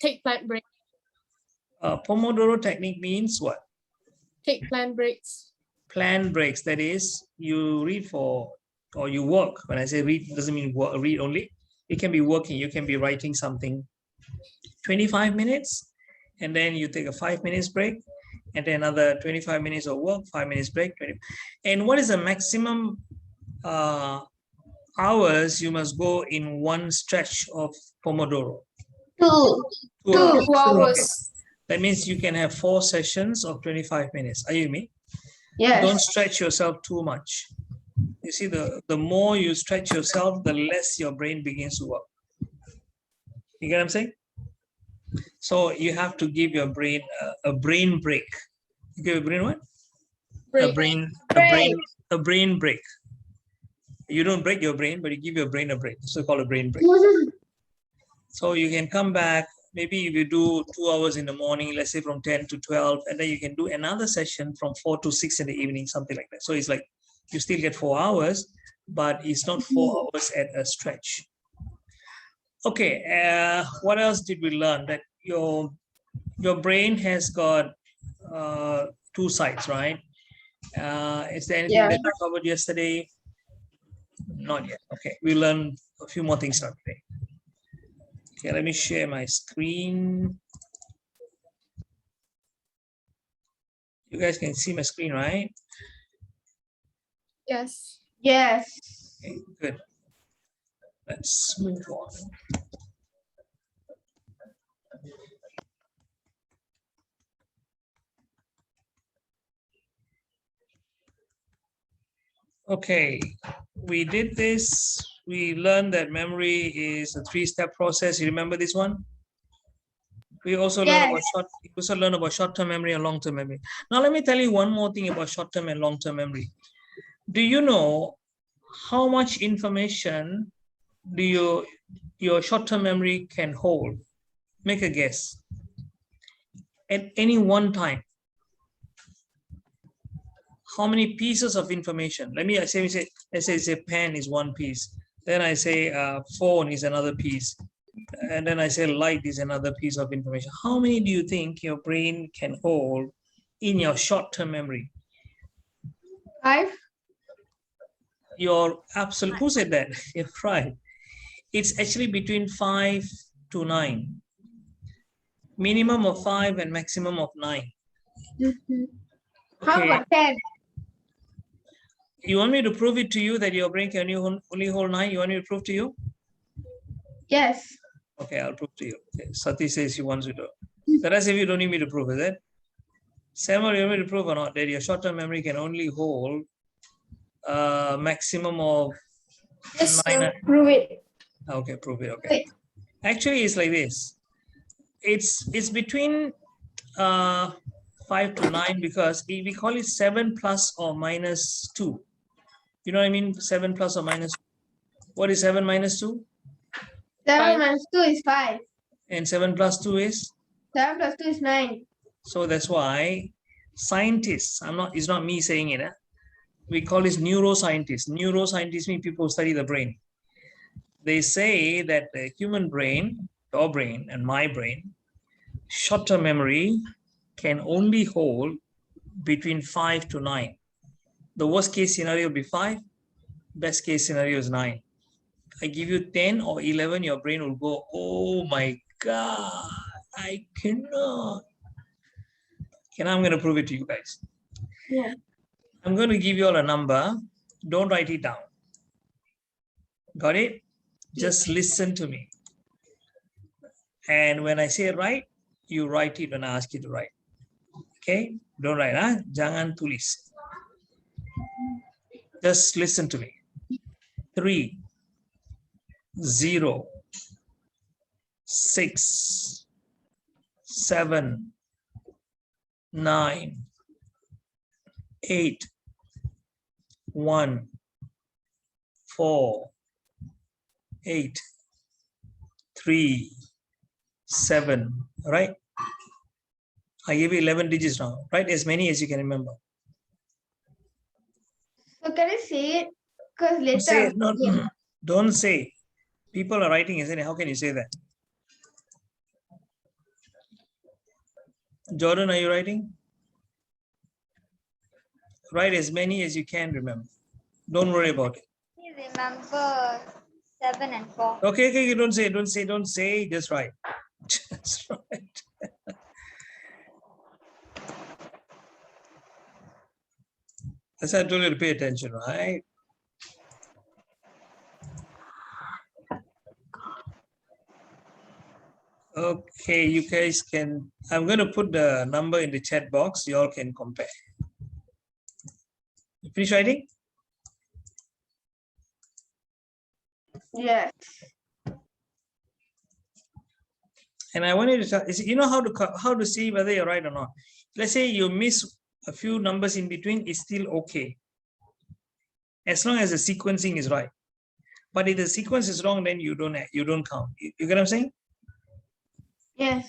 Take plant break. Pomodoro technique means what? Take plant breaks. Plan breaks. That is, you read for, or you work. When I say read, it doesn't mean work, read only. You can be working. You can be writing something. 25 minutes, and then you take a 5 minutes break, and then another 25 minutes of work, 5 minutes break. 20. And what is the maximum hours you must go in one stretch of Pomodoro? 2 2 hours. Okay. That means you can have 4 sessions of 25 minutes. Are you with me? Yes. Don't stretch yourself too much. You see, the more you stretch yourself, the less your brain begins to work. You get what I'm saying? So you have to give your brain a brain break. You give your brain what? Break. A brain break. You don't break your brain, but you give your brain a break. So called a brain break. So you can come back. Maybe if you do 2 hours in the morning, let's say from 10 to 12, and then you can do another session from 4 to 6 in the evening, something like that. So it's like you still get 4 hours, but it's not 4 hours at a stretch. Okay, what else did we learn? That your brain has got 2 sides, right? Is there anything that we covered yesterday? Not yet. Okay, we learned a few more things today. Okay, let me share my screen. You guys can see my screen, right? Yes. Yes. Okay, good. Let's move on. Okay, we did this. We learned that memory is a 3-step process. You remember this one? We also learn about short-term memory and long-term memory. Now, let me tell you one more thing about short-term and long-term memory. Do you know how much information do your short-term memory can hold? Make a guess. At any one time, how many pieces of information? Let me say, let's say pen is one piece. Then I say phone is another piece. And then I say light is another piece of information. How many do you think your brain can hold in your short-term memory? 5. You're absolutely, who said that? You're right. It's actually between 5 to 9. Minimum of 5 and maximum of 9. How Okay. about 10? You want me to prove it to you that your brain can only hold 9? You want me to prove to you? Yes. Okay, I'll prove to you. Okay. Sati says she wants you to. The rest of you don't need me to prove, is it? Samuel, you want me to prove or not that your short-term memory can only hold maximum of Yes, 9? Prove it. Okay, prove it. Okay. Actually, it's like this. It's between 5 to 9 because we call it 7 plus or minus 2. You know what I mean? 7 plus or minus. What is 7 minus 2? 7 minus 2 is 5. And 7 plus 2 is? 7 plus 2 is 9. So that's why scientists, it's not me saying it. We call this neuroscientists. Neuroscientists mean people who study the brain. They say that the human brain, your brain and my brain, short-term memory can only hold between 5 to 9. The worst case scenario will be 5. Best case scenario is 9. I give you 10 or 11, your brain will go, oh my God, I cannot. Okay, now I'm going to prove it to you guys. Yeah. I'm going to give you all a number. Don't write it down. Got it? Just listen to me. And when I say write, you write it when I ask you to write. Okay? Don't write, huh? Jangan tulis. Just listen to me. 3, 0, 6, 7, 9, 8, 1, 4, 8, 3, 7, right? I give you 11 digits now, right? As many as you can remember. So can I say it? Because later. Say, no, don't say. People are writing, isn't it? How can you say that? Jordan, are you writing? Write as many as you can remember. Don't worry about it. Remember 7 and 4. Okay, don't say, just write. Just write. As I told you to pay attention, right? Okay, you guys can, I'm going to put the number in the chat box. You all can compare. You finish writing? Yes. And I want you to tell, you know how to see whether you're right or not. Let's say you miss a few numbers in between, it's still okay. As long as the sequencing is right. But if the sequence is wrong, then you don't count. You get what I'm saying? Yes.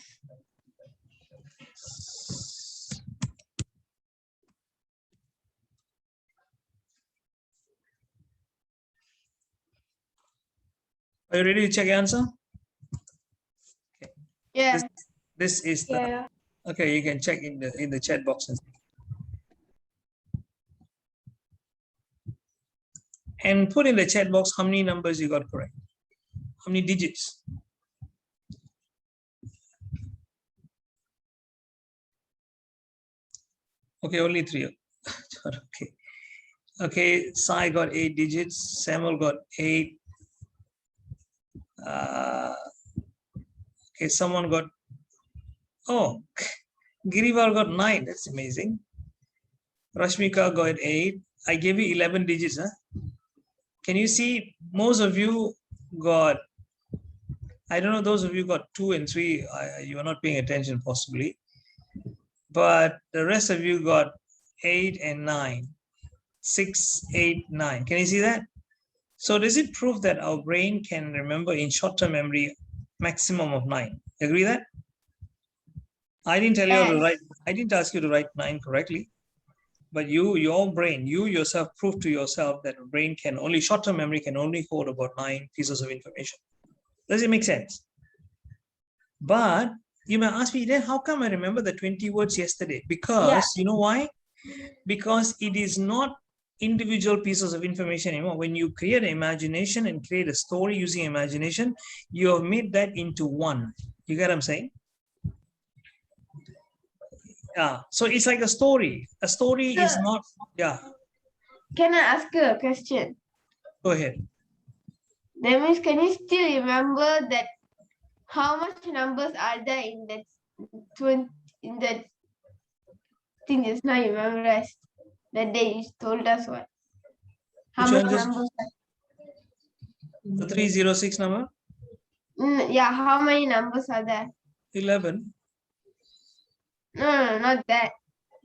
Are you ready to check your answer? Yeah. This is the, Yeah. okay, you can check in the chat box. And put in the chat box how many numbers you got correct. How many digits? Okay, only 3. Okay. Okay, Sai got 8 digits. Samuel got 8. Okay, someone got, oh, Girival got 9. That's amazing. Rashmika got 8. I gave you 11 digits. Huh? Can you see most of you got, I don't know, those of you got 2 and 3. You are not paying attention possibly. But the rest of you got 8 and 9. 6, 8, 9. Can you see that? So does it prove that our brain can remember in short-term memory maximum of 9? Agree that? I didn't tell you how to write. I didn't ask you to write 9 correctly. But your brain, you yourself prove to yourself that a brain can only, short-term memory can only hold about 9 pieces of information. Does it make sense? But you may ask me, then how come I remember the 20 words yesterday? Because, you know why? Because it is not individual pieces of information anymore. When you create an imagination and create a story using imagination, you have made that into one. You get what I'm saying? Yeah. So it's like a story. A story is not, yeah. Can I ask you a question? Go ahead. That means, can you still remember that how much numbers are there in that 20, in that thing just now you memorized? That day you told us what? How Which many one just- numbers? The 306 number? Yeah, how many numbers are there? 11. No, not that.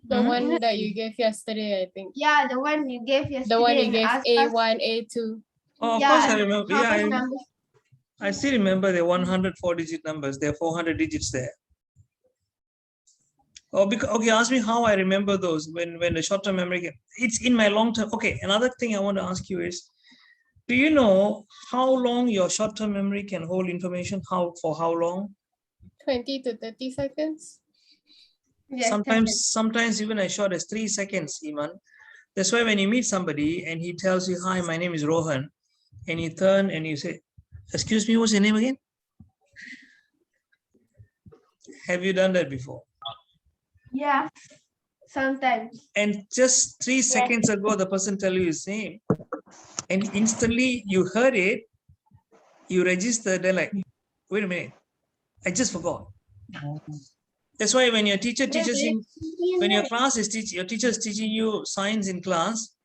The one that you gave yesterday, I think. Yeah, the one you gave yesterday. The one you and gave asked us- A1, A2. Oh, of Yeah, course I remember. how Yeah, many numbers? I still remember the 104 digit numbers. There are 400 digits there. Oh, because, okay, ask me how I remember those when the short-term memory, it's in my long-term. Okay, another thing I want to ask you is, do you know how long your short-term memory can hold information? For how long? 20 to 30 seconds. Yes, Sometimes even as short as 3 seconds, Iman. That's why when you meet somebody and he tells you, hi, my name is Rohan, and you turn and you say, excuse me, what's your name again? Have you done that before? Yeah, sometimes. And just 3 seconds ago, the person tell you his name, and instantly you heard it, you registered, they're like, wait a minute, I just forgot. That's why when your teacher teaches you, when your class is teaching, your teacher is teaching you science in class,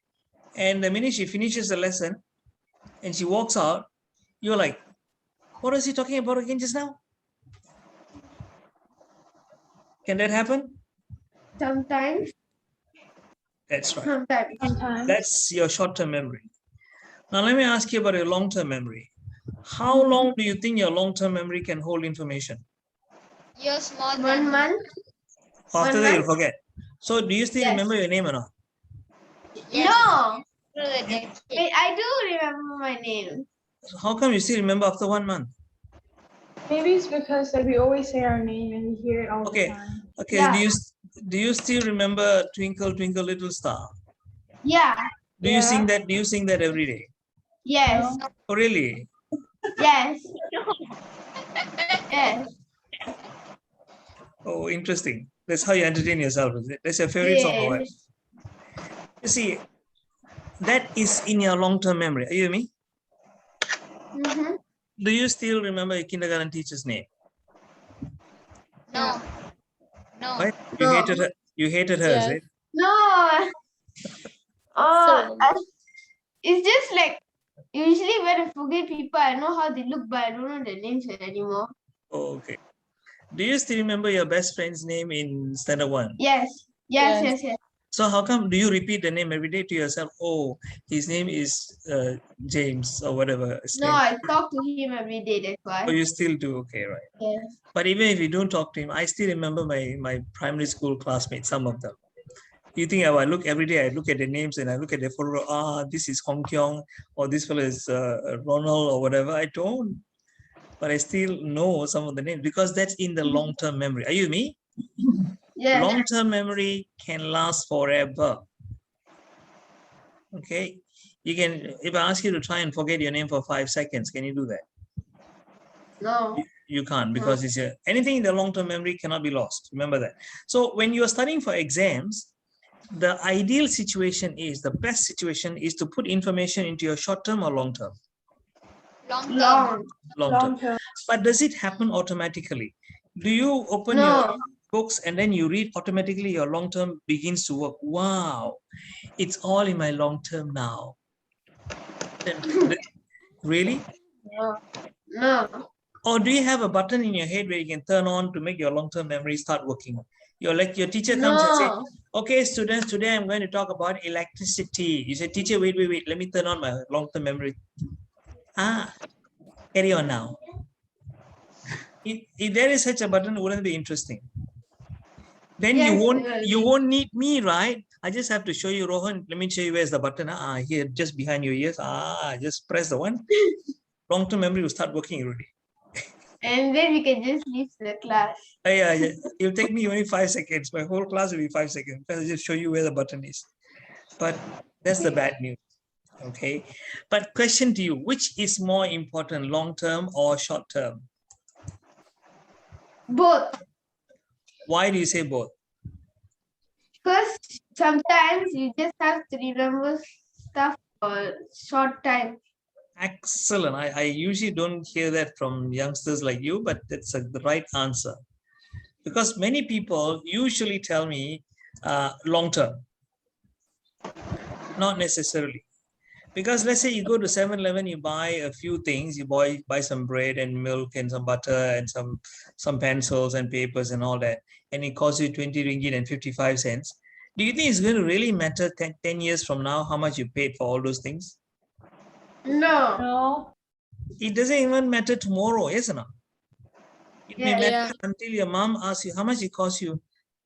and the minute she finishes the lesson and she walks out, you're like, what was he talking about again just now? Can that happen? Sometimes. That's right. Sometimes. That's your short-term memory. Now let me ask you about your long-term memory. How long do you think your long-term memory can hold information? Years more 1 than month. After 1 that, you'll month? forget. So do you still Yes. remember your name or not? Yes. No. through the decade. Wait, I do remember my name. So how come you still remember after 1 month? Maybe it's because like we always say our name and we hear it all Okay. the time. Okay, Yeah. do you still remember Twinkle Twinkle Little Star? Yeah. Do you sing Yeah. that? Do you sing that every day? Yes. No? Oh, really? Yes. Yes. Oh, interesting. That's how you entertain yourself, is it? That's your favorite song or what? Yes. You see, that is in your long-term memory. Are you with me? Mm-hmm. Do you still remember your kindergarten teacher's name? No. No. Right? You No. hated her. You hated her, is Yes. it? No. So- It's just like usually when I forget people, I know how they look, but I don't know their names anymore. Oh, okay. Do you still remember your best friend's name in standard 1? Yes. Yes. Yes. Yes. Yes. So how come do you repeat the name every day to yourself? Oh, his name is James or whatever. His No, name. I talk to him every day. That's why. Oh, you still do. Okay, right. Yes. But even if you don't talk to him, I still remember my primary school classmates, some of them. You think I look every day, I look at the names and I look at the photo, this is Hong Kyong or this fellow is Ronald or whatever. I don't. But I still know some of the names because that's in the long-term memory. Are you with me? Yes. Long-term memory can last forever. Okay. You can, if I ask you to try and forget your name for 5 seconds, can you do that? No. You can't because it's anything in the long-term memory cannot be lost. Remember that. So when you are studying for exams, the ideal situation is, the best situation is to put information into your short-term or long-term? Long term. Long. Long-term. Long term. But does it happen automatically? Do you open your No. books and then you read automatically your long-term begins to work? Wow, it's all in my long-term now. Really? No. No. Or do you have a button in your head where you can turn on to make your long-term memory start working? Your teacher comes and says, No. okay, students, today I'm going to talk about electricity. You say, teacher, wait, let me turn on my long-term memory. Carry on now. If there is such a button, wouldn't it be interesting? Then Yes, you won't need me, right? I just have to show you, Rohan. Let me show you where's the button. Here, just behind your ears. Just press the one. Long-term memory will start working already. And then we can just leave the class. Yeah. It'll take me only 5 seconds. My whole class will be 5 seconds. I'll just show you where the button is. But that's the bad news. Okay. But question to you, which is more important, long-term or short-term? Both. Why do you say both? Because sometimes you just have to remember stuff for a short time. Excellent. I usually don't hear that from youngsters like you, but that's the right answer. Because many people usually tell me long-term. Not necessarily. Because let's say you go to 7-Eleven, you buy a few things, you buy some bread and milk and some butter and some pencils and papers and all that, and it costs you 20 ringgit and 55 cents. Do you think it's going to really matter 10 years from now how much you paid for all those things? No. No. It doesn't even matter tomorrow, isn't it? It may Yeah. matter Yeah. until your mom asks you how much it costs you.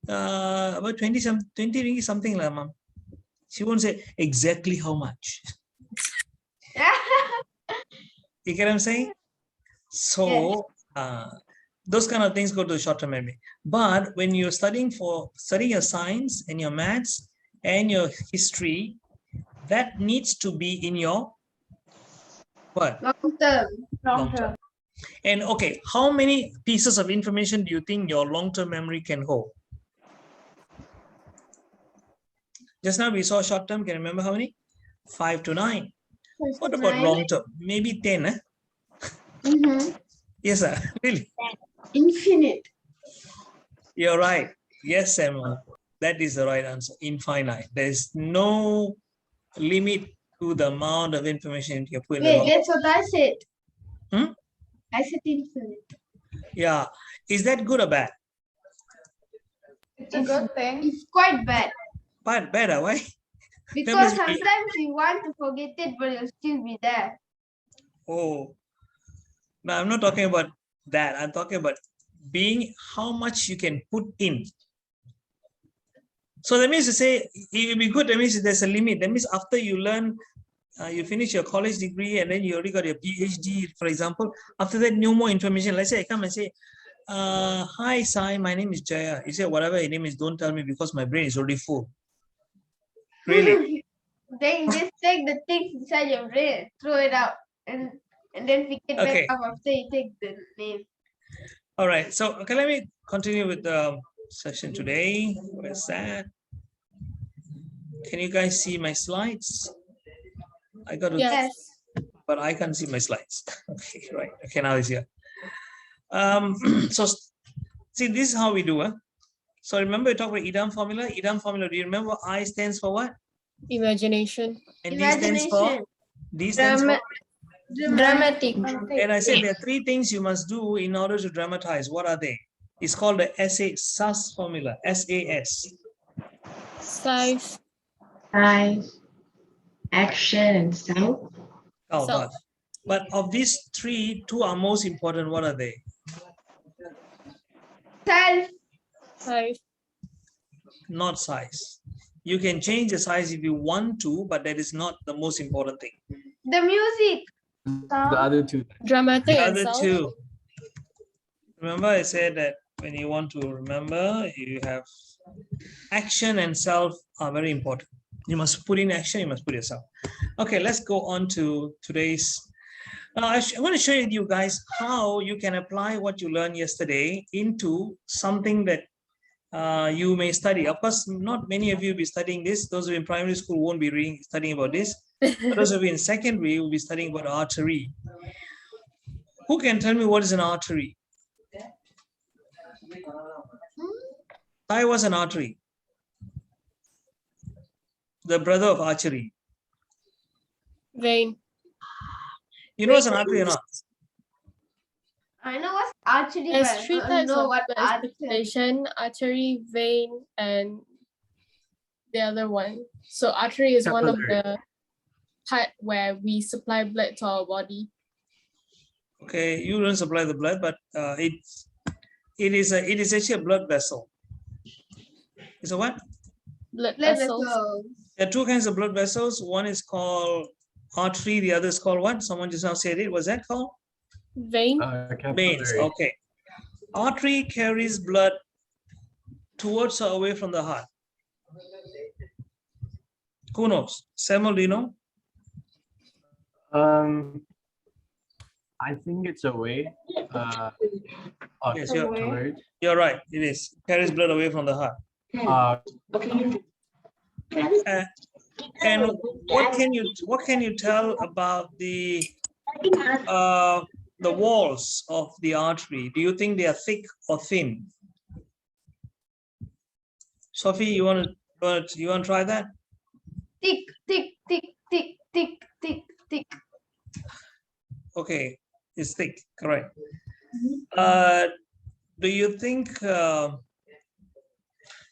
About 20 ringgit something like mom. She won't say exactly how much. You get what I'm saying? So those kind of things go to the short-term memory. But when you're studying your science and your maths and your history, that needs to be in your what? Long term. Long term. And okay, how many pieces of information do you think your long-term memory can hold? Just now we saw short-term. Can you remember how many? 5 to 9. What about 9. long-term? Maybe 10. Mm-hmm. Yes, sir. Really? Infinite. You're right. Yes, Samuel. That is the right answer. Infinite. There's no limit to the amount of information you can put in the Wait, long. that's what I said. Hmm? I said infinite. Yeah. Is that good or bad? It's a good thing. It's quite bad. Bad, better. Why? Because must be- sometimes you want to forget it, but it'll still be there. Oh. No, I'm not talking about that. I'm talking about being how much you can put in. So that means to say it will be good. That means there's a limit. That means after you learn you finish your college degree and then you already got your PhD, for example. After that, no more information. Let's say I come and say, hi, Sai, my name is Jaya. You say, whatever your name is, don't tell me because my brain is already full. Really? Then you just take the things inside your brain, throw it out, and then pick it Okay. back up after you take the name. All right. So, okay, let me continue with the session today. Where's that? Can you guys see my slides? I got to, Yes. but I can't see my slides. Okay, right. Okay, now it's here. So see, this is how we do. So remember, we talked about EDAM formula. EDAM formula. Do you remember? I stands for what? Imagination. And D stands for? Imagination. D stands for? Dramatic. And I said there are three things you must do in order to dramatize. What are they? It's called the SAS formula. SAS. Size. Size, action, and sound. Oh, Self. but of these three, two are most important. What are they? Self. Size. Not size. You can change the size if you want to, but that is not the most important thing. The music. The other two. Dramatic The and other self. two. Remember, I said that when you want to remember, you have action and self are very important. You must put in action, you must put yourself. Okay, let's go on to today's. I want to show you guys how you can apply what you learned yesterday into something that you may study. Of course, not many of you will be studying this. Those who are in primary school won't be studying about this. But those of you in secondary will be studying about artery. Who can tell me what is an artery? I was an artery. The brother of archery. Vein. You know what's an artery or not? I know what's archery, There's but three I don't types know of what archery. specialization: artery, vein, and the other one. So artery is one of the part where we supply blood to our body. Okay, you don't supply the blood, but it is actually a blood vessel. It's a what? Blood Blood vessels. vessels. There are two kinds of blood vessels. One is called artery, the other is called what? Someone just now said it. What's that called? Vein. Veins. Capillary. Okay. Artery carries blood towards or away from the heart. Who knows? Samuel, do you know? I think it's away. Yes, Towards. You're right. It is. Carries blood away from the heart. And what can you tell about the walls of the artery? Do you think they are thick or thin? Sophie, you want to try that? Tick, tick, tick, tick, tick, tick, tick. Okay, it's thick, correct. Do you think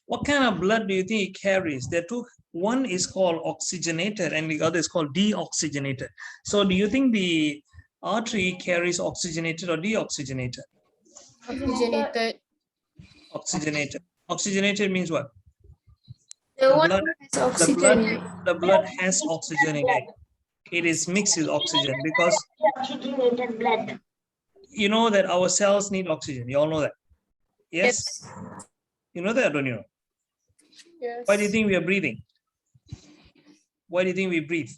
what kind of blood do you think it carries? There are two. One is called oxygenated and the other is called deoxygenated. So do you think the artery carries oxygenated or deoxygenated? Oxygenated. Oxygenated. Oxygenated means what? The one blood- has oxygen. The blood has oxygen in it. It is mixed with oxygen because you know that our cells need oxygen. You all know that. Yes? You know that, don't you know? Yes. Why do you think we are breathing? Why do you think we breathe?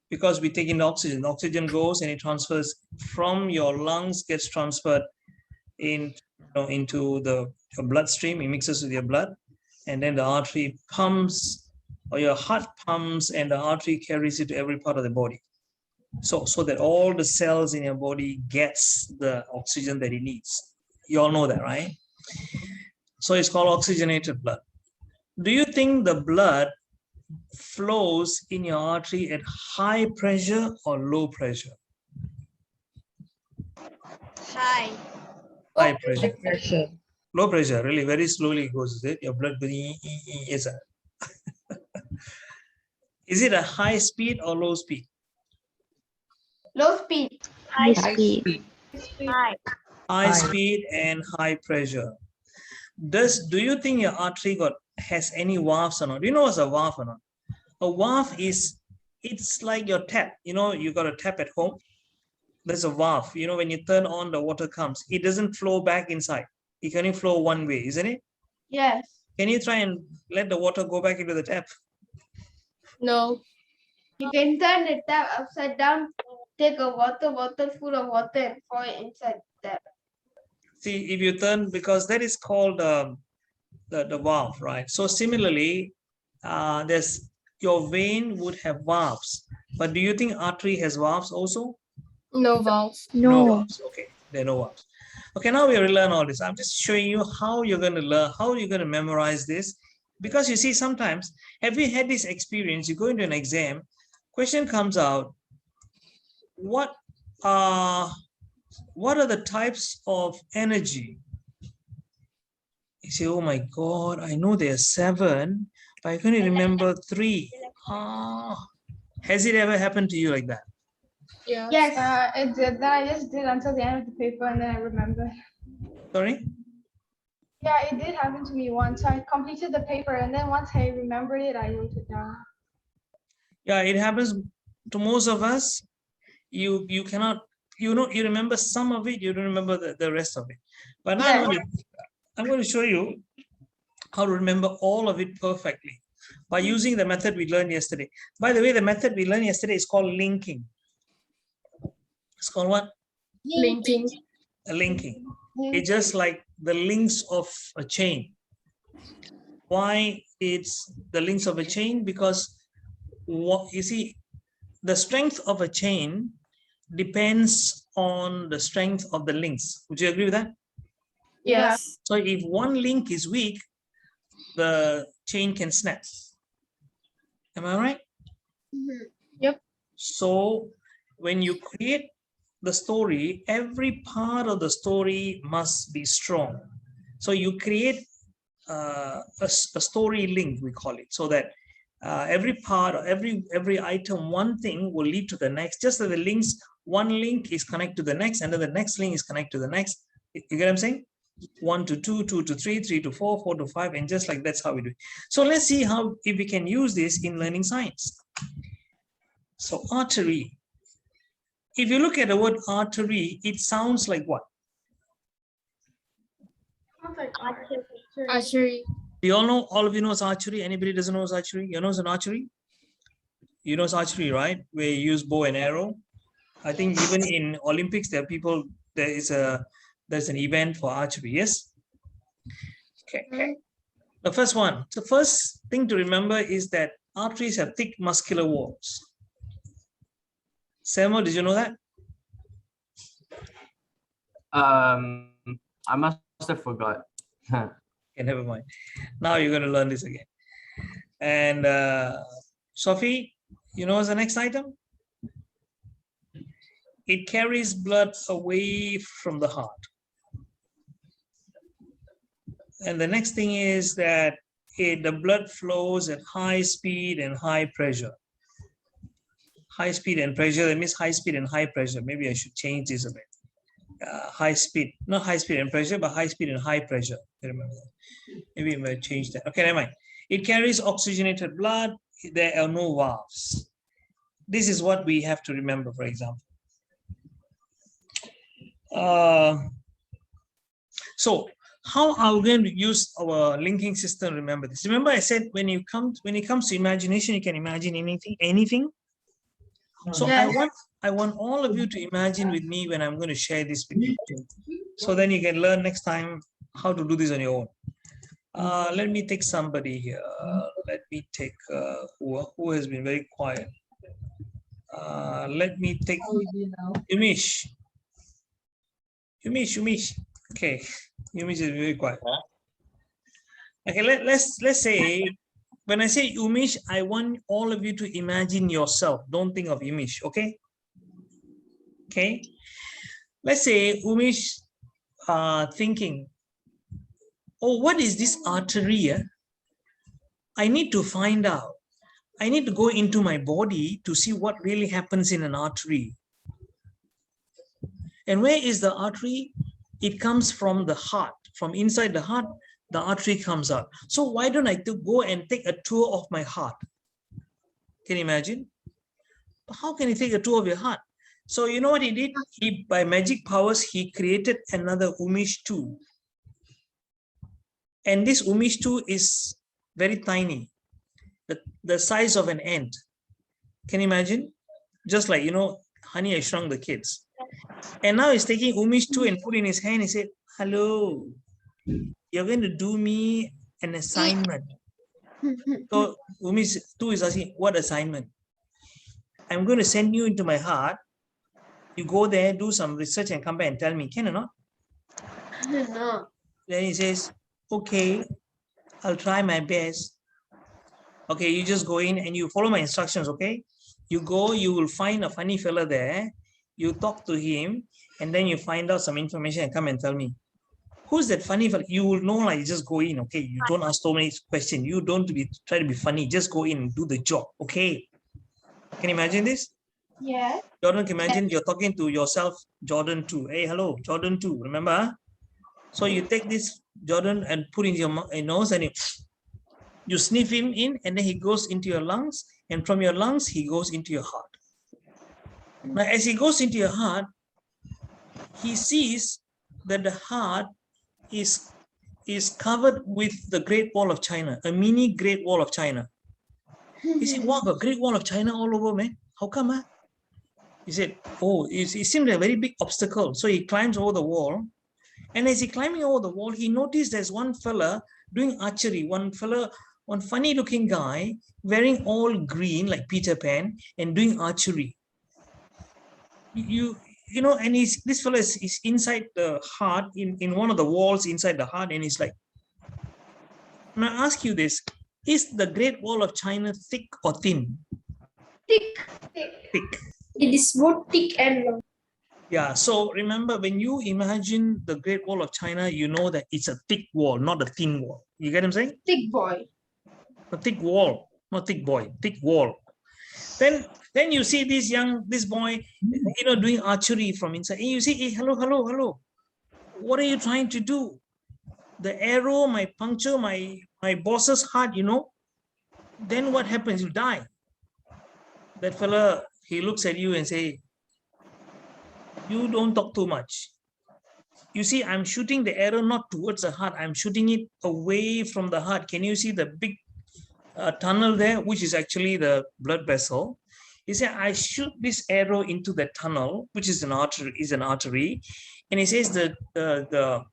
Because we take in the oxygen. The oxygen goes and it transfers from your lungs, gets transferred into your bloodstream. It mixes with your blood, and then the artery pumps, or your heart pumps, and the artery carries it to every part of the body. So that all the cells in your body gets the oxygen that it needs. You all know that, right? So it's called oxygenated blood. Do you think the blood flows in your artery at high pressure or low pressure? Hi. High pressure. Low pressure, really very slowly goes, is it? Your blood going, is it? Is it a high speed or low speed? Low speed. High speed. High speed and high pressure. Do you think your artery has any valves or not? Do you know what's a valve or not? A valve is it's like your tap. You know, you got a tap at home. There's a valve. You know, when you turn on, the water comes. It doesn't flow back inside. It can only flow one way, isn't it? Yes. Can you try and let the water go back into the tap? No. You can turn the tap upside down, take a water bottle full of water and pour it inside the tap. See, if you turn, because that is called the valve, right? So similarly, there's your vein would have valves, but do you think artery has valves also? No valves. No valves. Okay, there are no valves. Okay, now we relearn all this. I'm just showing you how you're going to learn, how you're going to memorize this. Because you see, sometimes, have you had this experience? You go into an exam, question comes out, what are the types of energy? You say, oh my God, I know there are 7, but I can't remember 3. Has it ever happened to you like that? Yeah. Yes. It did. Then I just did until the end of the paper, and then I remember. Sorry? Yeah, it did happen to me once. I completed the paper, and then once I remembered it, I wrote it down. Yeah, it happens to most of us. You cannot, you remember some of it, you don't remember the rest of it. But now I'm going to show you how to remember all of it perfectly by using the method we learned yesterday. By the way, the method we learned yesterday is called linking. It's called what? Linking. Linking. It's just like the links of a chain. Why it's the links of a chain? Because what you see, the strength of a chain depends on the strength of the links. Would you agree with that? Yes. So if one link is weak, the chain can snap. Am I right? Yep. So when you create the story, every part of the story must be strong. So you create a story link, we call it, so that every part or every item, one thing will lead to the next. Just as the links, one link is connected to the next, and then the next link is connected to the next. You get what I'm saying? 1 to 2, 2 to 3, 3 to 4, 4 to 5, and just like that's how we do it. So let's see how if we can use this in learning science. So artery. If you look at the word artery, it sounds like what? Archery. Do you all know? All of you knows archery. Anybody doesn't know archery? You know an archery? You know archery, right? Where you use bow and arrow. I think even in Olympics, there are people. There's an event for archery. Yes. Okay. The first one. The first thing to remember is that arteries have thick muscular walls. Selma, did you know that? I must have forgot. Okay, never mind. Now you're going to learn this again. And Sophie, you know what's the next item? It carries blood away from the heart. And the next thing is that the blood flows at high speed and high pressure. High speed and pressure, that means high speed and high pressure. Maybe I should change this a bit. High speed, not high speed and pressure, but high speed and high pressure. Remember that. Maybe I might change that. Okay, never mind. It carries oxygenated blood. There are no valves. This is what we have to remember, for example. So how are we going to use our linking system? Remember this. Remember I said when it comes to imagination, you can imagine anything. So Yes. I want all of you to imagine with me when I'm going to share this with you. So then you can learn next time how to do this on your own. Let me take somebody here. Let me take who has been very quiet. Let me take Umesh. Umesh. Okay, Umesh is very quiet. Okay, let's say when I say Umesh, I want all of you to imagine yourself. Don't think of Umesh, okay? Okay. Let's say Umesh thinking, oh, what is this artery? I need to find out. I need to go into my body to see what really happens in an artery. And where is the artery? It comes from the heart. From inside the heart, the artery comes out. So why don't I go and take a tour of my heart? Can you imagine? how can he take the two of your heart? So you know what he did? He, by magic powers, he created another Umish 2. And this Umish 2 is very tiny, the size of an ant. Can you imagine? Just like, Honey, I Shrunk the Kids. And now he's taking Umish 2 and put in his hand. He said, hello, you're going to do me an assignment. So Umish 2 is asking, what assignment? I'm going to send you into my heart. You go there, do some research and come back and tell me, can or not? No. Then he says, okay, I'll try my best. Okay, you just go in and you follow my instructions, okay? You go, you will find a funny fella there. You talk to him and then you find out some information and come and tell me. Who's that funny fella? You will know, like, just go in, okay? You don't ask so many questions. You don't try to be funny. Just go in and do the job, okay? Can you imagine this? Yeah. Jordan, can you imagine you're talking to yourself, Jordan 2. Hey, hello, Jordan 2, remember? So you take this Jordan and put in your nose and you sniff him in and then he goes into your lungs, and from your lungs, he goes into your heart. Now, as he goes into your heart, he sees that the heart is covered with the Great Wall of China, a mini Great Wall of China. He said, wow, a Great Wall of China all over, man. How come, huh? He said, oh, it seemed like a very big obstacle. So he climbs over the wall. And as he climbing over the wall, he noticed there's one fella doing archery, one funny looking guy wearing all green like Peter Pan and doing archery. And this fella is inside the heart, in one of the walls inside the heart, and he's like, now I ask you this, is the Great Wall of China thick or thin? Thick. It is both thick and long. Yeah, so remember, when you imagine the Great Wall of China, you know that it's a thick wall, not a thin wall. You get what I'm saying? Thick boy. A thick wall, not thick boy, thick wall. Then you see this boy, doing archery from inside. And you see, hey, hello. What are you trying to do? The arrow might puncture my boss's heart, Then what happens? You die. That fella, he looks at you and say, you don't talk too much. You see, I'm shooting the arrow not towards the heart. I'm shooting it away from the heart. Can you see the big tunnel there, which is actually the blood vessel? He said, I shoot this arrow into the tunnel, which is an artery. And he says that the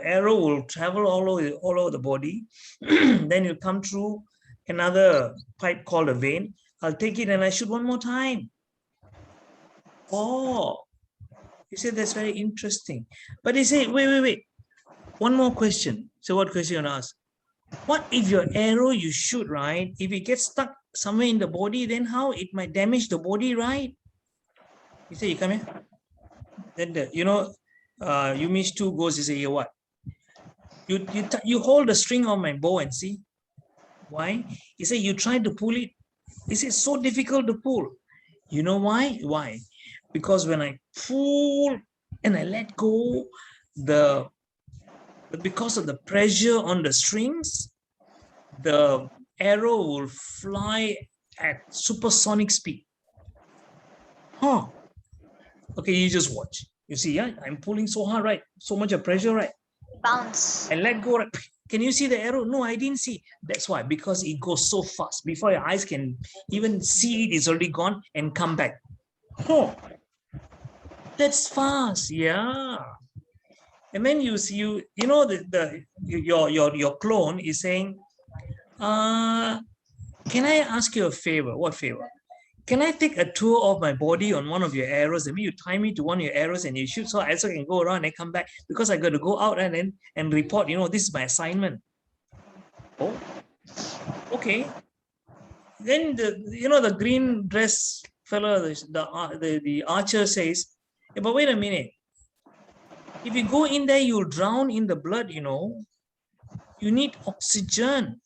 arrow will travel all over the body. Then it'll come through another pipe called a vein. I'll take it and I shoot one more time. Oh, he said, that's very interesting. But he said, wait. One more question. So what question you want to ask? What if your arrow you shoot, right? If it gets stuck somewhere in the body, then how it might damage the body, right? He said, you come here. Then Umish 2 goes, he said, yeah, what? You hold the string of my bow and see. Why? He said, you try to pull it. He said, it's so difficult to pull. You know why? Why? Because when I pull and I let go, because of the pressure on the strings, the arrow will fly at supersonic speed. Huh? Okay, you just watch. You see, yeah, I'm pulling so hard, right? So much of pressure, right? Bounce. And let go, right? Can you see the arrow? No, I didn't see. That's why, because it goes so fast. Before your eyes can even see it, it's already gone and come back. Oh, that's fast, yeah. And then you see, your clone is saying, can I ask you a favor? What favor? Can I take a tour of my body on one of your arrows? Maybe you tie me to one of your arrows and you shoot, so I also can go around and come back, because I got to go out and report, this is my assignment. Oh, okay. Then the green dress fellow, the archer says, hey, but wait a minute. If you go in there, you'll drown in the blood, You need oxygen.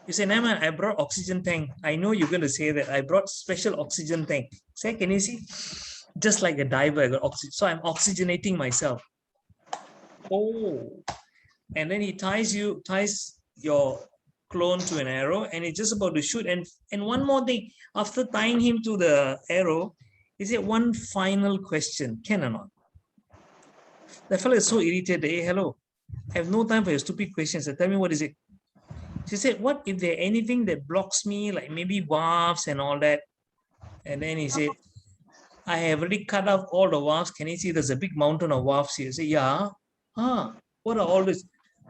You say, no, man, I brought oxygen tank. I know you're going to say that. I brought special oxygen tank. Say, can you see? Just like a diver, I got oxygen. So I'm oxygenating myself. Oh. And then he ties your clone to an arrow, and he's just about to shoot. And one more thing, after tying him to the arrow, he said, one final question, can or not? The fellow is so irritated. Hey, hello, I have no time for your stupid questions. Tell me, what is it? She said, what if there anything that blocks me, like maybe wasps and all that? And then he said, I have already cut off all the wasps. Can you see there's a big mountain of wasps here? I said, yeah. What are all this?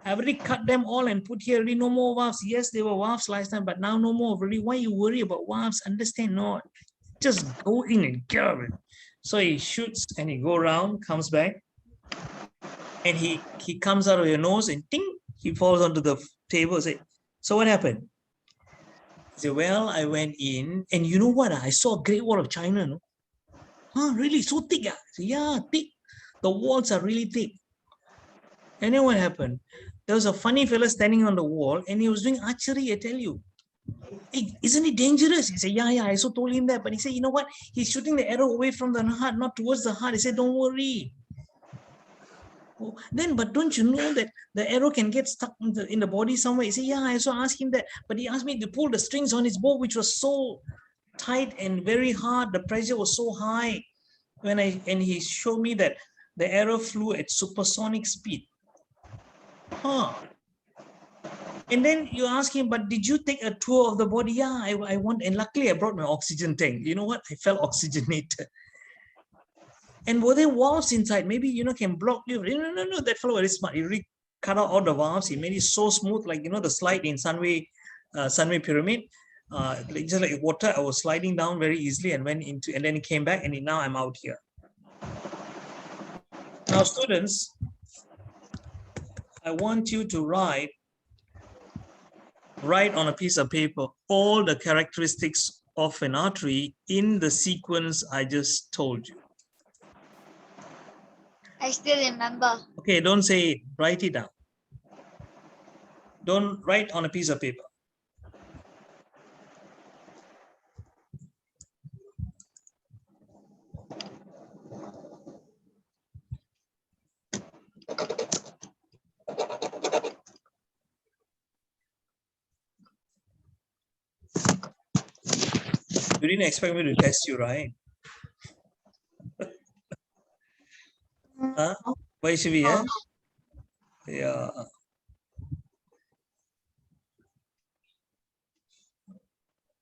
I've already cut them all and put here already no more wasps. Yes, there were wasps last time, but now no more already. Why you worry about wasps? Understand? No, just go in and get of it. So he shoots and he go around, comes back, and he comes out of your nose and ding, he falls onto the table. Say, so what happened? He said, well, I went in and you know what? I saw a Great Wall of China. No? Huh, really? So thick? Said, yeah, thick. The walls are really thick. And then what happened? There was a funny fella standing on the wall and he was doing archery, I tell you. Hey, isn't it dangerous? He said, yeah, I also told him that. But he said, you know what? He's shooting the arrow away from the heart, not towards the heart. He said, don't worry. Oh, then, but don't you know that the arrow can get stuck in the body somewhere? He said, yeah, I also asked him that. But he asked me to pull the strings on his bow, which was so tight and very hard. The pressure was so high. And he showed me that the arrow flew at supersonic speed. Huh. And then you ask him, but did you take a tour of the body? Yeah, I want, and luckily I brought my oxygen tank. You know what? I felt oxygenated. And were there valves inside? Maybe, can block you. No, that fellow very smart. He really cut out all the valves. He made it so smooth, like, the slide in Sunway Pyramid. Just like water, I was sliding down very easily and went into, and then it came back, and now I'm out here. Now, students, I want you to write on a piece of paper all the characteristics of an artery in the sequence I just told you. I still remember. Okay, don't say it, write it down. Don't write on a piece of paper. You didn't expect me to test you, right? Huh? Vaishnavi, yeah? Yeah.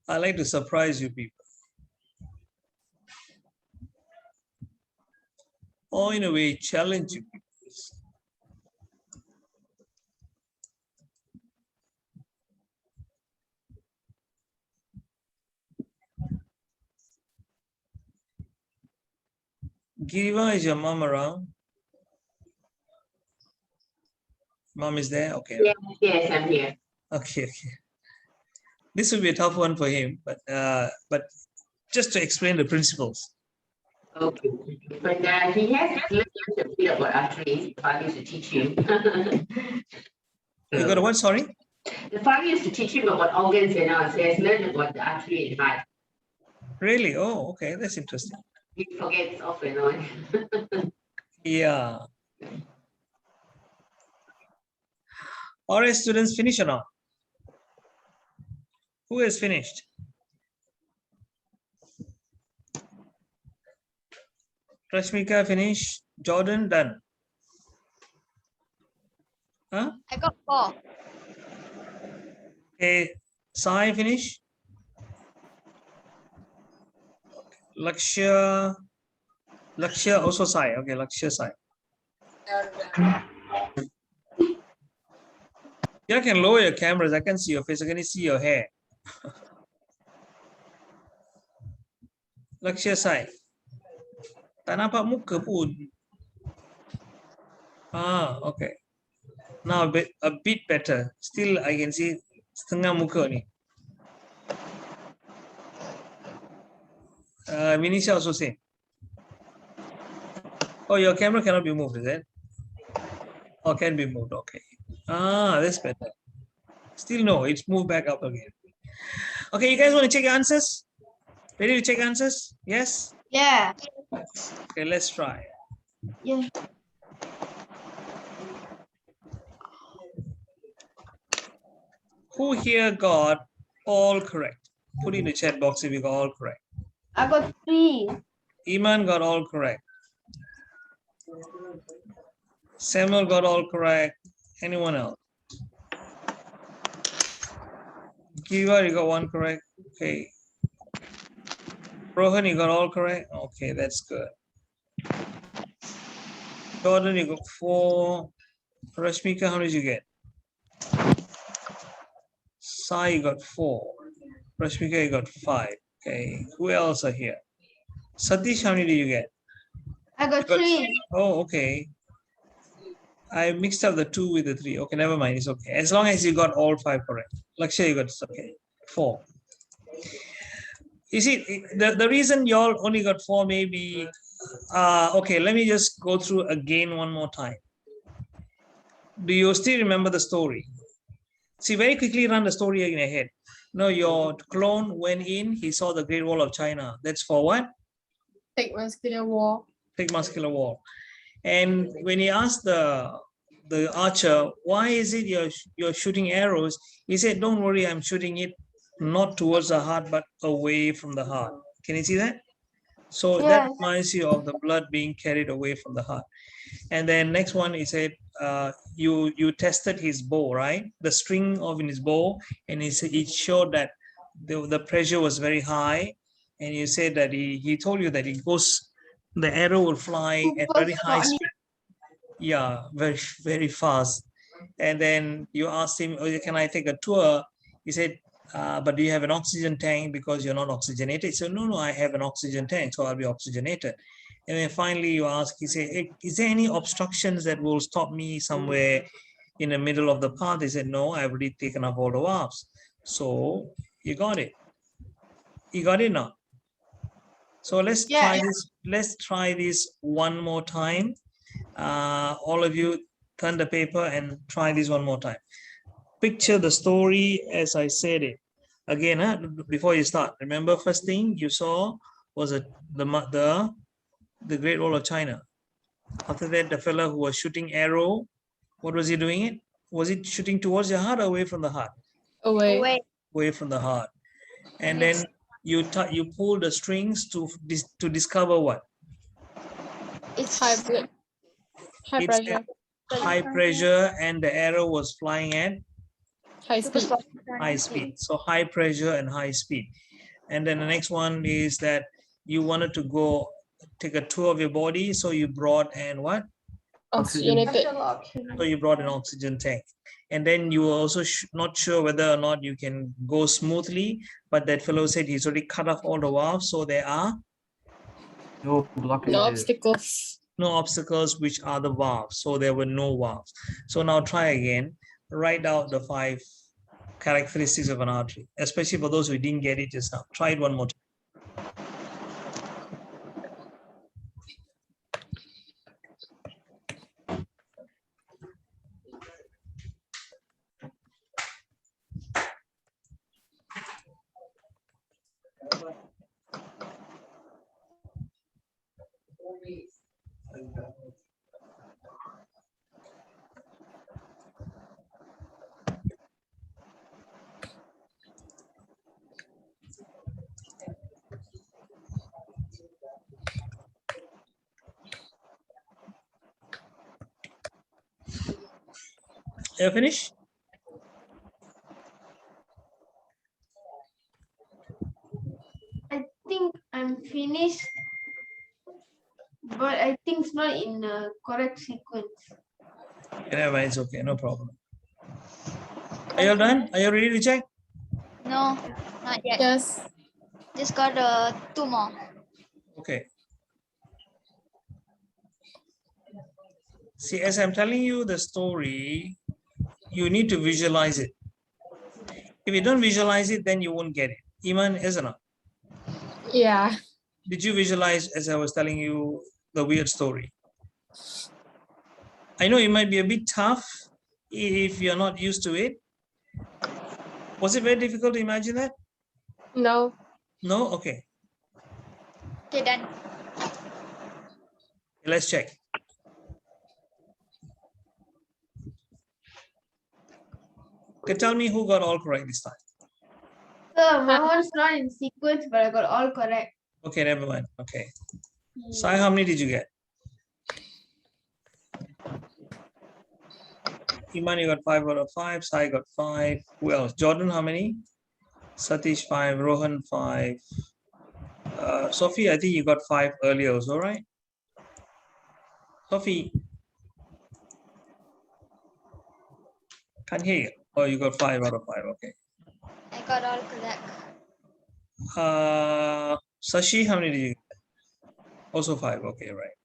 I like to surprise you people. Or in a way, challenge you people. Giriva, is your mom around? Mom is there? Okay. Yes, I'm here. Okay. This will be a tough one for him, but just to explain the principles. Okay. But he has learned a bit about arteries. The father used to teach him. You got a what? Sorry? The father used to teach him about organs and all. So he has learned about the artery and heart. Really? Oh, okay. That's interesting. He forgets off and on. Yeah. All right, students, finish or not? Who has finished? Rashmika, finish. Jordan, done. Huh? I got 4. Okay. Sai, finish. Lakshya also Sai. Okay, Lakshya Sai. You can lower your cameras. I can see your face. I can see your hair. Lakshya Sai. Tak nampak muka pun. Okay. Now a bit better. Still, I can see setengah muka ni. Vinisha also same. Oh, your camera cannot be moved, is it? Oh, can be moved. Okay. That's better. Still no, it's moved back up again. Okay, you guys want to check your answers? Ready to check answers? Yes? Yeah. Okay, let's try. Yeah. Who here got all correct? Put in the chat box if you got all correct. I got 3. Iman got all correct. Samuel got all correct. Anyone else? Kiva, you got 1 correct. Okay. Rohan, you got all correct. Okay, that's good. Jordan, you got 4. Rashmika, how did you get? Sai, you got 4. Rashmika, you got 5. Okay. Who else are here? Satish, how many did you get? I got 3. Oh, okay. I mixed up the 2 with the 3. Okay, never mind. It's okay. As long as you got all 5 correct. Lakshya, you got okay. 4. You see, the reason you all only got 4 maybe. Okay, let me just go through again one more time. Do you still remember the story? See, very quickly run the story in your head. No, your clone went in, he saw the Great Wall of China. That's for what? Thick muscular wall. Thick muscular wall. And when he asked the archer, why is it you're shooting arrows? He said, don't worry, I'm shooting it not towards the heart, but away from the heart. Can you see that? So that Yes. reminds you of the blood being carried away from the heart. And then next one, he said, you tested his bow, right? The string of his bow, and it showed that the pressure was very high. And you said that he told you that the arrow will fly at very high speed. Yeah, very, very fast. And then you asked him, oh, can I take a tour? He said, but do you have an oxygen tank because you're not oxygenated? So no, I have an oxygen tank, so I'll be oxygenated. And then finally you ask, he said, hey, is there any obstructions that will stop me somewhere in the middle of the path? He said, no, I've already taken up all the valves. So you got it. You got it now. So let's try this. Let's try this one more time. All of you turn the paper and try this one more time. Picture the story as I said it. Again, before you start, remember first thing you saw was the Great Wall of China. After that, the fellow who was shooting arrow, what was he doing it? Was it shooting towards the heart or away from the heart? Away. Away from the heart. And then you pull the strings to discover what? It's High blood. High It's pressure. high pressure, and the arrow was flying at High speed. high speed. So high pressure and high speed. And then the next one is that you wanted to go take a tour of your body, so you brought an what? Oxygenated. So you brought an oxygen tank. And then you were also not sure whether or not you can go smoothly, but that fellow said he's already cut off all the valves, so there are No blockages. No obstacles. no obstacles, which are the valves. So there were no valves. So now try again. Write out the 5 characteristics of an artery, especially for those who didn't get it just now. Try it one more time. You finish? I think I'm finished, but I think it's not in a correct sequence. Yeah, it's okay, no problem. Are you all done? Are you ready to check? no, not yet. Yes. Just got 2 more. Okay. See, as I'm telling you the story, you need to visualize it. If you don't visualize it, then you won't get it. Iman, isn't it? Yeah. Did you visualize as I was telling you the weird story? I know it might be a bit tough if you're not used to it. Was it very difficult to imagine that? No. No? Okay. Okay, done. Let's check. Okay, tell me who got all correct this time. So my one's not in sequence, but I got all correct. Okay, never mind. Okay. Sai, how many did you get? Iman, you got 5 out of 5. Sai got 5. Who else? Jordan, how many? Satish, 5. Rohan, 5. Sophie, I think you got 5 earlier also, right? Sophie. Can't hear you. Oh, you got 5 out of 5. Okay. I got all correct. Sashi, how many did you get? Also 5. Okay, right.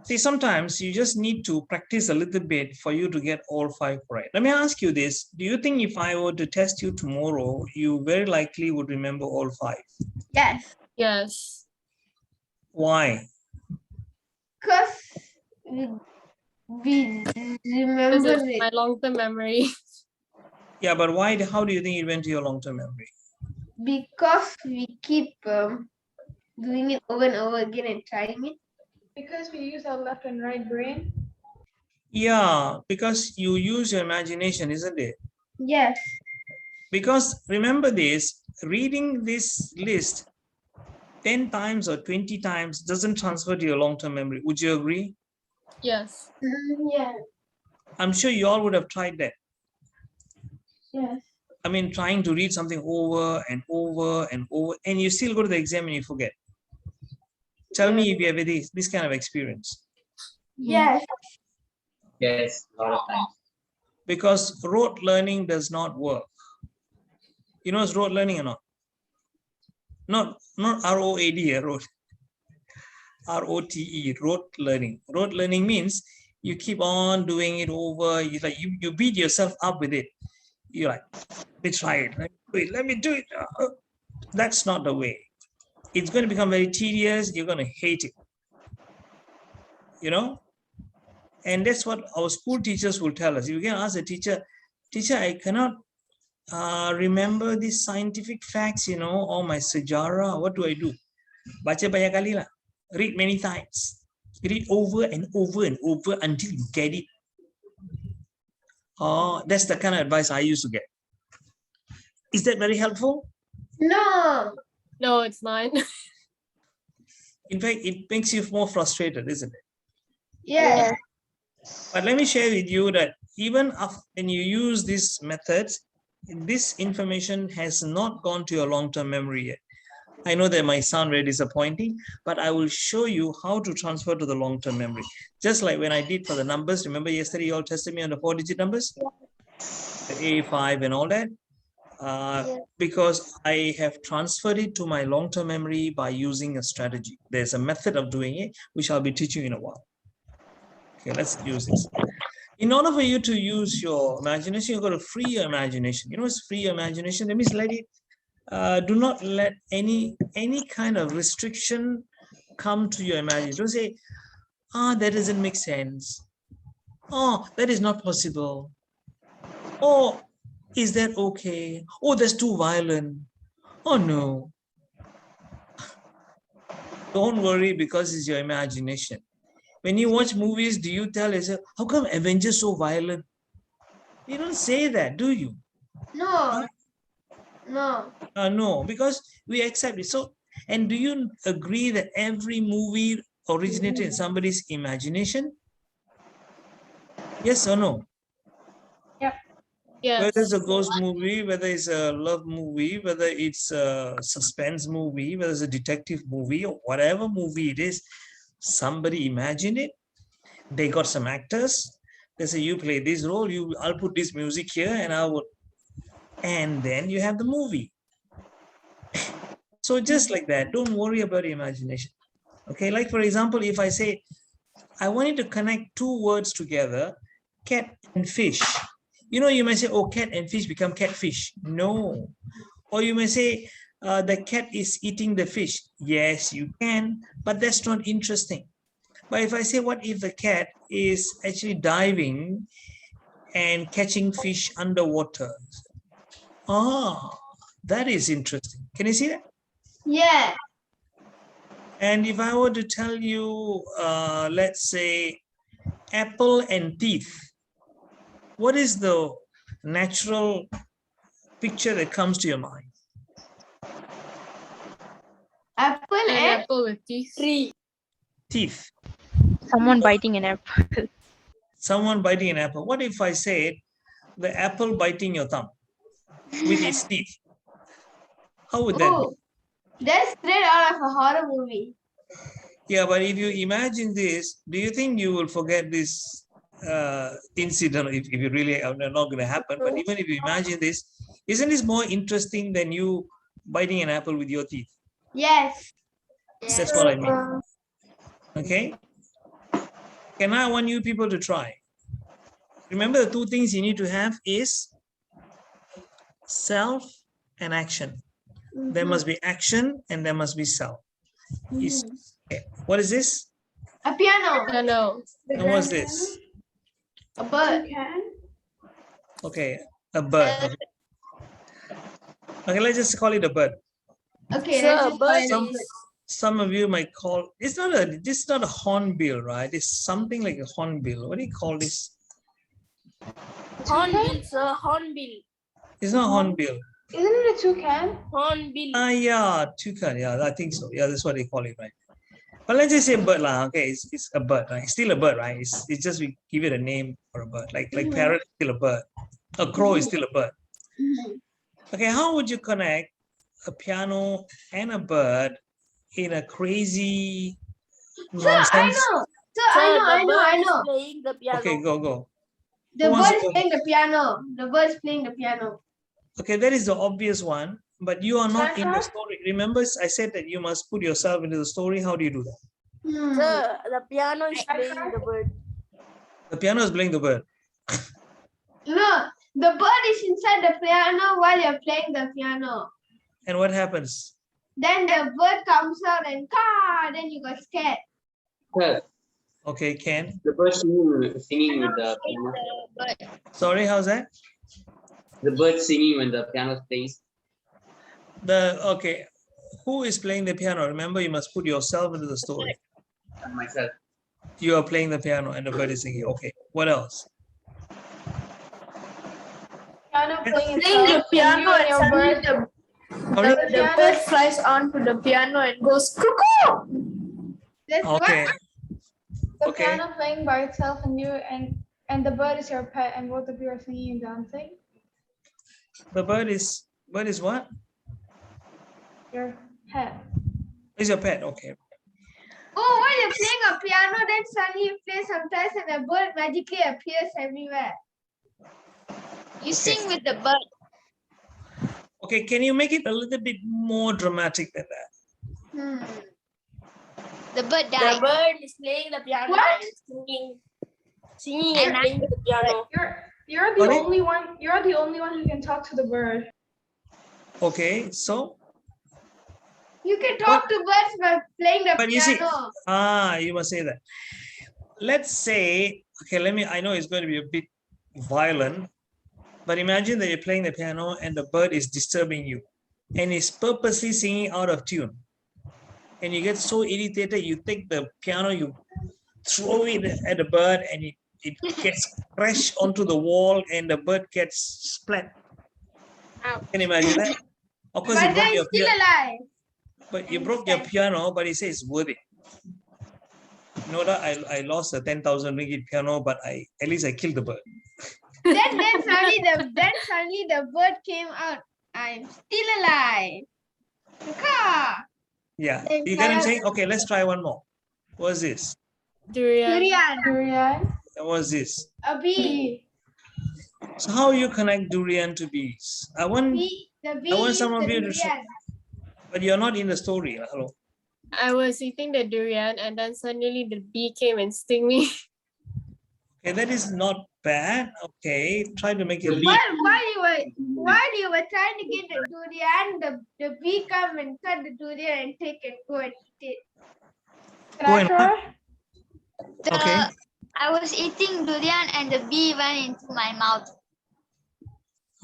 See, sometimes you just need to practice a little bit for you to get all 5 right. Let me ask you this. Do you think if I were to test you tomorrow, you very likely would remember all 5? Yes. Yes. Why? Because we This remember is my it. long-term memory. Yeah, but why? How do you think it went to your long-term memory? Because we keep doing it over and over again and trying it. Because we use our left and right brain. Yeah, because you use your imagination, isn't it? Yes. Because remember this, reading this list 10 times or 20 times doesn't transfer to your long-term memory. Would you agree? Yes. Yeah. I'm sure you all would have tried that. Yes. I mean, trying to read something over and over and over, and you still go to the exam and you forget. Tell me if you have this kind of experience. Yes. Yes, a lot of times. Because rote learning does not work. You know it's rote learning or not? Not R-O-A-D, rote. R-O-T-E, rote learning. Rote learning means you keep on doing it over. You beat yourself up with it. You're like, let me try it. Let me do it. That's not the way. It's going to become very tedious. You're going to hate it. You know? And that's what our school teachers will tell us. You can ask the teacher, I cannot remember these scientific facts, or my sejarah. What do I do? Baca banyak kali lah. Read many times. Read over and over and over until you get it. Oh, that's the kind of advice I used to get. Is that very helpful? No. No, it's not. In fact, it makes you more frustrated, isn't it? Yes. But let me share with you that even when you use these methods, this information has not gone to your long-term memory yet. I know that might sound very disappointing, but I will show you how to transfer to the long-term memory. Just like when I did for the numbers. Remember yesterday you all tested me on the 4-digit numbers? The A5 and all that. Because I have transferred it to my long-term memory by using a strategy. There's a method of doing it, which I'll be teaching you in a while. Okay, let's use this. In order for you to use your imagination, you've got to free your imagination. You know what's free your imagination? That means let it, do not let any kind of restriction come to your imagination. Don't say, that doesn't make sense. Oh, that is not possible. Oh, is that okay? Oh, that's too violent. Oh, no. Don't worry, because it's your imagination. When you watch movies, do you tell yourself, how come Avengers so violent? You don't say that, do you? No. No. No, because we accept it. So, and do you agree that every movie originated in somebody's imagination? Yes or no? Yep. Yes. Whether it's a ghost movie, whether it's a love movie, whether it's a suspense movie, whether it's a detective movie, or whatever movie it is, somebody imagined it. They got some actors. They say, you play this role, I'll put this music here, and then you have the movie. So just like that, don't worry about your imagination. Okay, like for example, if I say, I want you to connect 2 words together, cat and fish. You may say, oh, cat and fish become catfish. No. Or you may say, the cat is eating the fish. Yes, you can, but that's not interesting. But if I say, what if the cat is actually diving and catching fish underwater? That is interesting. Can you see that? Yeah. And if I were to tell you, let's say, apple and teeth, what is the natural picture that comes to your mind? Apple An and apple with teeth. Teeth. Someone biting an apple. Someone biting an apple. What if I said the apple biting your thumb with its teeth? How would that be? oh, that's straight out of a horror movie. Yeah, but if you imagine this, do you think you will forget this incident if you really are not going to happen? But even if you imagine this, isn't this more interesting than you biting an apple with your teeth? Yes. That's what I mean. Okay. Can I want you people to try? Remember, the two things you need to have is self and action. There must be action and there must be self. Okay. What is this? A piano. I know. And what's this? A bird. Okay, a bird. Okay. Okay, let's just call it a bird. Okay, So let's a just bird find Some, it. some of you might call this is not a hornbill, right? It's something like a hornbill. What do you call this? Hornbill, sir. Hornbill. It's not hornbill. Isn't it a toucan? Hornbill. Yeah, toucan. Yeah, I think so. Yeah, that's what they call it, right? But let's just say bird lah. Okay, it's a bird, right? It's still a bird, right? It's just we give it a name for a bird. Like parrot is still a bird. A crow is still a bird. Okay, how would you connect a piano and a bird in a crazy Sir, I nonsense? know. Sir, Sir, I the know. bird is playing the piano. Okay, go. The Who wants bird to is go? playing the piano. The bird is playing the piano. Okay, that is the obvious one, but you are not in the Sir? story. Remember, I said that you must put yourself into the story. How do you do that? Sir, the piano is playing the bird. The piano is playing the bird. No, the bird is inside the piano while you're playing the piano. And what happens? Then the bird comes out and then you got scared. Sir, Okay, Ken. the bird singing with the piano. Sorry, how's that? The bird singing when the piano plays. Okay, who is playing the piano? Remember, you must put yourself into the story. Myself. You are playing the piano and the bird is singing. Okay, what else? Piano playing Playing the itself, piano and and your suddenly bird. Sorry? the bird flies onto the piano and goes cuckoo. That's Okay, The Okay. piano playing by itself and you and the bird is your pet and both of you are singing and dancing. the bird is what? Your pet. Is your pet? Okay. Oh, while you're playing a piano, then suddenly you play sometimes and a bird magically appears everywhere. You sing with the bird. Okay, can you make it a little bit more dramatic than that? The bird The died. bird is playing the piano What? and singing and playing the piano. You're the Sorry? only one. You're the only one who can talk to the bird. Okay, so You can talk to birds by playing the But you see- piano. you must say that. Let's say, okay, I know it's going to be a bit violent, but imagine that you're playing the piano and the bird is disturbing you and is purposely singing out of tune. And you get so irritated, you take the piano, you throw it at the bird and it gets crashed onto the wall and the bird gets splat. Ow. Can you imagine that? Of course, But then it's still alive. but you broke your piano, but he says it's worth it. You know that I lost a 10,000 ringgit piano, but at least I killed the bird. then suddenly the bird came out. I'm still alive. Caw. Yeah, Then you get what I'm Kaya- saying? Okay, let's try one more. What's this? Durian. Durian. Durian. And what's this? A bee. So how you connect durian to bees? I want, The bee want is some of the you to show- durian. but you're not in the story. Hello. I was eating the durian and then suddenly the bee came and sting me. Okay, that is not bad. Okay, try to make it. While you were trying to get the durian, the bee come and cut the durian and take and go and eat it. Can Go I and try? Okay. I was eating durian and the bee went into my mouth.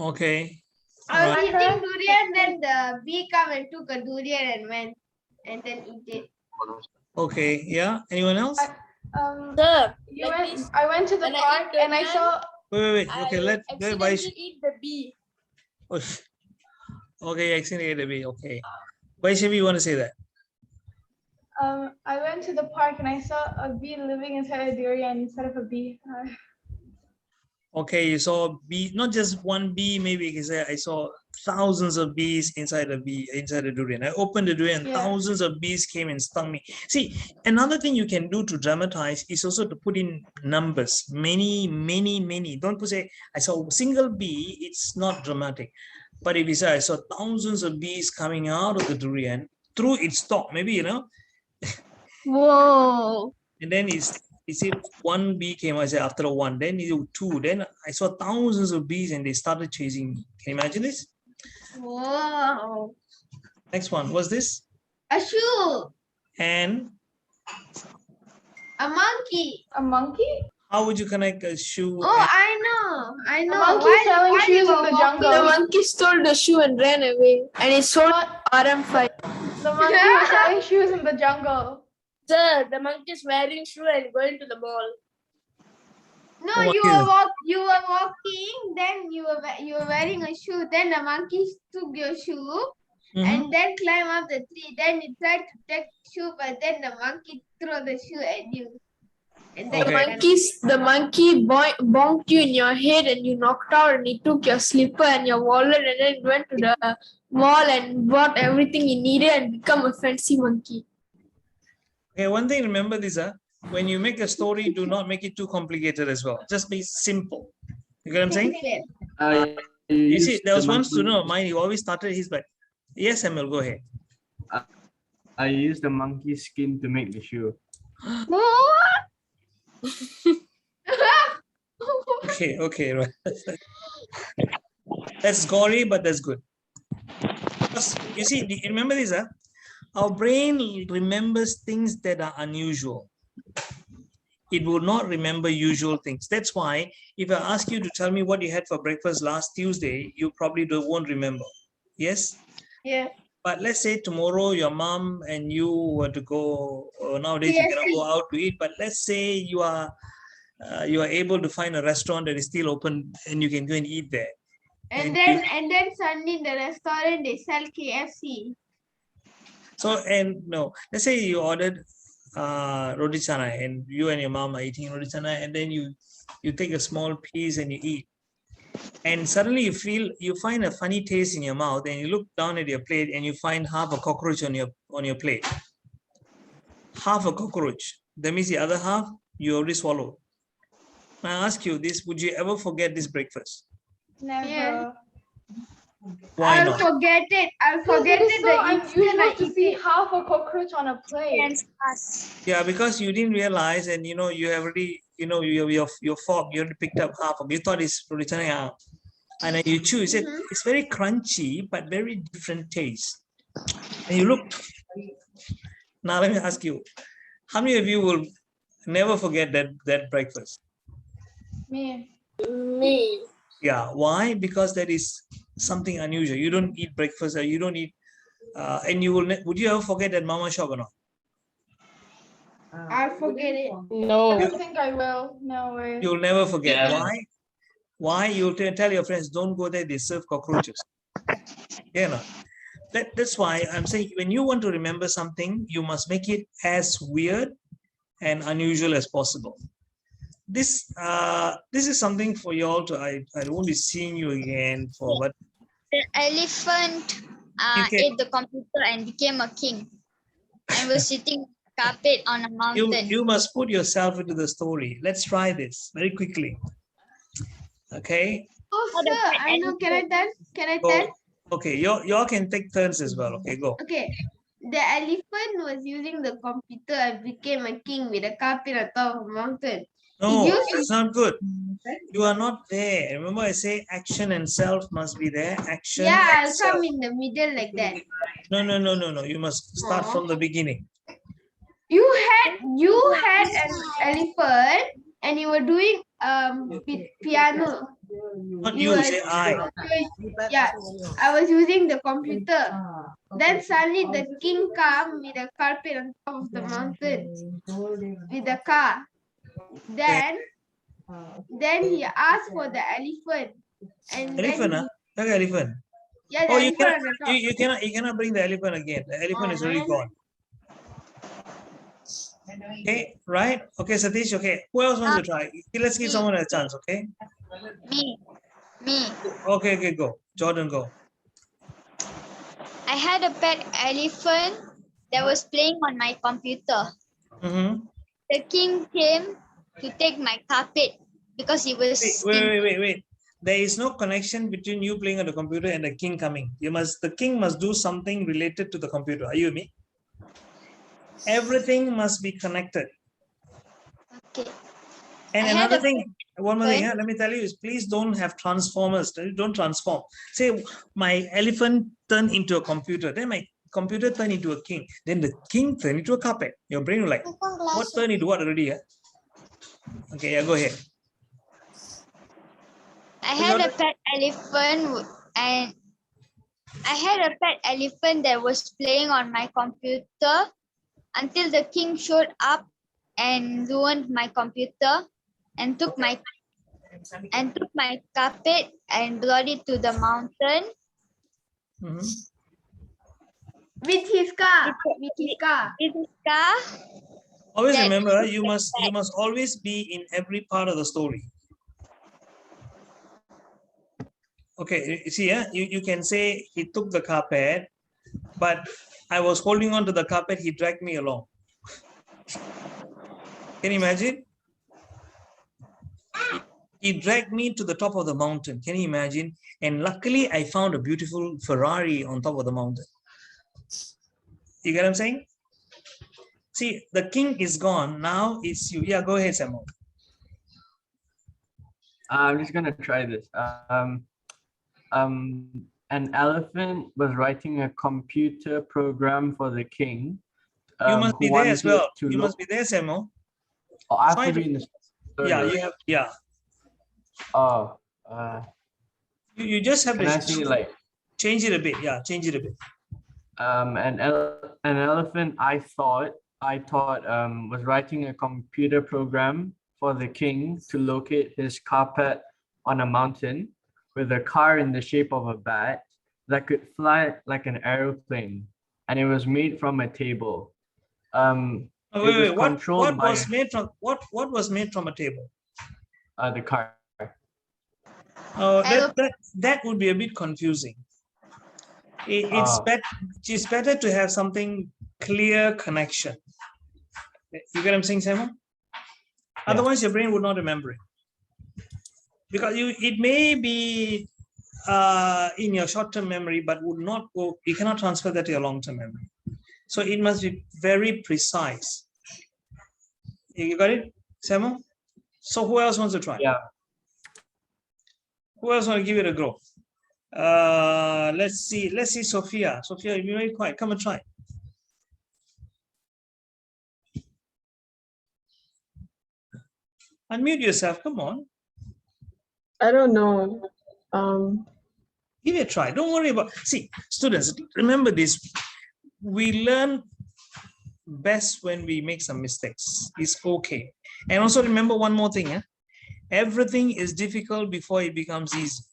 Okay. I was Alright. eating durian, then the bee come and took a durian and went and then eat it. Okay. Yeah. Anyone else? Sir, Sir, you like went. this. I went to the When I park eat and I durian, saw Wait. I Okay, let accidentally eat the bee. Oh, okay, accidentally a bee. Okay. Vaishnavi, you want to say that? I went to the park and I saw a bee living inside a durian instead of a bee. Okay, you saw a bee, not just one bee, maybe you can say I saw thousands of bees inside a durian. I opened the durian, Yeah. thousands of bees came and stung me. See, another thing you can do to dramatize is also to put in numbers. Many. Don't put say I saw a single bee, it's not dramatic. But if you say I saw thousands of bees coming out of the durian through its stalk, maybe Whoa. and then he said one bee came, I said after one, then you two, then I saw thousands of bees and they started chasing me. Can you imagine this? Whoa. Next one, what's this? A shoe. And A monkey. A monkey? how would you connect a shoe? Oh, I know. I know. monkey selling Why shoes you in the were jungle. The monkey stole the shoe and ran away. And he sold RM5. The monkey was selling shoes in the jungle. Sir, the monkey is wearing shoe and going to the mall. No, What you is were it? you were walking. Then you were wearing a shoe. Then the monkey took your shoe Mhm. and then climb up the tree. Then you tried to take shoe, but then the monkey threw the shoe at you. And then Okay. The monkey bonked you in your head and you knocked out and he took your slipper and your wallet and then went to the mall and bought everything he needed and become a fancy monkey. Okay, one thing, remember this, when you make a story, do not make it too complicated as well. Just be simple. You get what I'm saying? You see, there was one student of mine, he always started his but yes, Samuel, go ahead. I used the monkey skin to make the shoe. Okay, right. That's gory, but that's good. Because you see, remember this, our brain remembers things that are unusual. It will not remember usual things. That's why if I ask you to tell me what you had for breakfast last Tuesday, you probably won't remember. Yes? Yeah. But let's say tomorrow your mom and you were to go, nowadays you cannot go out to eat, but let's say you are able to find a restaurant that is still open and you can go and eat there. And then suddenly in the restaurant they sell KFC. So, let's say you ordered roti canai and you and your mom are eating roti canai and then you take a small piece and you eat. And suddenly you find a funny taste in your mouth and you look down at your plate and you find half a cockroach on your plate. Half a cockroach. That means the other half you already swallowed. I ask you this, would you ever forget this breakfast? Never. Yeah. Why I'll not? forget it. I'll forget It's it. so unusual to see it. half a cockroach on a plate. Yeah, because you didn't realize and you have already, your fork, you already picked up half of it. You thought it's roti canai. And then you chew, you said it's very crunchy, but very different taste. And you look. Now let me ask you, how many of you will never forget that breakfast? Me. Me. Yeah, why? Because that is something unusual. You don't eat breakfast, or you don't eat, and you would you ever forget that mama shop or not? I'll forget it. I No. don't think I will. No way. You'll never forget. Why? Why? You'll tell your friends, don't go there, they serve cockroaches. Yeah, no. That's why I'm saying when you want to remember something, you must make it as weird and unusual as possible. This is something for you all to I won't be seeing you again for what The elephant ate the computer and became a king and was sitting on a carpet on a mountain. you must put yourself into the story. Let's try this very quickly. Okay. Oh, sir, I know. Can I tell? Can I Go. tell? Okay, y'all can take turns as well. Okay, go. Okay. The elephant was using the computer and became a king with a carpet on top of a mountain. No, used that's not good. You are not there. Remember, I say action and self must be there. Action. Yeah, and I'll self. come in the middle like that. No. You must start from the beginning. You had an elephant and you were doing piano. Not you, say I. Yeah, I was using the computer. Then suddenly the king came with a carpet on top of the mountain with the car. Then Then he asked for the elephant. And Elephant, then huh? Okay, elephant. yeah, the Oh, you elephant cannot, on the top. you cannot bring the elephant again. The elephant is already gone. Okay, right? Okay, Satish, okay. Who else wants to try? Okay, let's give someone a chance, okay? Me. Okay, okay, go. Jordan, go. I had a pet elephant that was playing on my computer. Mm-hmm. The king came to take my carpet because he was Wait. There is no connection between you playing on the computer and the king coming. The king must do something related to the computer. Are you with me? Everything must be connected. Okay. And I had another a thing, one more thing, elephant. let me tell you is please don't have transformers. Don't transform. Say my elephant turned into a computer, then my computer turned into a king, then the king turned into a carpet. Your brain will like, what turned into what already? Yeah? Okay, yeah, go ahead. I had a pet elephant and I had a pet elephant that was playing on my computer until the king showed up and ruined my computer and took my carpet and brought it to the mountain. Mhm. With his car. With his car. With his car. Always That- remember, you must always be in every part of the story. Okay, you see, you can say he took the carpet, but I was holding on to the carpet, he dragged me along. Can you imagine? He dragged me to the top of the mountain. Can you imagine? And luckily, I found a beautiful Ferrari on top of the mountain. You get what I'm saying? See, the king is gone. Now it's you. Yeah, go ahead, Samuel. I'm just gonna try this. An elephant was writing a computer program for the king. You must who be there as well. wanted to You must be there, Samuel. Oh, I have Try to to- be in the story. Yeah, you have. Yeah, Oh, you just have can I to see like change it a bit. Yeah, change it a bit. an elephant I thought was writing a computer program for the king to locate his carpet on a mountain with a car in the shape of a bat that could fly like an aeroplane, and it was made from a table. Oh, it wait, was what controlled by was made from what was made from a table? the car. Oh, that would be a bit confusing. It's better to have something clear connection. You get what I'm saying, Samuel? Otherwise, your brain would not remember it. Because it may be in your short-term memory, but would not go, you cannot transfer that to your long-term memory. So it must be very precise. You got it, Samuel? So who else wants to try? Yeah. Who else want to give it a go? Let's see, Sophia. Sophia, you're very quiet. Come and try. Unmute yourself. Come on. I don't know. Give it a try. Don't worry about. See, students, remember this. We learn best when we make some mistakes. It's okay. And also remember one more thing. Everything is difficult before it becomes easy.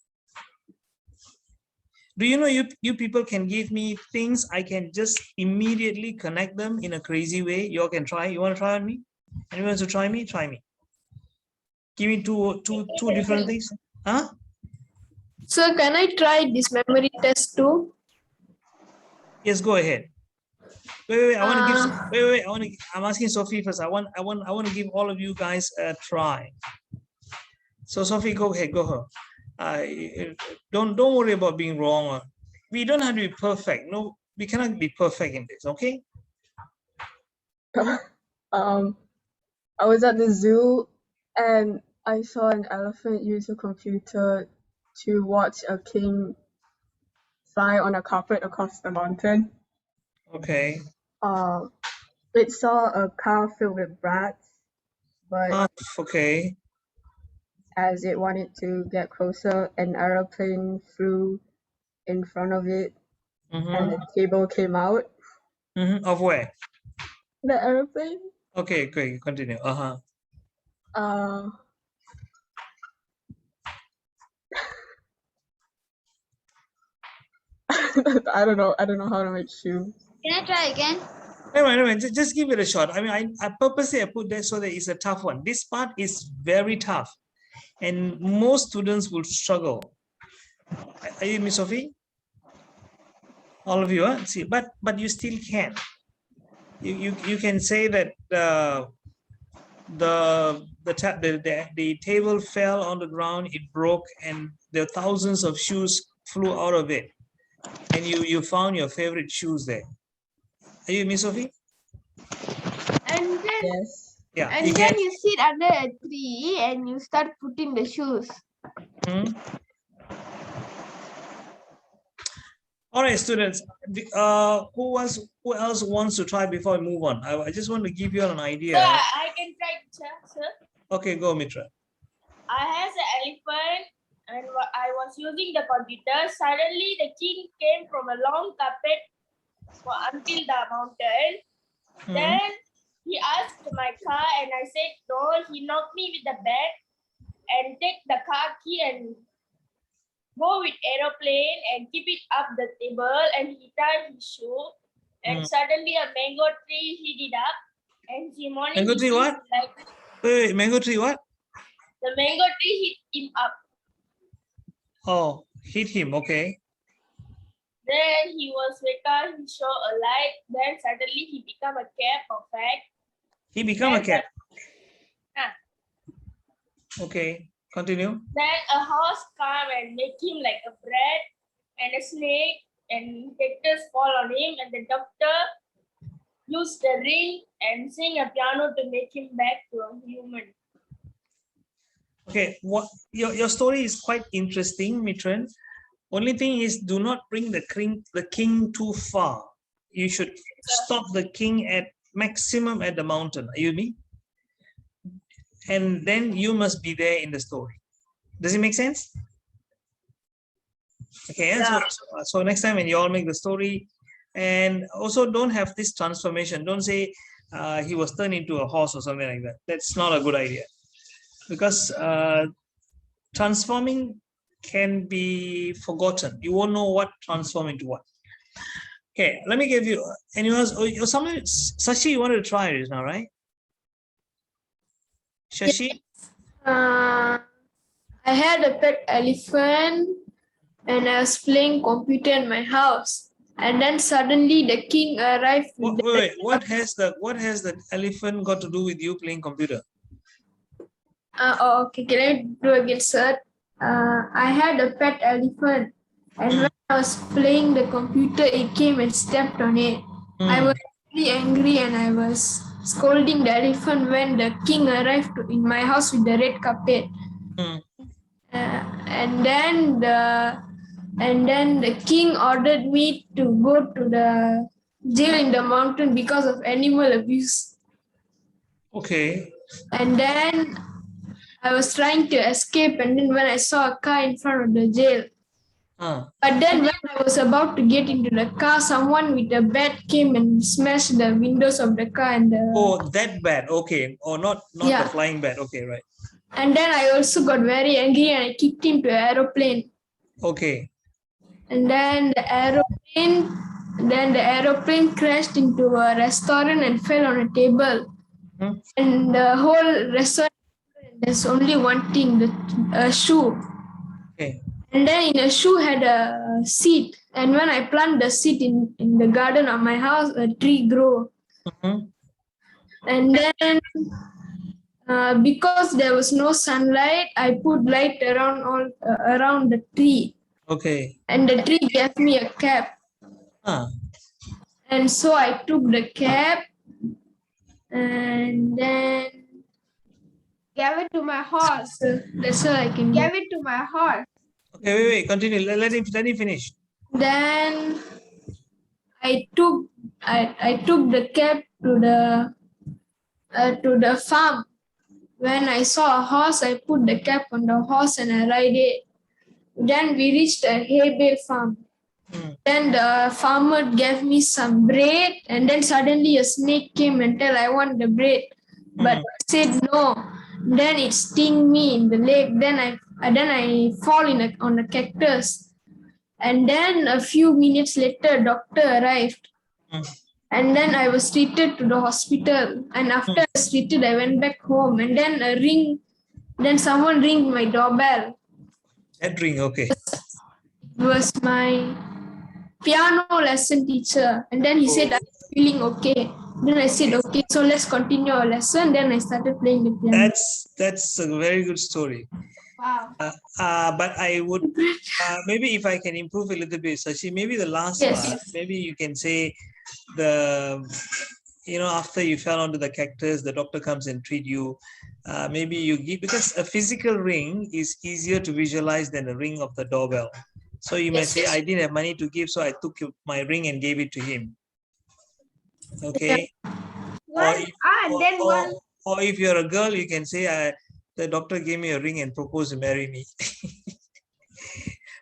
Do you know you people can give me things, I can just immediately connect them in a crazy way. You all can try. You want to try on me? Anyone wants to try me? Try me. Give me two different things. Huh? Sir, can I try this memory test too? Yes, go ahead. Wait. I want to give. Wait. I'm asking Sophie first. I want to give all of you guys a try. So Sophie, go ahead. Go ahead. Don't worry about being wrong. We don't have to be perfect. No, we cannot be perfect in this. Okay. I was at the zoo and I saw an elephant use a computer to watch a king fly on a carpet across the mountain. Okay. It saw a car filled with rats, but okay. As it wanted to get closer, an aeroplane flew in front of it, and the table came out. Of where? The aeroplane. Okay, great. Continue. I don't know how to make shoes. Can I try again? Never mind, just give it a shot. I mean, I purposely put that so that it's a tough one. This part is very tough, and most students will struggle. Are you, Miss Sophie? All of you, see, but you still can. You can say that the table fell on the ground, it broke, and there are thousands of shoes flew out of it, and you found your favorite shoes there. Are you, Miss Sophie? And then, Yes. Yeah. and then you sit under a tree and you start putting the shoes. Hmm? All right, students. Who else wants to try before I move on? I just want to give you an idea. I can try, sir. Okay, go, Mitra. I has an elephant and I was using the computer. Suddenly the king came from a long carpet until the mountain. Then he asked my car and I said no. He knocked me with the bat and take the car key and go with aeroplane and keep it up the table, and he tied his shoe and suddenly a mango tree hit it up and he morning. Mango tree what? Like, Wait, mango tree what? the mango tree hit him up. Oh, hit him. Okay. Then he was wake up, he saw a light, then suddenly he became a cat perfect. He become a cat. Ah. Okay. Continue. Then a horse come and make him like a bread, and a snake and cactus fall on him, and the doctor used the ring and sing a piano to make him back to a human. Okay. What your story is quite interesting, Mitran. Only thing is, do not bring the king too far. You should stop the king at maximum at the mountain. Are you with me? And then you must be there in the story. Does it make sense? Okay, yeah. So next time when you all make the story, and also don't have this transformation. Don't say he was turned into a horse or something like that. That's not a good idea, because transforming can be forgotten. You won't know what transform into what. Okay, let me give you. Anyone? Someone, Sashi, you wanted to try it now, right? Shashi? I had a pet elephant and I was playing computer in my house. And then suddenly the king arrived. Wait, what has the elephant got to do with you playing computer? Okay, can I do again, sir? I had a pet elephant and when I was playing the computer, it came and stepped on it. I was really angry and I was scolding the elephant when the king arrived in my house with the red carpet. And then the king ordered me to go to the jail in the mountain because of animal abuse. Okay. And then I was trying to escape, and then when I saw a car in front of the jail. But then when I was about to get into the car, someone with a bat came and smashed the windows of the car and the... Oh, that bat. Okay. Or not the flying bat. Okay, right. And then I also got very angry and I kicked him to an aeroplane. Okay. And then the aeroplane crashed into a restaurant and fell on a table. And the whole restaurant, there's only one thing, a shoe. Okay. And then in a shoe had a seed. And when I planted the seed in the garden of my house, a tree grew. And then because there was no sunlight, I put light around the tree. Okay. And the tree gave me a cap. And so I took the cap and then gave it to my horse. That's all I can do. Gave it to my horse. Okay, wait, continue. Let him finish. Then I took the cap to the farm. When I saw a horse, I put the cap on the horse and I ride it. Then we reached a hay bale farm. Then the farmer gave me some bread, and then suddenly a snake came and said, I want the bread. But I said no. Then it stung me in the leg. Then I fall on a cactus. And then a few minutes later, doctor arrived. And then I was treated to the hospital. And after I was treated, I went back home. And then someone ringed my doorbell. That ring, okay. It was my piano lesson teacher. And then he said, I'm feeling okay. Then I said, okay, so let's continue our lesson. Then I started playing the piano. That's a very good story. Wow. But I would maybe if I can improve a little bit, Sashi, maybe the last part, maybe you can say after you fell onto the cactus, the doctor comes and treat you. Maybe you give, because a physical ring is easier to visualize than a ring of the doorbell. So you may say, I didn't have money to give, so I took my ring and gave it to him. Okay. Or if you're a girl, you can say, the doctor gave me a ring and proposed to marry me.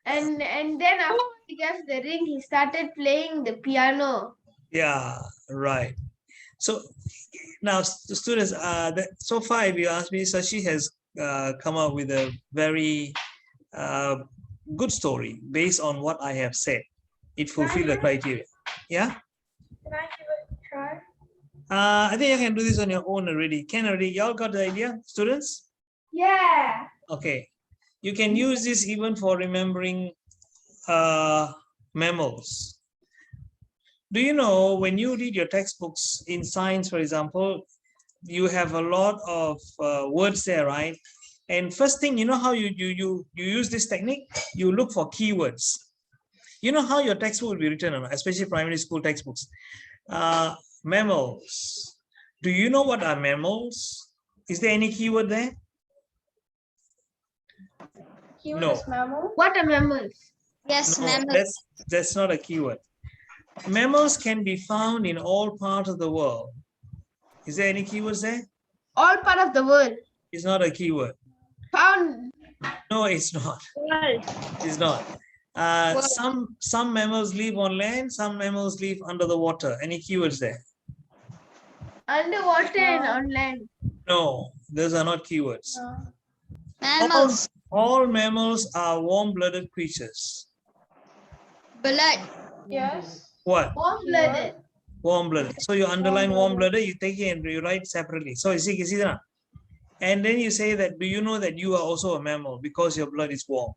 And then after he gave the ring, he started playing the piano. Yeah, right. So now, students, so far, if you ask me, Sashi has come up with a very good story based on what I have said. It fulfilled the criteria. Yeah? Can I give it a try? I think you can do this on your own already. Y'all got the idea, students? Yeah. Okay. You can use this even for remembering mammals. Do you know when you read your textbooks in science, for example, you have a lot of words there, right? And first thing, you know how you use this technique? You look for keywords. You know how your textbook will be written, especially primary school textbooks. Mammals. Do you know what are mammals? Is there any keyword there? No. Mammal? What are mammals? Yes, No, mammals. that's not a keyword. Mammals can be found in all parts of the world. Is there any keywords there? All part of the world. It's not a keyword. Found. No, it's not. It's not. Some mammals live on land, some mammals live under the water. Any keywords there? Underwater and on land. No, those are not keywords. Mammals. All mammals are warm-blooded creatures. Blood. Yes. What? Warm-blooded. Warm-blooded. So you underline warm-blooded, you take it and you write separately. So you see that? And then you say that, do you know that you are also a mammal because your blood is warm?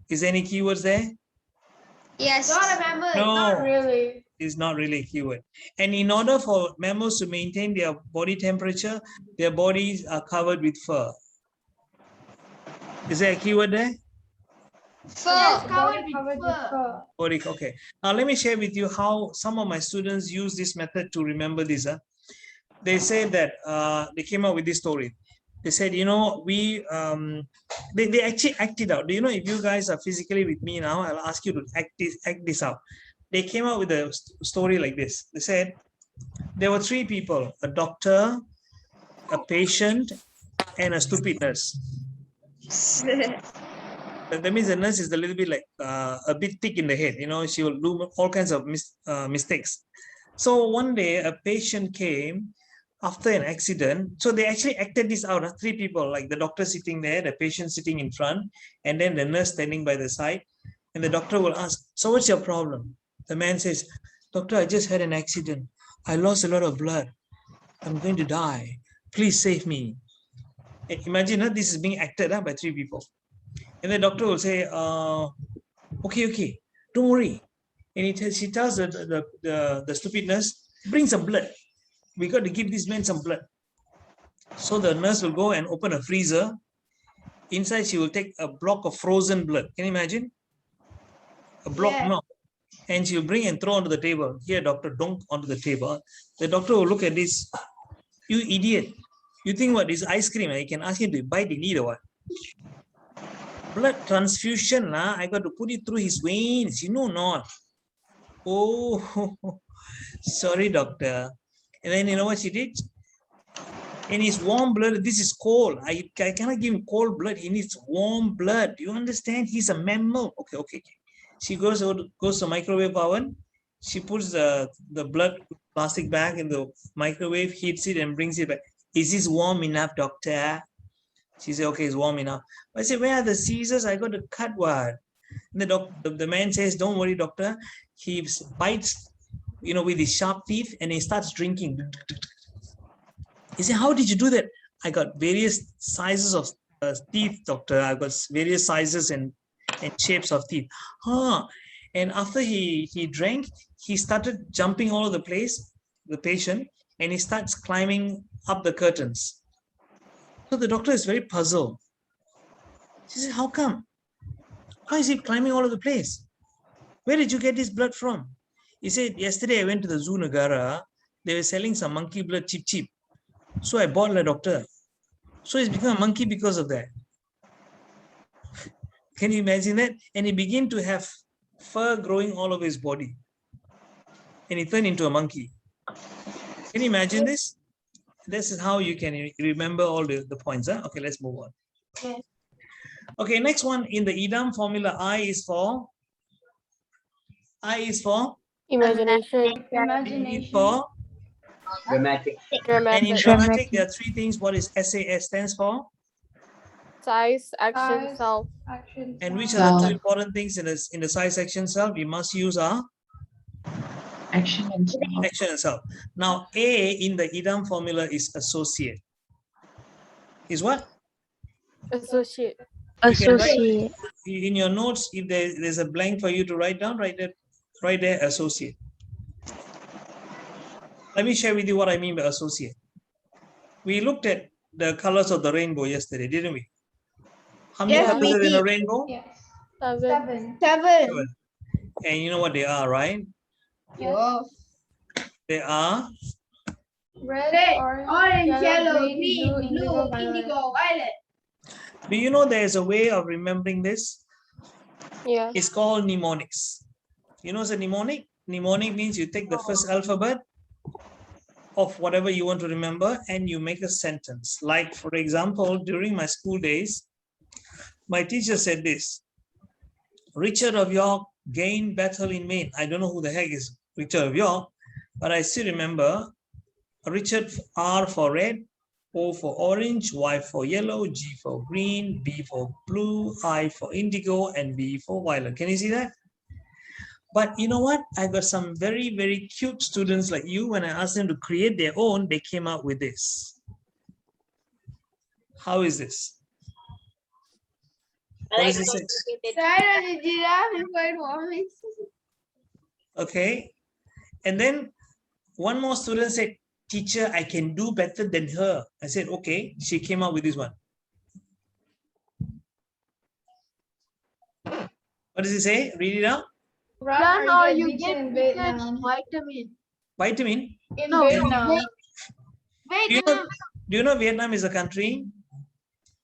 Is there any keywords there? Yes. Not a mammal. No. Not really. Is not really a keyword. And in order for mammals to maintain their body temperature, their bodies are covered with fur. Is there a keyword there? Yes, Fur. covered with fur. Body, okay. Now let me share with you how some of my students use this method to remember this. They say that they came up with this story. They said, they actually act it out. Do you know, if you guys are physically with me now, I'll ask you to act this out. They came up with a story like this. They said there were three people: a doctor, a patient, and a stupid nurse. That means the nurse is a little bit like a bit thick in the head. She will do all kinds of mistakes. So one day a patient came after an accident. So they actually acted this out. Three people, like the doctor sitting there, the patient sitting in front, and then the nurse standing by the side. And the doctor will ask, so what's your problem? The man says, doctor, I just had an accident. I lost a lot of blood. I'm going to die. Please save me. And imagine this is being acted by three people. And the doctor will say, okay, don't worry. And she tells the stupid nurse, bring some blood. We got to give this man some blood. So the nurse will go and open a freezer. Inside, she will take a block of frozen blood. Can you imagine? A block, no. And she will bring and throw onto the table. Here, doctor, dunk onto the table. The doctor will look at this. You idiot. You think what is ice cream? I can ask him to bite in it or what? Blood transfusion, I got to put it through his veins. You know not. Oh, sorry, doctor. And then you know what she did? And his warm blood, this is cold. I cannot give him cold blood. He needs warm blood. Do you understand? He's a mammal. Okay. She goes to microwave oven. She puts the blood plastic bag in the microwave, heats it and brings it back. Is this warm enough, doctor? She said, okay, it's warm enough. I said, where are the scissors? I got to cut what? The man says, "Don't worry, doctor." He bites, with his sharp teeth, and he starts drinking. He said, "How did you do that?" "I got various sizes of teeth, doctor. I got various sizes and shapes of teeth." And after he drank, he started jumping all over the place, the patient, and he starts climbing up the curtains. So the doctor is very puzzled. She said, "How come? Why is he climbing all over the place? Where did you get this blood from?" He said, "Yesterday I went to the Zoo Nagara. They were selling some monkey blood cheap. So I bought the doctor. So he's become a monkey because of that." Can you imagine that? And he began to have fur growing all over his body. And he turned into a monkey. Can you imagine this? This is how you can remember all the points. Huh? Okay, let's move on. Yes. Okay, next one in the Idam formula, I is for Imagination. D is for Dramatic. and in dramatic there are three things. What is SAS stands for? Size, action, Size, self. action, And which sound. are the two important things in the size action self? We must use our Action and self. action and self. Now A in the Idam formula is associate. Is what? Associate. You can write in your notes, if there's a blank for you to write down, write there associate. Let me share with you what I mean by associate. We looked at the colors of the rainbow yesterday, didn't we? How many Yes, colors we are in a did. rainbow? Yes. 7. 7. And you know what they are, right? Yes. They are Red, Orange, yellow, green, blue, blue, violet. indigo, violet. Do you know there's a way of remembering this? Yeah. It's called mnemonics. You know what's a mnemonic? Mnemonic means you take the first alphabet of whatever you want to remember and you make a sentence. Like, for example, during my school days, my teacher said this: Richard of York gained battle in Maine. I don't know who the heck is Richard of York, but I still remember Richard, R for red, O for orange, Y for yellow, G for green, B for blue, I for indigo, and B for violet. Can you see that? But you know what? I got some very, very cute students like you. When I asked them to create their own, they came out with this. How is this? What is this? Okay. And then one more student said, "Teacher, I can do better than her." I said, okay. She came out with this one. What does it say? Read it out. Run or you get in Vietnam. vitamin. Vitamin. In No, Vietnam. Do you know Vietnam is a country?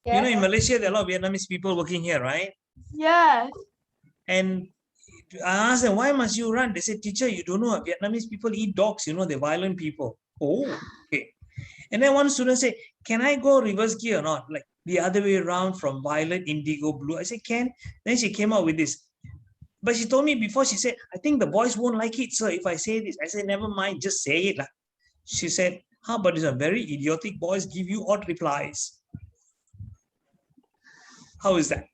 Yes. You know, in Malaysia, there are a lot of Vietnamese people working here, right? Yes. And I asked them, why must you run? They said, teacher, you don't know, Vietnamese people eat dogs, you know, they're violent people. Oh, okay. And then one student said, can I go reverse gear or not? Like the other way around from violet, indigo, blue. I said, can. Then she came out with this. But she told me before, she said, I think the boys won't like it, sir, if I say this. I said, never mind, just say it. She said, how about this? Very idiotic boys give you odd replies. How is that?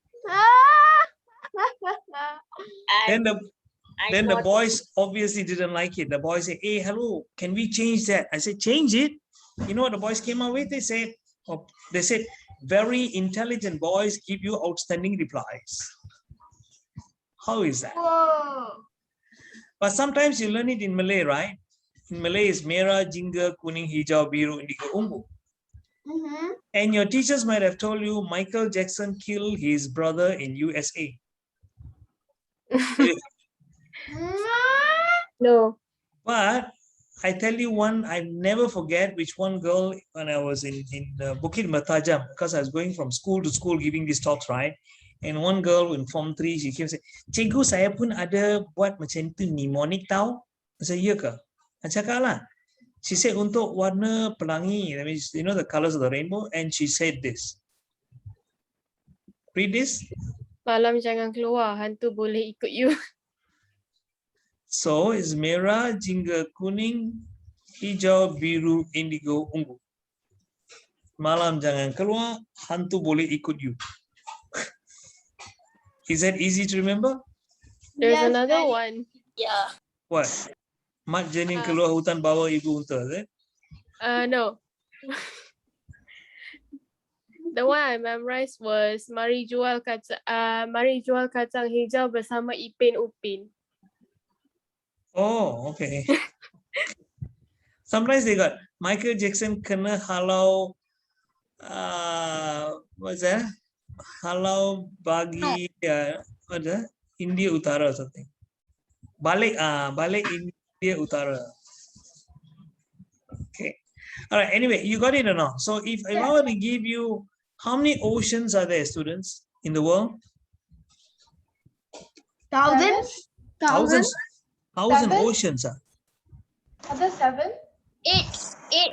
Then the boys obviously didn't like it. The boys said, hey, hello, can we change that? I said, change it. You know what the boys came out with? They said, very intelligent boys give you outstanding replies. How is that? Whoa. But sometimes you learn it in Malay, right? In Malay, it's merah, jingga, kuning, hijau, biru, indigo, ungu. Mm-hmm. And your teachers might have told you Michael Jackson killed his brother in USA. No. But I tell you one, I never forget which one girl when I was in Bukit Mertajam, because I was going from school to school giving these talks, right? And one girl in Form 3, she came and said, Cikgu, saya pun ada buat macam tu mnemonic tau. I said, ya ke? I cakap lah. She said, untuk warna pelangi, that means, you know, the colors of the rainbow. And she said this. Read this. Malam jangan keluar, hantu boleh ikut you. So, it's merah, jingga, kuning, hijau, biru, indigo, ungu. Malam jangan keluar, hantu boleh ikut you. Is that easy to remember? There's Yes, another very- one. Yeah. What? Mat Jenin Ah. keluar hutan bawa ibu unta, is it? No. The one I memorized was mari jual kacang hijau bersama Ipin Upin. Oh, okay. Sometimes they got Michael Jackson kena halau what's that? Halau bagi what the India Utara or something. Balik India Utara. Okay. All right. Anyway, you got it or not? So if I were to give you, how many oceans are there, students, in the world? Thousands? Thousands. Thousand Seven? oceans. Are there 7? 8.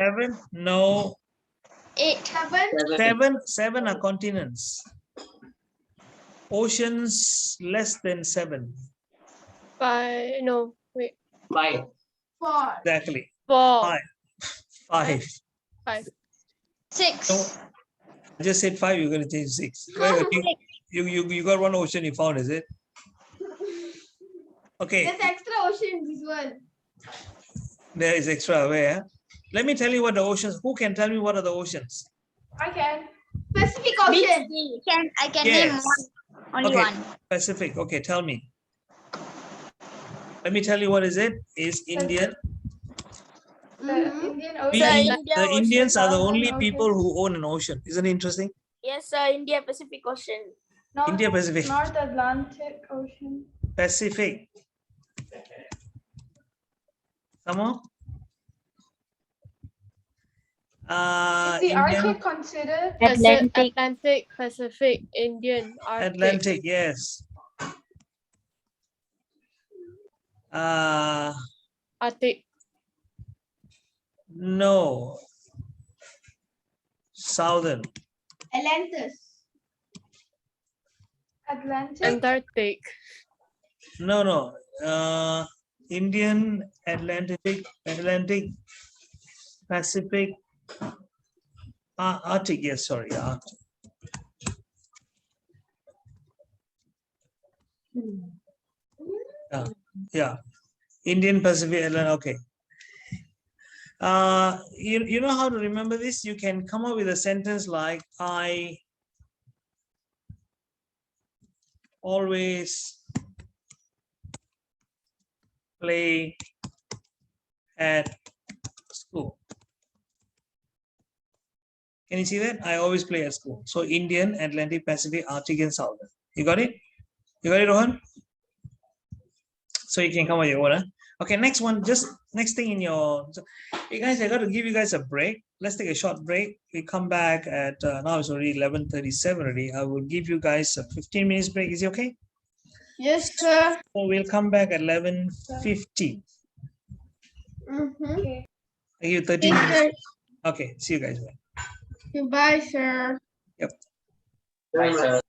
7? No. 8. 7 are continents. Oceans less than 7. 5. No, wait. 5. 4. Exactly. 4. 5. 5. 6. No, I just said 5. You're going to change 6. Well, you got one ocean you found, is it? Okay. There's extra oceans as well. There is extra where. Let me tell you what the oceans. Who can tell me what are the oceans? I can. Pacific Ocean. I can name Yes. one. Only Okay. one. Pacific. Okay, tell me. Let me tell you what is it. Is Indian. The Mhm. Indian We, Ocean. the Indians are the Southern only people Ocean. who own an ocean. Isn't it interesting? Yes, India Pacific Ocean. North, India Pacific. North Atlantic Ocean. Pacific. Some more? Is the Indian, Arctic considered? Atlantic, Pacific, Indian, Arctic. Atlantic, yes. Arctic. No. Southern. Atlantis. Atlantic. Antarctic. No. Indian, Atlantic, Pacific, Arctic. Yes, sorry, Arctic. Yeah. Indian, Pacific, Atlantic. Okay. You know how to remember this? You can come up with a sentence like I always play at school. Can you see that? I always play at school. So Indian, Atlantic, Pacific, Arctic, and Southern. You got it? You got it, Rohan? So you can come with your own. Huh? Okay, next one. Just next thing in your. Hey guys, I got to give you guys a break. Let's take a short break. We come back at now it's already 11:37 already. I will give you guys a 15 minutes break. Is it okay? Yes, sir. So we'll come back at 11:50. Mm-hmm. Okay. I give you 13 Yes, minutes. sir. Okay, see you guys. Goodbye, sir. Yep. Bye, sir.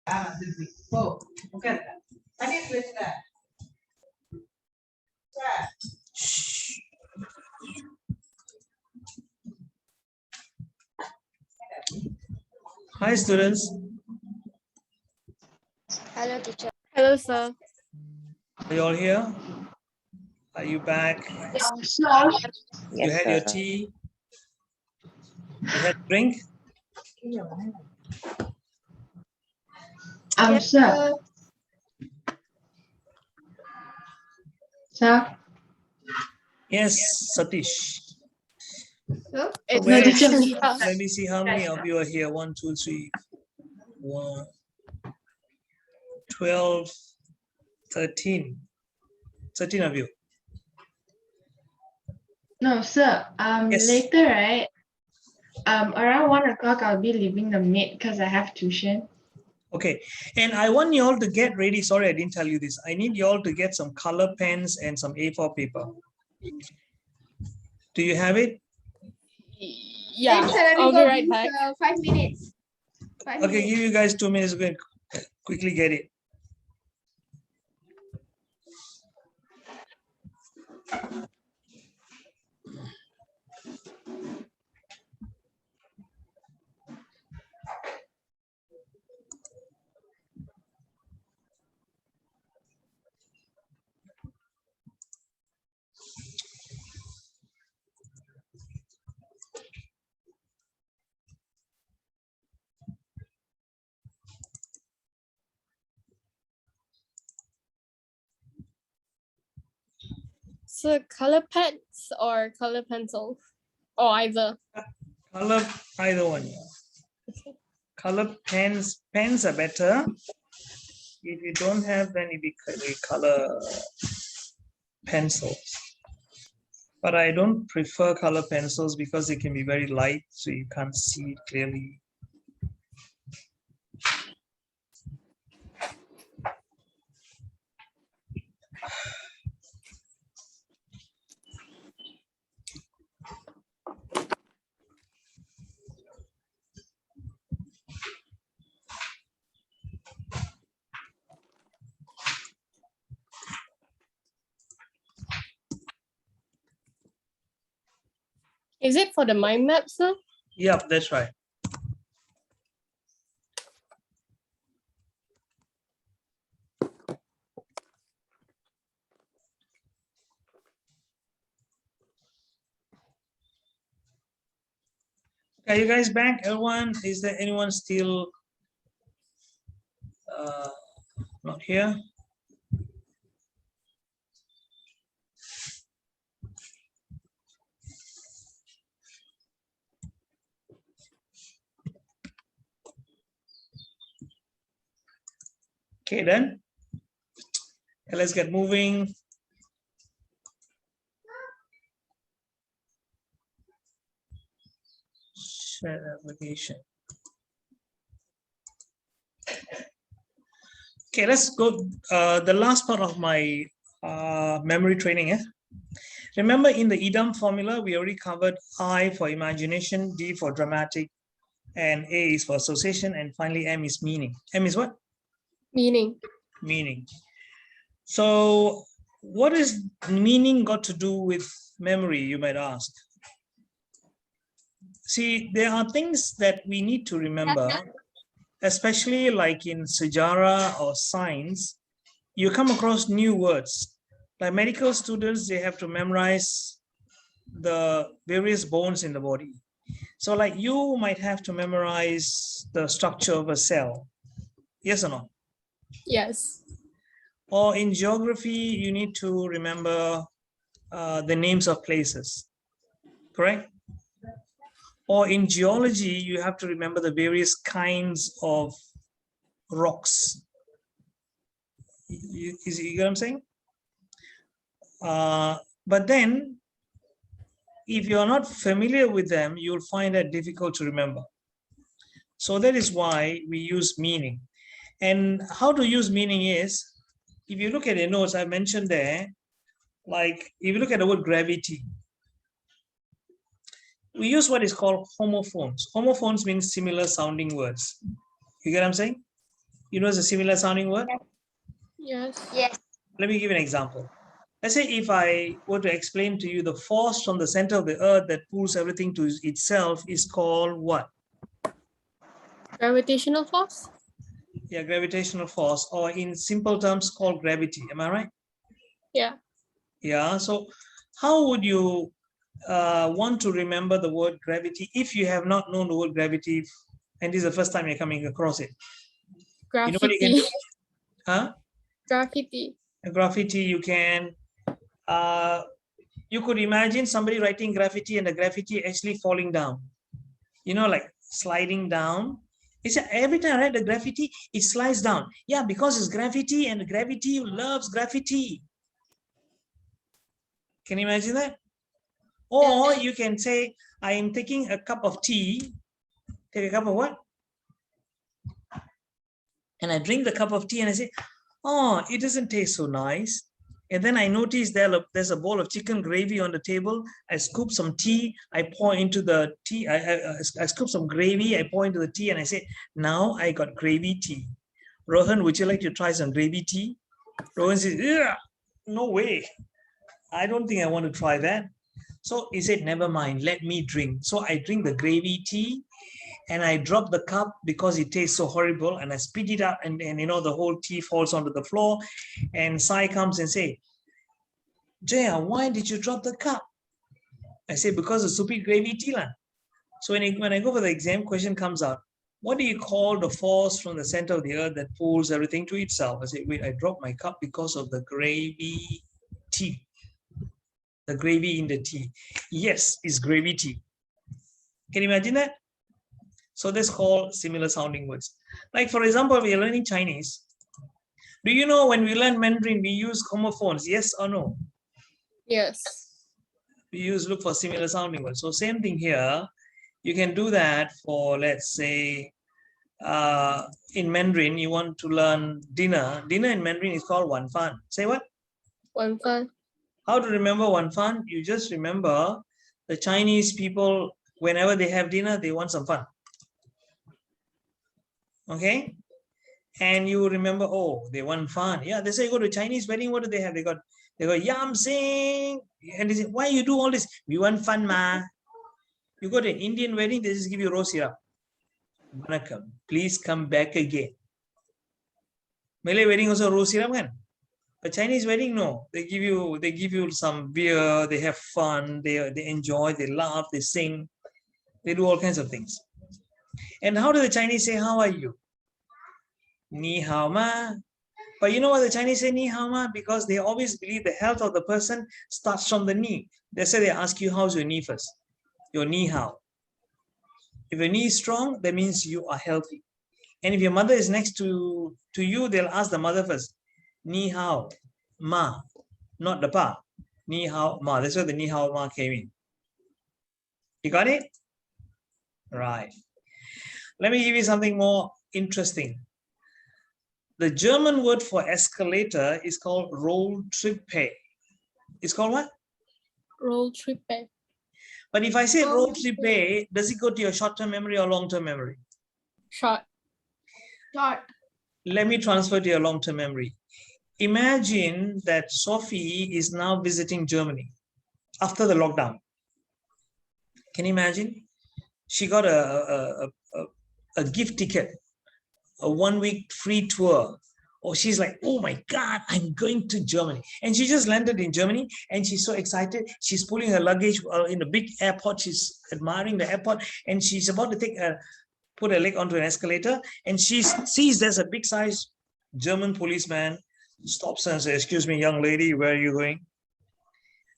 Hi, students. Hello, teacher. Hello, sir. Are you all here? Are you back? You had your tea? You had drink? Sir. Sir. Yes, Satish. It's Where- actually Let me see how many of you are here. 1, 2, 3, 1, 12, 13. 13 of you. No, sir. Yes. Later, right? Around 1 o'clock, I'll be leaving the maid because I have tuition. Okay, and I want you all to get ready. Sorry, I didn't tell you this. I need you all to get some color pens and some A4 paper. Do you have it? Yeah, Sir, let me I'll go be right please, back. 5 minutes. 5 Okay, minutes. give you guys 2 minutes. Go quickly get it. So color pens or color pencils? Or either. Color, either one. Color pens. Pens are better. If you don't have, then it be color pencils. But I don't prefer color pencils because they can be very light, so you can't see it clearly. Is it for the mind map, sir? Yep, that's right. Are you guys back? Everyone, is there anyone still not here? Okay, then. Okay, let's get moving. Share application. Okay, let's go. The last part of my memory training. Remember, in the EDAM formula, we already covered I for imagination, D for dramatic, and A is for association, and finally M is meaning. M is what? Meaning. Meaning. So what is meaning got to do with memory, you might ask? See, there are things that we need to remember, especially like in Sejarah or science. You come across new words. Like medical students, they have to memorize the various bones in the body. So like you might have to memorize the structure of a cell. Yes or no? Yes. Or in geography, you need to remember the names of places, correct? Or in geology, you have to remember the various kinds of rocks. You get what I'm saying? But then, if you're not familiar with them, you'll find that difficult to remember. So that is why we use meaning. And how to use meaning is, if you look at the notes I mentioned there, like if you look at the word gravity, we use what is called homophones. Homophones means similar sounding words. You get what I'm saying? You know it's a similar sounding word? Yes. Yes. Let me give you an example. Let's say if I were to explain to you the force from the center of the earth that pulls everything to itself is called what? Gravitational force? Yeah, gravitational force, or in simple terms called gravity. Am I right? Yeah. Yeah. So how would you want to remember the word gravity if you have not known the word gravity and this is the first time you're coming across it? You know what you can Graffiti. do? Huh? Graffiti. Graffiti, you can you could imagine somebody writing graffiti and the graffiti actually falling down, you know, like sliding down. It's every time I write the graffiti, it slides down. Yeah, because it's graffiti and gravity loves graffiti. Can you imagine that? Or you can say, I am taking a cup of tea. Take a cup of what? And I drink the cup of tea and I say, oh, it doesn't taste so nice. And then I notice there's a bowl of chicken gravy on the table. I scoop some tea, I pour into the tea. I scoop some gravy, I pour into the tea, and I say, now I got gravy tea. Rohan, would you like to try some gravy tea? Rohan says, yeah, no way. I don't think I want to try that. So he said, never mind, let me drink. So I drink the gravy tea and I drop the cup because it tastes so horrible, and I spit it out, and you know, the whole tea falls onto the floor. And Sai comes and say, Jaya, why did you drop the cup? I say, because of stupid gravy tea. So when I go for the exam, question comes out, what do you call the force from the center of the earth that pulls everything to itself? I say, wait, I dropped my cup because of the gravy tea. The gravy in the tea. Yes, it's gravy tea. Can you imagine that? So that's called similar sounding words. Like, for example, we are learning Chinese. Do you know when we learn Mandarin, we use homophones? Yes or no? Yes. We look for similar sounding words. So same thing here. You can do that for, let's say, in Mandarin, you want to learn dinner. Dinner in Mandarin is called wan fan. Say what? Wan fan. How to remember wan fan? You just remember the Chinese people, whenever they have dinner, they want some fun. Okay, and you remember, oh, they want fun. Yeah, they say go to Chinese wedding. What do they have? They got yam sing, and they say, why you do all this? We want fun, ma. You go to an Indian wedding, they just give you rose syrup. Vanakkam, please come back again. Malay wedding also rose syrup, kan? But Chinese wedding, no. They give you some beer. They have fun. They enjoy. They laugh. They sing. They do all kinds of things. And how do the Chinese say, how are you? Ni hao ma. But you know what the Chinese say, ni hao ma? Because they always believe the health of the person starts from the knee. That's why they ask you, how's your knee first? Your knee how? If your knee is strong, that means you are healthy. And if your mother is next to you, they'll ask the mother first, ni hao ma, not the pa. Ni hao ma. That's where the ni hao ma came in. You got it? Right. Let me give you something more interesting. The German word for escalator is called Rolltreppe. It's called what? Rolltreppe. But if I say Rolltreppe, does it go to your short-term memory or long-term memory? Short. Short. Let me transfer to your long-term memory. Imagine that Sophie is now visiting Germany after the lockdown. Can you imagine? She got a gift ticket, a 1-week free tour. Or she's like, oh my God, I'm going to Germany. And she just landed in Germany and she's so excited. She's pulling her luggage in a big airport. She's admiring the airport and she's about to put her leg onto an escalator. And she sees there's a big size German policeman, stops her and says, excuse me, young lady, where are you going?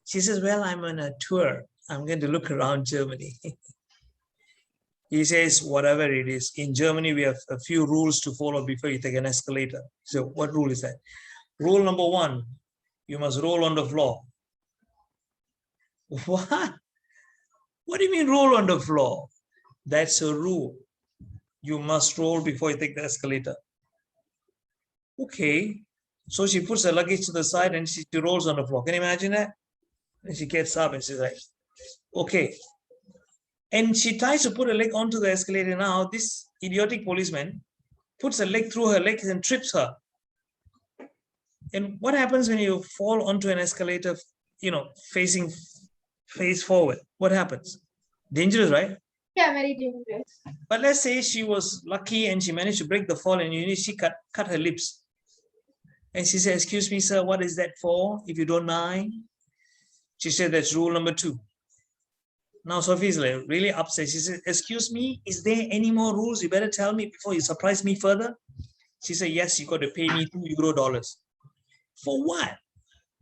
She says, well, I'm on a tour. I'm going to look around Germany. He says, whatever it is, in Germany, we have a few rules to follow before you take an escalator. So what rule is that? Rule number 1, you must roll on the floor. What? What do you mean roll on the floor? That's a rule. You must roll before you take the escalator. Okay. So she puts her luggage to the side and she rolls on the floor. Can you imagine that? And she gets up and she's like, okay. And she tries to put her leg onto the escalator now. This idiotic policeman puts a leg through her legs and trips her. And what happens when you fall onto an escalator, facing face forward? What happens? Dangerous, right? Yeah, very dangerous. But let's say she was lucky and she managed to break the fall, and she cut her lips. And she said, "Excuse me, sir, what is that for, if you don't mind?" She said, "That's rule number 2. Now Sophie's like really upset. She said, "Excuse me, is there any more rules? You better tell me before you surprise me further." She said, "Yes, you got to pay me $2. For what?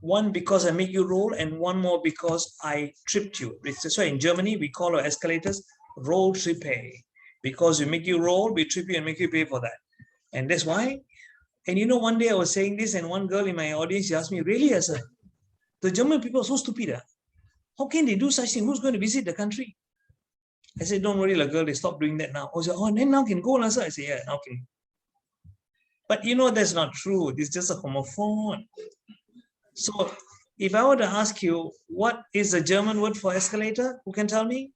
One, because I make you roll, and one more because I tripped you. So in Germany, we call our escalators Rolltreppe. Because we make you roll, we trip you and make you pay for that. And that's why. And one day I was saying this, and one girl in my audience, she asked me, "Really, sir? The German people are so stupid. How can they do such thing? Who's going to visit the country?" I said, "Don't worry, girl, they stopped doing that now." I said, "Oh, then now can go, sir." I said, "Yeah, now can." But that's not true. It's just a homophone. So if I were to ask you, what is the German word for escalator? Who can tell me?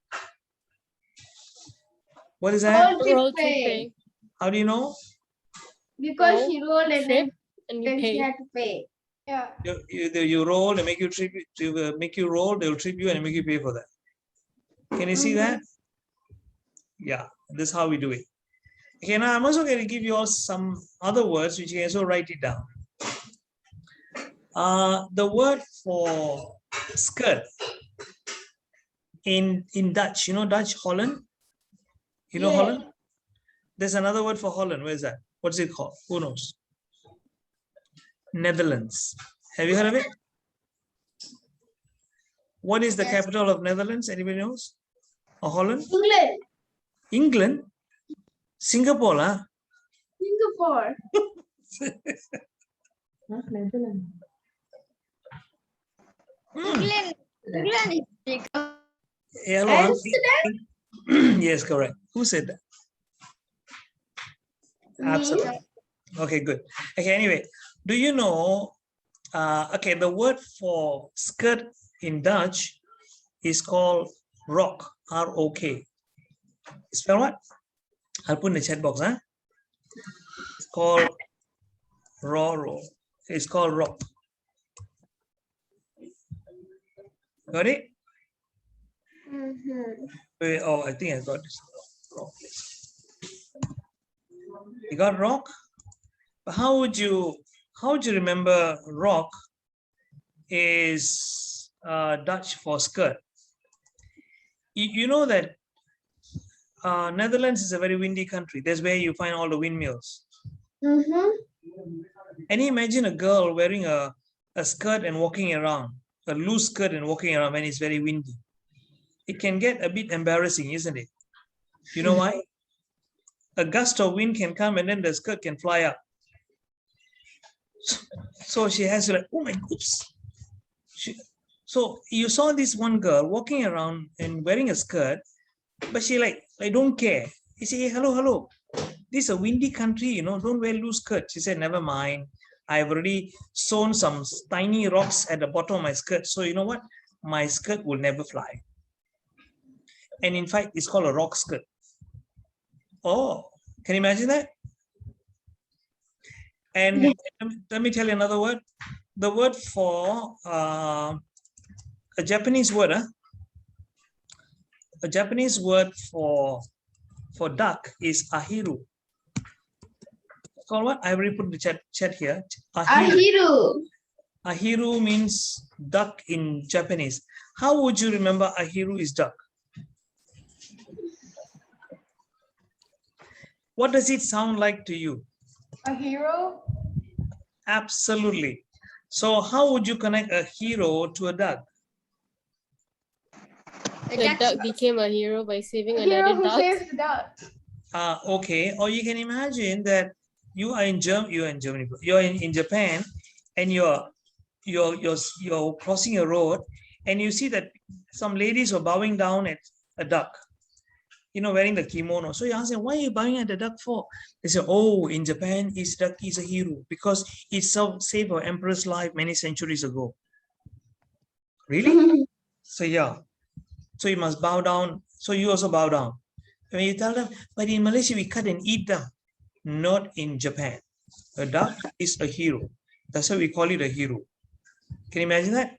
What is that? Rolltreppe. How do you know? Because she rolled and then you she pay. had to pay. Yeah. You roll and make you trip. To make you roll, they'll trip you and make you pay for that. Can you see that? Yeah, this is how we do it. Okay, now I'm also going to give you all some other words which you can also write it down. The word for skirt in Dutch, Dutch, Holland? Holland? There's another word for Holland. Where is that? What's it called? Who knows? Netherlands. Have you heard of it? What is the capital of Netherlands? Anybody knows? Or Holland? England. England? Singapore, huh? Singapore. England is bigger. Yeah, yes, correct. Who said that? Absolutely. Okay, good. Okay, anyway, do you know, the word for skirt in Dutch is called rok, R-O-K. Spell what? I'll put in the chat box, huh? It's called Roro. It's called rock. Got it? Wait, oh, I think I got this. Rock. You got rock? But how would you remember rock is Dutch for skirt? You know that Netherlands is a very windy country. That's where you find all the windmills. And imagine a girl wearing a skirt and walking around, a loose skirt and walking around when it's very windy. It can get a bit embarrassing, isn't it? You know why? A gust of wind can come and then the skirt can fly up. So she has to like, oh my goodness. So you saw this one girl walking around and wearing a skirt, but she like don't care. He said, "Hey, hello. This is a windy country, don't wear loose skirt." She said, "Never mind. I've already sewn some tiny rocks at the bottom of my skirt. So you know what? My skirt will never fly." And in fact, it's called a rock skirt. Oh, can you imagine that? And let me tell you another word. The word for a Japanese word, a Japanese word for duck is ahiru. It's called what? I already put in the chat here. Ahiru. Ahiru means duck in Japanese. How would you remember ahiru is duck? What does it sound like to you? A hero? Absolutely. So how would you connect a hero to a duck? The duck became a hero by saving A hero another who duck. saves the duck. Okay. Or you can imagine that you are in Germany. You're in Japan, and you're crossing a road, and you see that some ladies are bowing down at a duck, wearing the kimono. So you ask them, "Why are you bowing at the duck for?" They say, "Oh, in Japan, this duck is a hero because it saved our emperor's life many centuries ago." Really? So yeah. So you must bow down. So you also bow down. When you tell them, "But in Malaysia, we cut and eat them." not in Japan. A duck is a hero. That's why we call it a hero. Can you imagine that?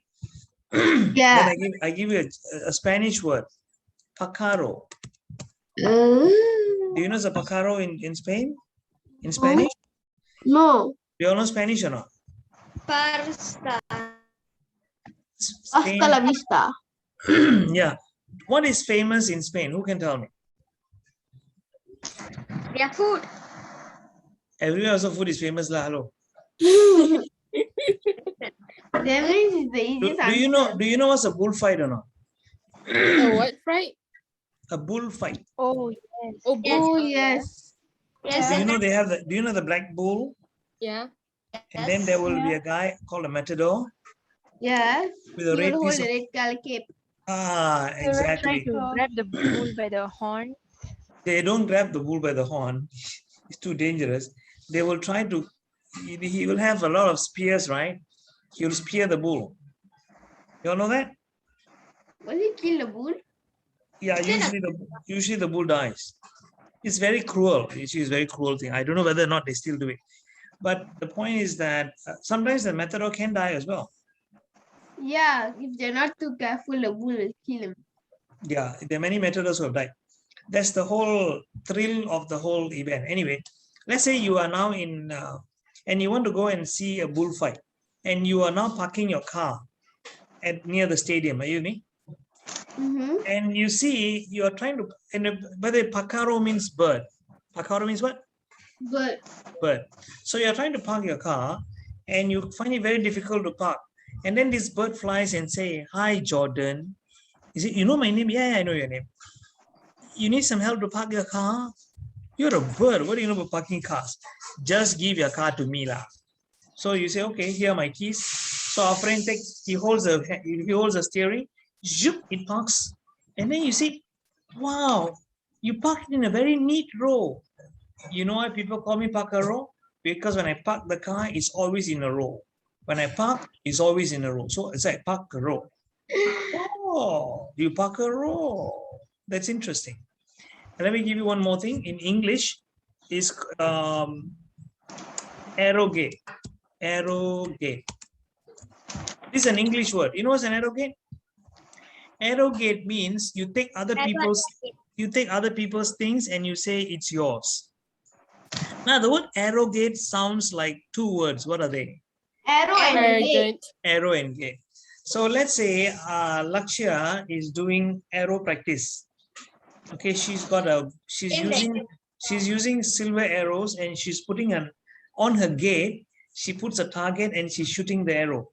Yeah. Then I give you a Spanish word, pacaro. Uh, Do you know the pacaro in Spain? In Spanish? no. Do you all know Spanish or not? Parsta. Hasta Spain, la vista. yeah. What is famous in Spain? Who can tell me? Their food. Everywhere also food is famous lah. Hello. That means it's the easiest answer. Do you know what's a bullfight or not? A what fright? A bullfight. Oh, yes. Oh, Oh, bull. yes. Yes, Do you know they have the? Do you know the black bull? Yeah. And then there will be a guy called a matador Yes. with He a will red hold piece the of. red color cape. Ah, Try exactly. to grab the bull by the horn. They don't grab the bull by the horn. It's too dangerous. They will try to. He will have a lot of spears, right? He will spear the bull. You all know that? Will he kill the bull? Yeah, usually the bull dies. It's very cruel. It's a very cruel thing. I don't know whether or not they still do it. But the point is that sometimes the matador can die as well. Yeah, if they're not too careful, the bull will kill him. Yeah, there are many matadors who have died. That's the whole thrill of the whole event. Anyway, let's say you are now in, and you want to go and see a bullfight, and you are now parking your car near the stadium. Are you with me? Mm-hmm. And you see, you are trying to, by the way, pacaro means bird. Pacaro means what? Bird. Bird. So you're trying to park your car and you find it very difficult to park. And then this bird flies and say, "Hi, Jordan. Is it, you know my name? Yeah, I know your name. You need some help to park your car? You're a bird. What do you know about parking cars? Just give your car to me, lah." So you say, "Okay, here are my keys." So our friend he holds the steering, zoop, it parks. And then you see, wow, you parked in a very neat row. You know why people call me parkero? Because when I park the car, it's always in a row. When I park, it's always in a row. So it's like park a row. Oh, you park a row. That's interesting. And let me give you one more thing. In English, is arrogate. Arrogate. This is an English word. You know what's an arrogate? Arrogate means you take other people's things and you say it's yours. Now the word arrogate sounds like two words. What are they? Arrow and gate. Arrow and gate. So let's say Lakshya is doing arrow practice. Okay, she's using silver arrows and she's putting on her gate. She puts a target and she's shooting the arrow.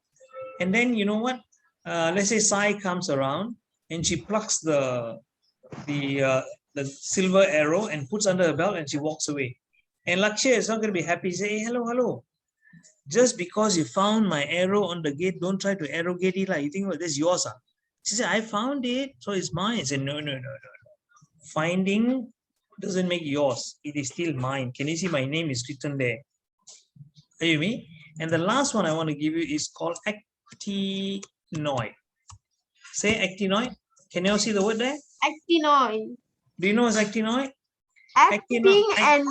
And then you know what? Let's say Sai comes around and she plucks the silver arrow and puts under her belt and she walks away. And Lakshya is not going to be happy. Say, "Hey, hello. Just because you found my arrow on the gate, don't try to arrogate it. Like you think, well, this is yours." She said, "I found it, so it's mine." I said, No. Finding doesn't make yours. It is still mine. Can you see my name is written there? Are you with me? And the last one I want to give you is called actinoid. Say actinoid. Can you all see the word there? Actinoid. Do you know what's actinoid? Acting and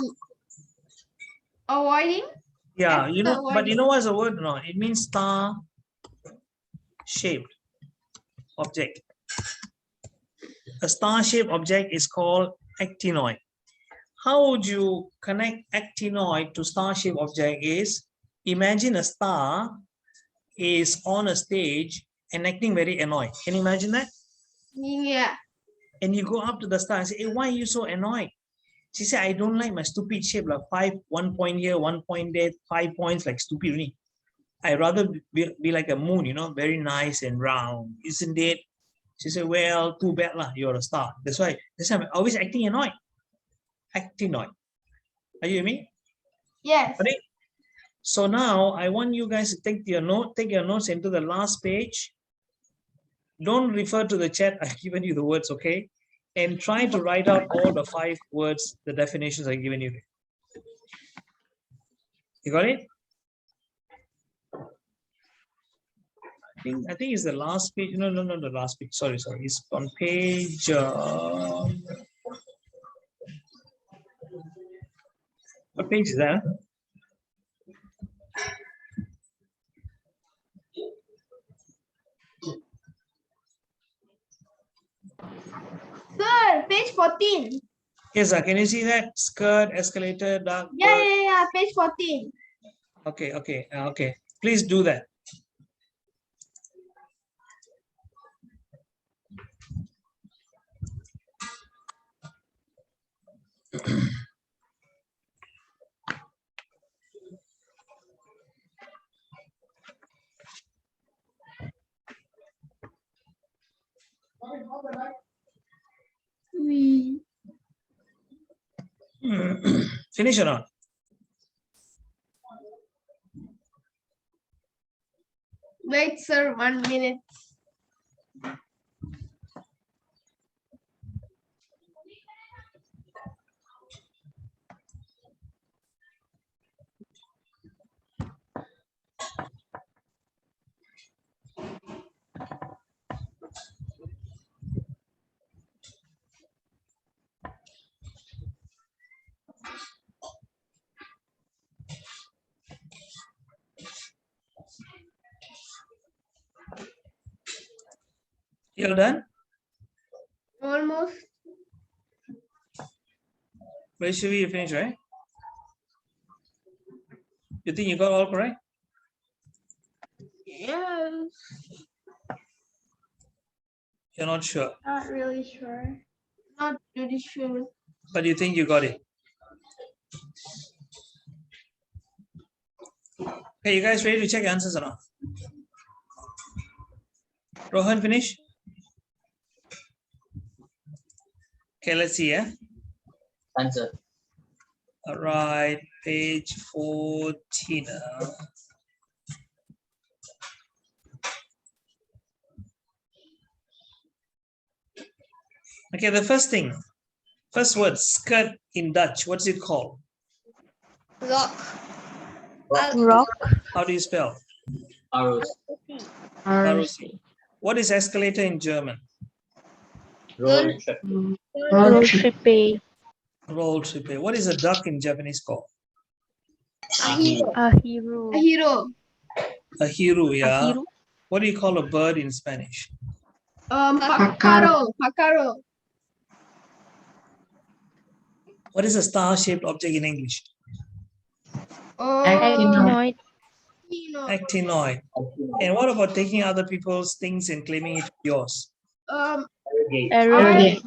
avoiding. Yeah, you know, but you know what's the word? No, it means star-shaped object. A star-shaped object is called actinoid. How would you connect actinoid to star-shaped object is, imagine a star is on a stage and acting very annoyed. Can you imagine that? Yeah. And you go up to the star and say, "Hey, why are you so annoyed?" She said, "I don't like my stupid shape, like 1 point here, 1 point there, 5 points, like stupid only. I rather be like a moon, you know, very nice and round, isn't it?" She said, "Well, too bad lah, you're a star. That's why I'm always acting annoyed." Actinoid. Are you with me? Yes. Okay. So now I want you guys to take your notes into the last page. Don't refer to the chat. I've given you the words, okay? And try to write out all the 5 words, the definitions I've given you. You got it? I think it's the last page. No, the last page. Sorry. It's on page. What page is that? Sir, page 14. Yes, sir. Can you see that? Skirt, escalator, dark. Yeah, page 14. Okay. Please do that. Finish or not? Wait, sir, 1 minute. You're done? Almost. Basically, you finished, right? You think you got all correct? Yes. You're not sure, Not really sure. Not really sure. but you think you got it. Okay, you guys ready to check answers or not? Rohan, finish? Okay, let's see, yeah? Answer. All right, page 14. Okay, the first word, skirt in Dutch, what's it called? Rock. Rock. How do you spell? Arrows. ROC. What is escalator in German? Rolltreppe. Rolltreppe. Rolltreppe. What is a duck in Japanese called? A hero. A hero. A hero. A hiru, yeah. Hiru. What do you call a bird in Spanish? Pacaro. Pacaro. What is a star-shaped object in English? Actinoid. Actinoid. And what about taking other people's things and claiming it yours? Arrogate.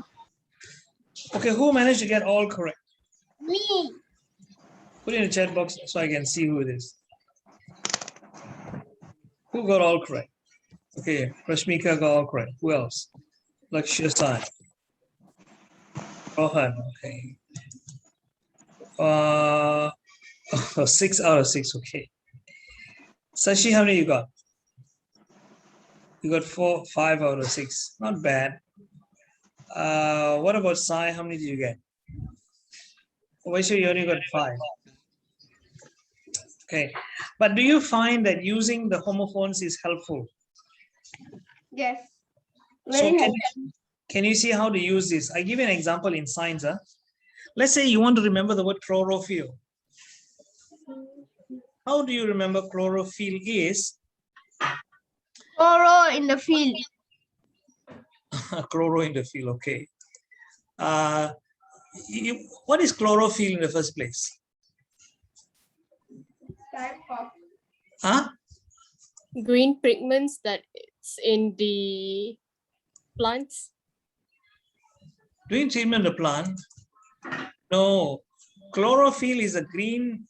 Okay, who managed to get all correct? Me. Put it in the chat box so I can see who it is. Who got all correct? Okay, Rashmika got all correct. Who else? Lakshya Sai. Rohan, okay. 6 out of 6, okay. Sashi, how many you got? You got 5 out of 6. Not bad. What about Sai? How many did you get? Vaishya, you only got 5. Okay. But do you find that using the homophones is helpful? Yes. So Very can you see how to use this? I give you an example in science. Let's say you want to remember the word chlorophyll. How do you remember chlorophyll is? Chloro in the field. Chloro in the field, okay. What is chlorophyll in the first place? Huh? Green pigments that it's in the plants. Green treatment of the plant? No. Chlorophyll is a green,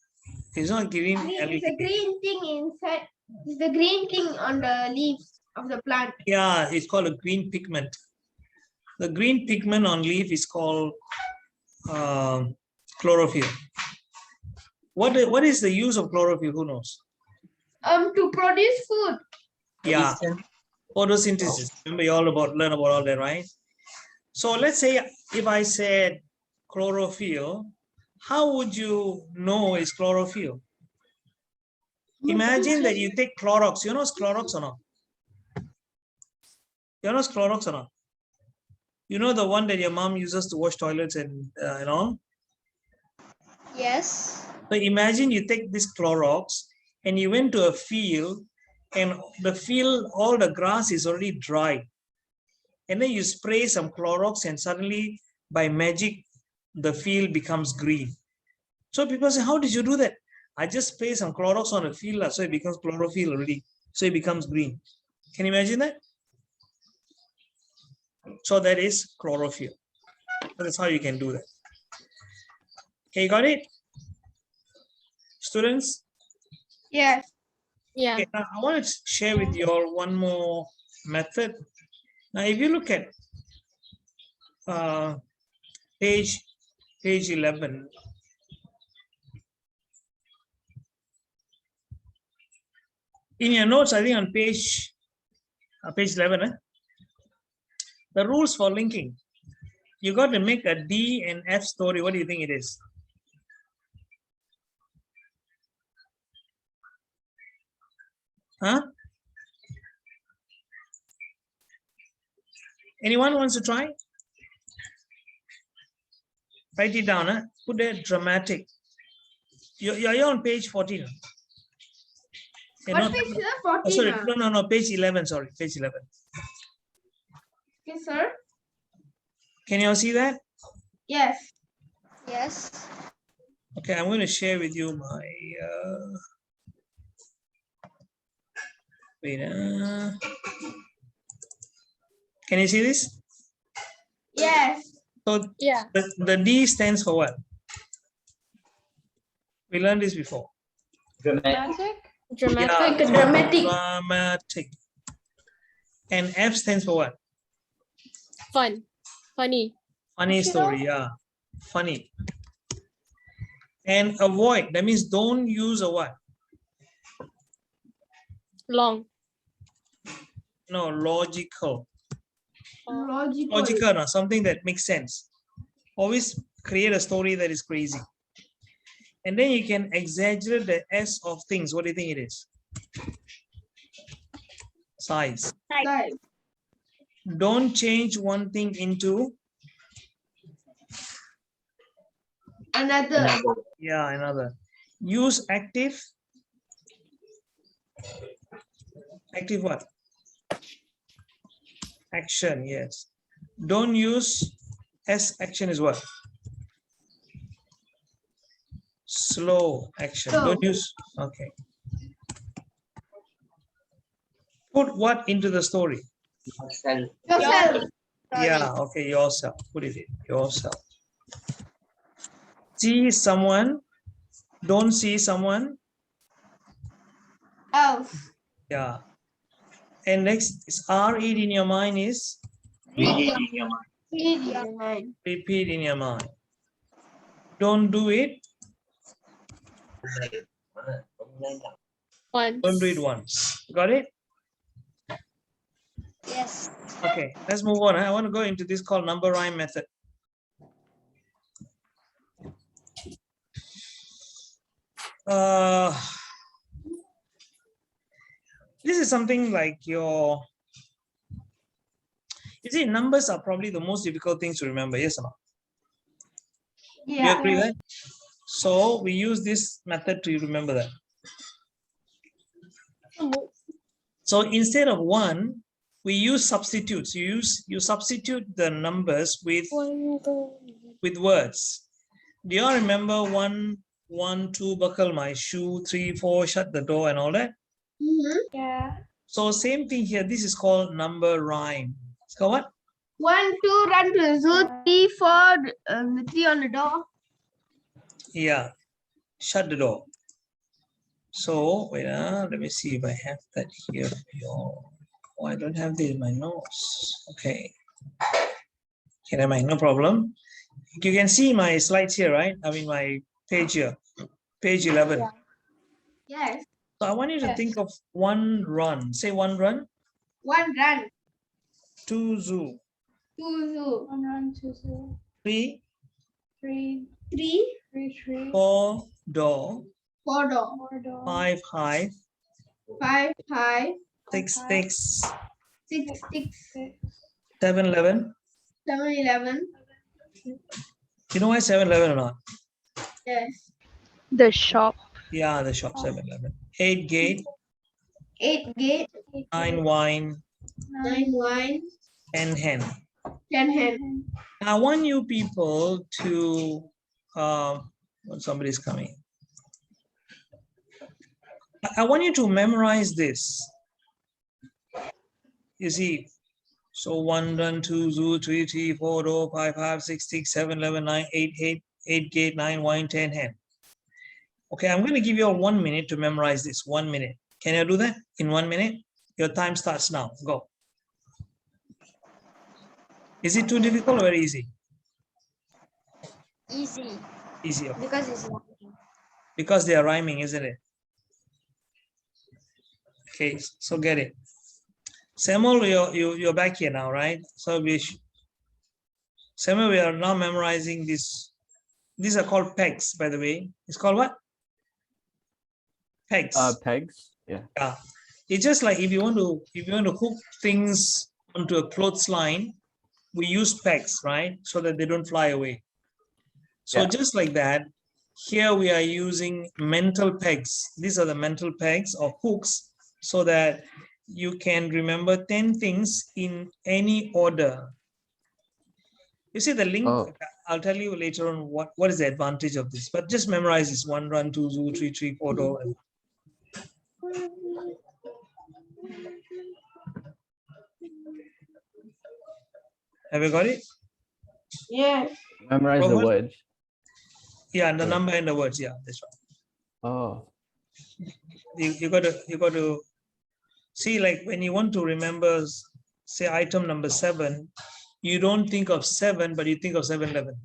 it's not green. It's a green thing inside. It's the green thing on the leaves of the plant. Yeah, it's called a green pigment. The green pigment on leaf is called chlorophyll. What is the use of chlorophyll? Who knows? To produce food. Yeah, photosynthesis. Remember, you all learn about all that, right? So let's say if I said chlorophyll, how would you know it's chlorophyll? Imagine that you take Clorox. You know Clorox or not? You know Clorox or not? You know the one that your mom uses to wash toilets and all? Yes. So imagine you take this Clorox and you went to a field, and the field, all the grass is already dry. And then you spray some Clorox and suddenly by magic, the field becomes green. So people say, how did you do that? I just spray some Clorox on the field, so it becomes chlorophyll already. So it becomes green. Can you imagine that? So that is chlorophyll. That's how you can do that. Okay, you got it? Students? Yes. Yeah. Okay, now I want to share with you all one more method. Now, if you look at page 11, in your notes, I think on page 11, the rules for linking. You got to make a D and F story. What do you think it is? Huh? Anyone wants to try? Write it down. Huh? Put there dramatic. You're on page 14. Okay, What page is that? 14? sorry, no, page 11. Sorry, page 11. Yes, sir. Can you all see that? Yes. Yes. Okay, I'm going to share with you my. Wait. Can you see this? Yes. So Yeah. the D stands for what? We learned this before. Dramatic. Dramatic. Yeah, Dramatic. dramatic. And F stands for what? Fun. Funny. Funny story, yeah. Funny. And avoid, that means don't use a what? Long. No, logical. Logical. Logical, no, something that makes sense. Always create a story that is crazy. And then you can exaggerate the S of things. What do you think it is? Size. Size. Don't change one thing into Another. yeah, another. Use active. Active what? Action, yes. Don't use S. Action is what? Slow action. Slow. Don't use, okay. Put what into the story? Yourself. Yeah, okay, yourself. Put it in, yourself. See someone, don't see someone. Else. Yeah. And next is read in your mind is Read in your mind. repeat in your mind. Don't do it. Once. Don't do it once. Got it? Yes. Okay, let's move on. I want to go into this called number rhyme method. This is something like your, you see, numbers are probably the most difficult things to remember, yes or no? Yeah. You agree, right? So we use this method to remember that. So instead of 1, we use substitutes. You substitute the numbers with words. Do you all remember 1, 1, 2, buckle my shoe, 3, 4, shut the door, and all that? Yeah. So same thing here. This is called number rhyme. It's called what? 1, 2, run to the zoo. 3, 4, 3 on the door. Yeah. Shut the door. So wait, let me see if I have that here. Oh, I don't have this in my notes. Okay. Okay, no problem. You can see my slides here, right? I mean my page here, page 11. Yeah. Yes. So I want you to think of 1 run. Say 1 run. 1 run. 2 zoo. 2 zoo. 1 run, 2 zoo. 3. 3 3. 4 door. 4 door. 4 door. 5 hive. 5 high. 6 sticks. 6 sticks. 7 11. 7 11. You know why 7 11 or not? Yes. The shop. Yeah, the shop 7-Eleven. 8 gate. 8 gate. 9 wine. 9 wine. 10 hen. 10 hen. I want you people to, when somebody's coming. I want you to memorize this. You see, so 1, 2, 3, 4, 5, 6, 7, 11, 9, 8 gate, 9 wine, 10 hen. Okay, I'm going to give you all 1 minute to memorize this. 1 minute. Can you do that in 1 minute? Your time starts now. Go. Is it too difficult or very easy? Easy. Easy. Okay. Because it's rhyming. Because they are rhyming, isn't it? Okay, so get it. Samuel, you're back here now, right? So Samuel, we are now memorizing this. These are called pegs, by the way. It's called what? Pegs. Pegs. Yeah. Yeah. It's just like if you want to hook things onto a clothesline, we use pegs, right? So that they don't fly away. So just like that, here we are using mental pegs. These are the mental pegs or hooks so that you can remember 10 things in any order. You see the link, I'll tell you later on what is the advantage of this, but just memorize this 1, 2, 3, 4. Have you got it? Yeah. Memorize the words. Yeah, and the number and the words. Yeah, that's right. Oh. You got to see, like when you want to remember, say item number 7, you don't think of 7, but you think of 7-Eleven.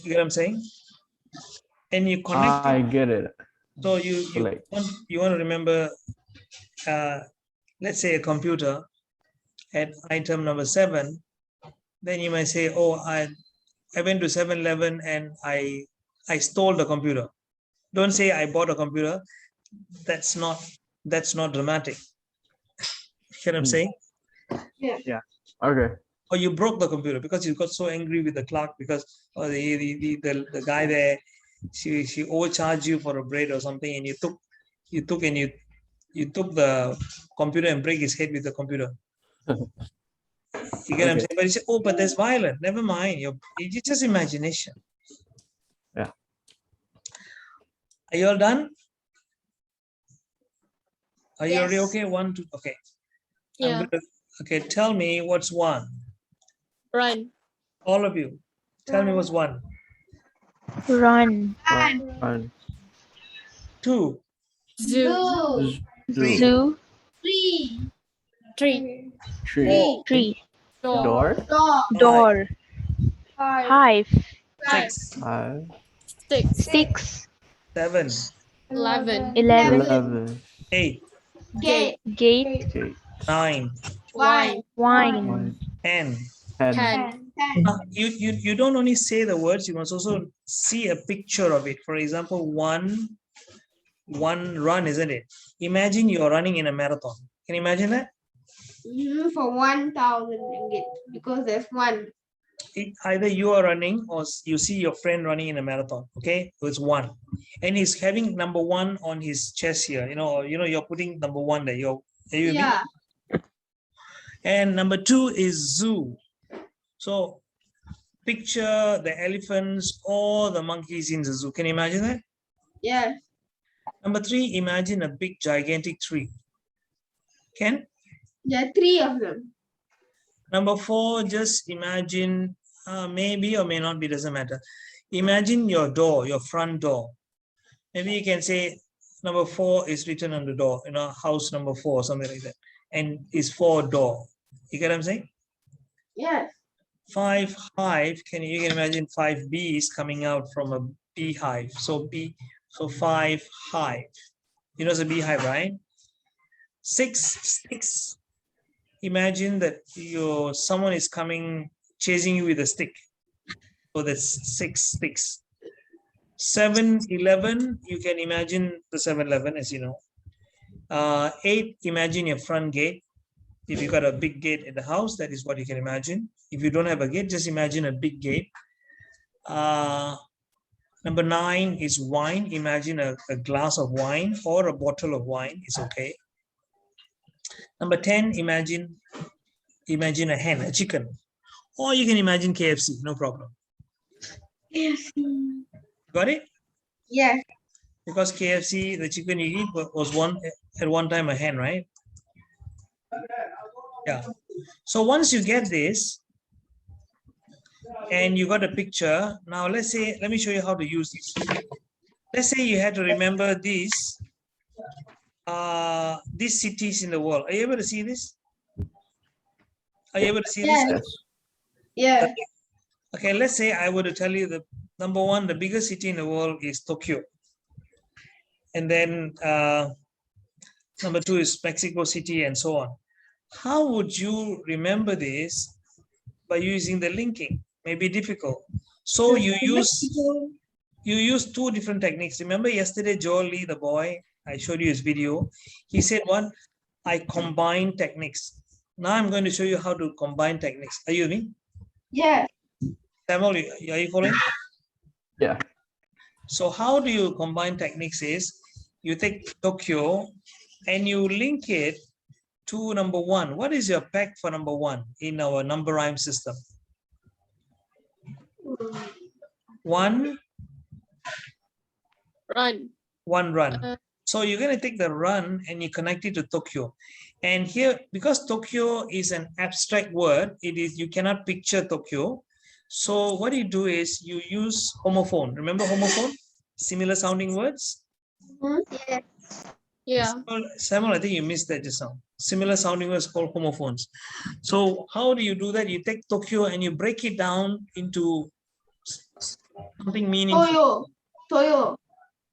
You get what I'm saying? And you connect. I get it. So you want to remember, let's say a computer at item number 7, then you might say, oh, I went to 7-Eleven and I stole the computer. Don't say I bought a computer. That's not dramatic. You know what I'm saying? Yeah. Yeah. Okay. Or you broke the computer because you got so angry with the clerk because the guy there, she overcharged you for a bread or something, and you took the computer and break his head with the computer. You get what I'm saying? But you say, oh, but there's violence. Never mind. It's just imagination. Yeah. Are you all done? Are you Yes. already okay? 1, 2. Okay. Yeah. Okay. Tell me what's 1. Run. All of you. Tell me what's 1. Run. Run. 2. Zoo. Zoo. 3. Tree. Door. Door. 5. 6. 6. 7. 11. 11. 8. Gate. Gate. 9. Wine. 10. 10. You don't only say the words, you must also see a picture of it. For example, one run, isn't it? Imagine you're running in a marathon. Can you imagine that? For 1,000 ringgit because there's 1. Either you are running or you see your friend running in a marathon. Okay, so it's 1, and he's having number 1 on his chest here. You're putting number 1 there. Yeah. And number 2 is zoo. So picture the elephants or the monkeys in the zoo. Can you imagine that? Yeah. Number 3, imagine a big gigantic tree. Ken? There are 3 of them. Number 4, just imagine, maybe or may not be, doesn't matter. Imagine your door, your front door. Maybe you can say number 4 is written on the door, house number 4, something like that. And is 4 door. You get what I'm saying? Yes. 5 hive, you can imagine 5 bees coming out from a beehive. So 5 hive. It's a beehive, right? 6 sticks. Imagine that someone is coming, chasing you with a stick. So that's 6 sticks. 7-Eleven, you can imagine the 7-Eleven, as you know. 8, imagine your front gate. If you got a big gate at the house, that is what you can imagine. If you don't have a gate, just imagine a big gate. Number 9 is wine. Imagine a glass of wine or a bottle of wine is okay. Number 10, imagine a hen, a chicken. Or you can imagine KFC, no problem. KFC. Got it? Yes. Because KFC, the chicken you eat was at one time a hen, right? Yeah. So once you get this, and you got a picture, now let me show you how to use this. Let's say you had to remember these cities in the world. Are you able to see this? Are you able to see this? Yeah. Okay, let's say I were to tell you the number 1, the biggest city in the world is Tokyo. And then number 2 is Mexico City and so on. How would you remember this by using the linking? May be difficult. So you use 2 different techniques. Remember yesterday, Joel Lee, the boy, I showed you his video. He said, I combine techniques. Now I'm going to show you how to combine techniques. Are you with me? Yeah. Samuel, are you following? Yeah. So how do you combine techniques is, you take Tokyo and you link it to number 1. What is your peg for number 1 in our number rhyme system? 1 Run. 1 run. So you're going to take the run and you connect it to Tokyo. And here, because Tokyo is an abstract word, you cannot picture Tokyo. So what you do is you use homophone. Remember homophone? Similar sounding words? Yes. Yeah. Samuel, I think you missed that just now. Similar sounding words called homophones. So how do you do that? You take Tokyo and you break it down into something meaningful. Toyo.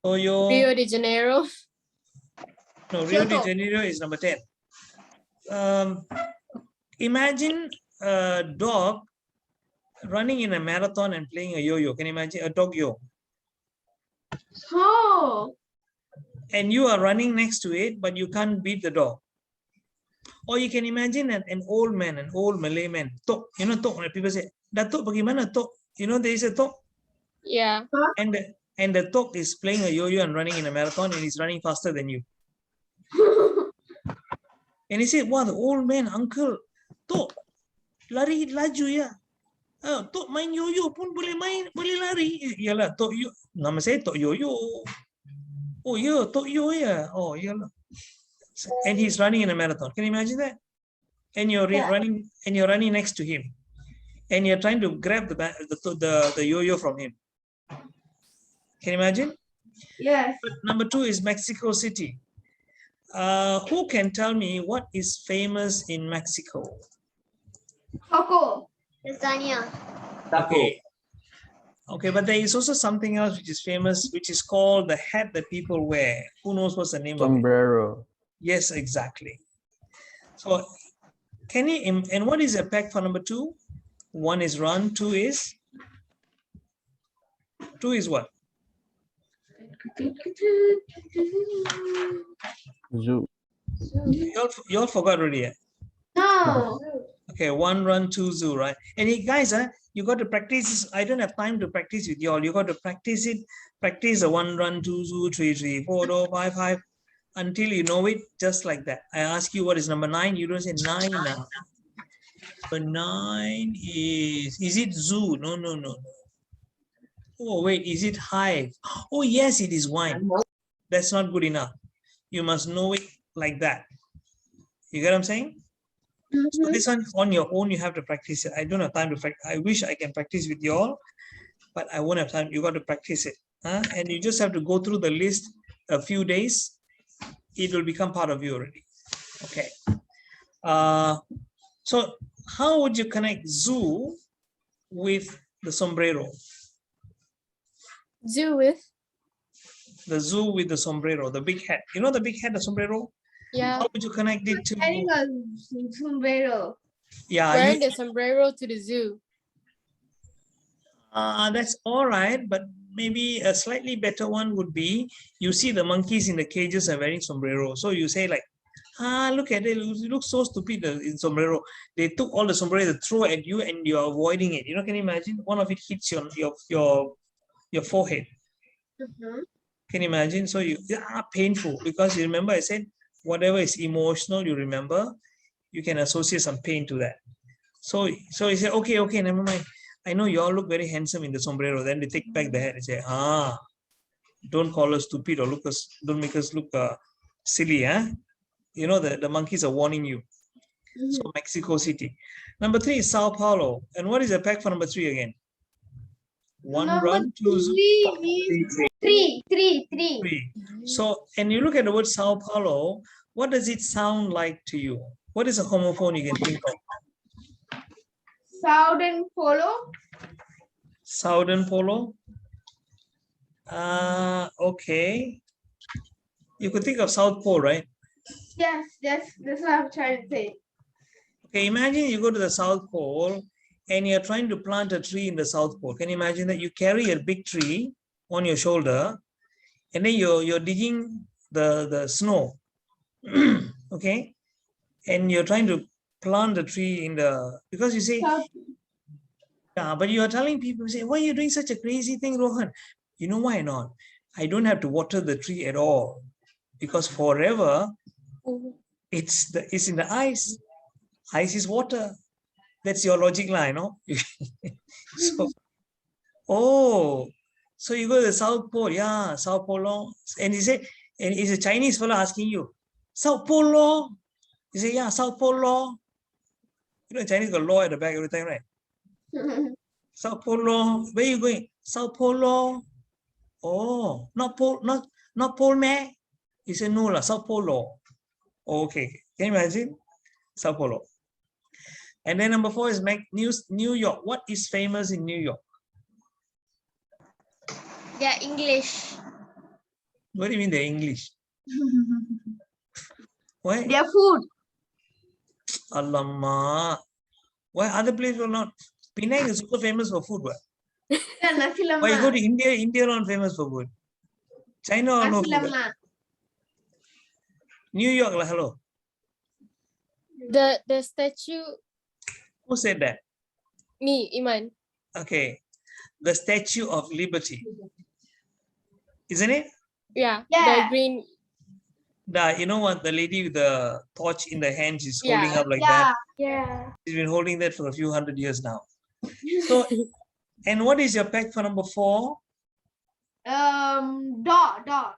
Rio de Janeiro. No, Rio de Janeiro is number 10. Imagine a dog running in a marathon and playing a yo-yo. Can you imagine a dog yo? Oh. And you are running next to it, but you can't beat the dog. Or you can imagine an old man, an old Malay man. Tok, you know tok. People say, "Datuk, bagaimana tok?" You know there is a tok. Yeah. And the tok is playing a yo-yo and running in a marathon, and he's running faster than you. And he said, "Wow, the old man, uncle, tok, lari laju ya. Tok main yo-yo pun boleh lari." Yalah, tok yo. Nama saya tok yo-yo. Oh yeah, tok yo ya. Oh yalah. And he's running in a marathon. Can you imagine that? And you're running next to him, and you're trying to grab the yo-yo from him. Can you imagine? Yes. But number 2 is Mexico City. Who can tell me what is famous in Mexico? Taco. Lasagna. Okay, but there is also something else which is famous, which is called the hat that people wear. Who knows what's the name of it? Sombrero. Yes, exactly. So and what is a peg for number 2? 1 is run, 2 is what? Zoo. You all forgot already. Eh? No. Okay, 1 run, 2 zoo, right? And you guys, you got to practice this. I don't have time to practice with you all. You got to practice it. Practice the 1 run, 2 zoo, 3 3 4 5 5 until you know it just like that. I ask you what is number 9. You don't say 9 now. But 9 is it zoo? No. Oh wait, is it hive? Oh yes, it is wine. That's not good enough. You must know it like that. You get what I'm saying? So this one on your own, you have to practice it. I don't have time to practice. I wish I can practice with you all, but I won't have time. You got to practice it. And you just have to go through the list a few days. It will become part of you already. Okay. So how would you connect zoo with the sombrero? Zoo with? The zoo with the sombrero, the big hat. You know the big hat, the sombrero? Yeah. How would you connect it to? Wearing a sombrero. Yeah. Wearing the sombrero to the zoo. That's all right, but maybe a slightly better one would be, you see the monkeys in the cages are wearing sombrero. So you say like, look at it, it looks so stupid in sombrero. They took all the sombrero, they throw at you and you're avoiding it. You know, can you imagine? One of it hits your forehead. Can you imagine? So painful, because you remember I said whatever is emotional, you remember, you can associate some pain to that. So he said, okay, never mind. I know you all look very handsome in the sombrero. Then they take back the hat and say, don't call us stupid or don't make us look silly. You know, the monkeys are warning you. So Mexico City. Number 3 is Sao Paulo. And what is the pack for number 3 again? One Number run, two zoom, three. So, and you look at the word Sao Paulo, what does it sound like to you? What is a homophone you can think of? Southern Polo. Southern Polo? Okay. You could think of South Pole, right? Yes, that's what I'm trying to say. Okay, imagine you go to the South Pole and you're trying to plant a tree in the South Pole. Can you imagine that you carry a big tree on your shoulder and then you're digging the snow, okay? And you're trying to plant the tree in the, because you say, yeah, but you are telling people, say, why are you doing such a crazy thing, Rohan? You know why not? I don't have to water the tree at all because forever it's in the ice. Ice is water. That's your logic line, no? So you go to the South Pole, yeah, South Pole, and he said, and it's a Chinese fellow asking you, South Pole. You say, yeah, South Pole. You know, Chinese got law at the back every time, right? South Pole, where are you going? South Pole. Oh, not Pole, man. He said, no, South Pole. Okay, can you imagine? Sao Paulo. And then number 4 is New York. What is famous in New York? Yeah, English. What do you mean they're English? Why? Their food. Alamak. Why other places were not? Penang is super famous for food. Yeah, nasi lemak. Why you go to India? India not famous for food. China or no Nasi food. lemak. New York, hello. The statue. Who said that? Me, Iman. Okay. The Statue of Liberty. Isn't it? Yeah. The green. You know what? The lady with the torch in the hand, she's holding up like that. Yeah. She's been holding that for a few hundred years now. So, and what is your pack for number 4? Door.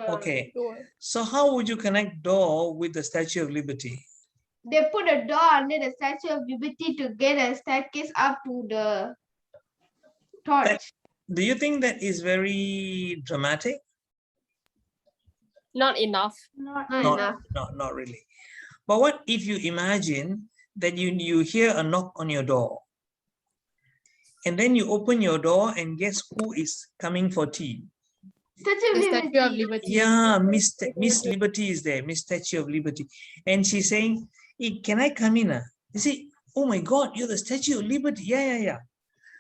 Okay. So how would you connect door with the Statue of Liberty? They put a door under the Statue of Liberty to get a staircase up to the torch. Do you think that is very dramatic? Not enough. Not enough. Not really. But what if you imagine that you hear a knock on your door and then you open your door and guess who is coming for tea? Statue of Liberty. Yeah, Miss Liberty is there, Miss Statue of Liberty. And she's saying, hey, can I come in? You see, oh my God, you're the Statue of Liberty. Yeah.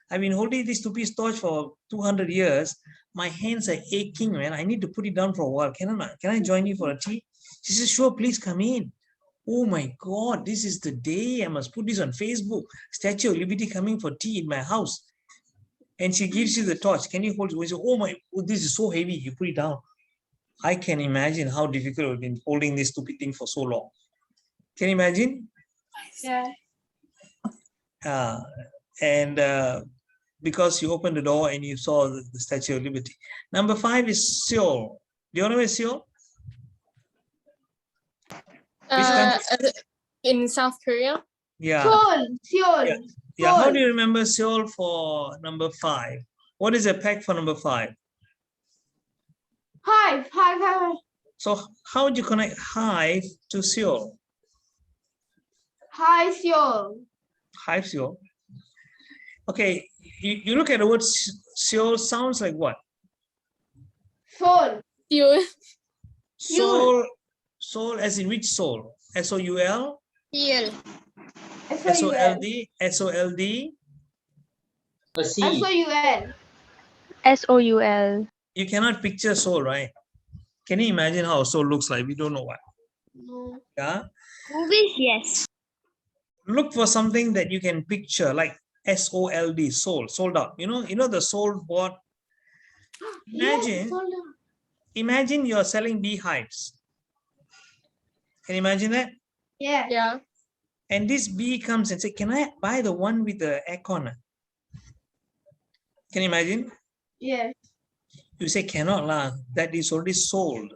I've been holding this stupid torch for 200 years. My hands are aching, man. I need to put it down for a while. Can I join you for a tea? She says, sure, please come in. Oh my God, this is the day. I must put this on Facebook. Statue of Liberty coming for tea in my house. And she gives you the torch. Can you hold it? Say, oh my, this is so heavy. You put it down. I can imagine how difficult it would have been holding this stupid thing for so long. Can you imagine? Yeah. Because you opened the door and you saw the Statue of Liberty. Number 5 is Seoul. Do you know where Seoul? In South Korea. Yeah. Seoul. Yeah. How do you remember Seoul for number 5? What is the pack for number 5? Hive. So how would you connect Hive to Seoul? Hi, Seoul. Hive Seoul. Okay, you look at the word Seoul, sounds like what? Soul. Soul as in which soul? S-O-U-L? S-O-U-L. S-O-L-D? S-O-U-L. S-O-U-L. You cannot picture soul, right? Can you imagine how a soul looks like? We don't know what. No. Yeah? Movies, yes. Look for something that you can picture, like SOLD, soul, sold out. You know the soul bought Imagine you're selling beehives. Can you imagine that? Yeah. Yeah. And this bee comes and say, can I buy the one with the aircon? Can you imagine? Yes. You say, cannot lah, that is already sold.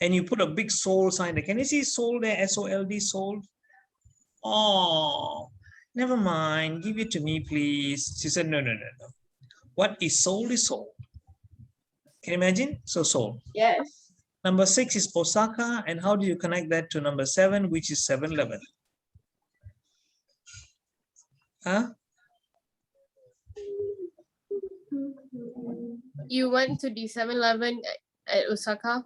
And you put a big sold sign there. Can you see sold there? S-O-L-D, sold? Oh, never mind. Give it to me, please. She said, no. What is sold is sold. Can you imagine? So sold. Yes. Number 6 is Osaka. And how do you connect that to number 7, which is 7-Eleven? Huh? You went to the 7-Eleven at Osaka?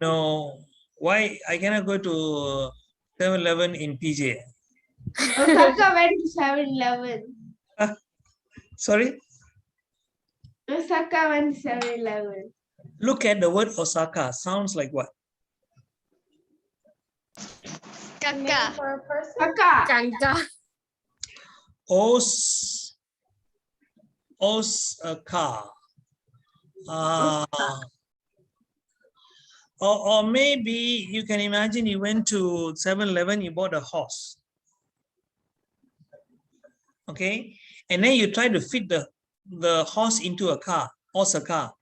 No. Why? I cannot go to 7-Eleven in PJ. Osaka went to 7-Eleven. Sorry? Osaka went to 7-Eleven. Look at the word Osaka. Sounds like what? Kaka. For a person. Kaka. Kanga. Osaka. Or maybe you can imagine you went to 7-Eleven, you bought a horse. Okay. And then you try to fit the horse into a car. Horse a car.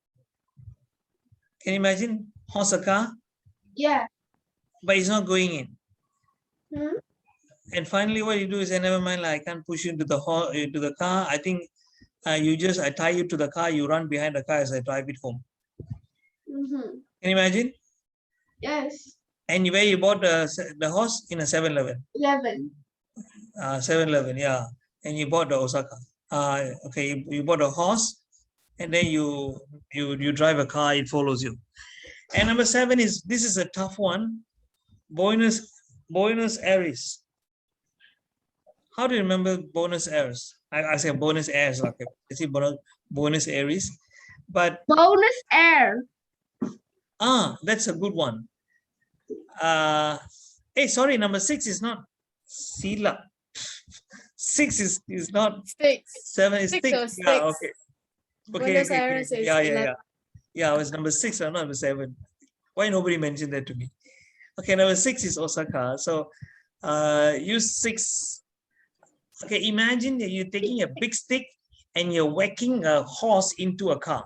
Can you imagine? Horse a car? Yeah. But it's not going in. Hmm? And finally, what you do is say, never mind, like, I can't push you into the car. I think I tie you to the car, you run behind the car as I drive it home. Mm-hmm. Can you imagine? Yes. And where you bought the horse? In a 7-Eleven. 11. 7-Eleven, yeah. And you bought the Osaka. Okay, you bought a horse, and then you drive a car, it follows you. And number 7 is, this is a tough one, Buenos Aires. How do you remember Buenos Aires? I say Buenos Aires, okay. I see Buenos Aires, but Bonus air. that's a good one. Hey, sorry, number 6 is not Sila. 6 is not 6. 7 is 6. Or 6. Yeah, okay. Buenos Aires is Yeah. 11. Yeah, it was number 6 or not number 7. Why nobody mentioned that to me? Okay, number 6 is Osaka. So use 6. Okay, imagine that you're taking a big stick and you're whacking a horse into a car.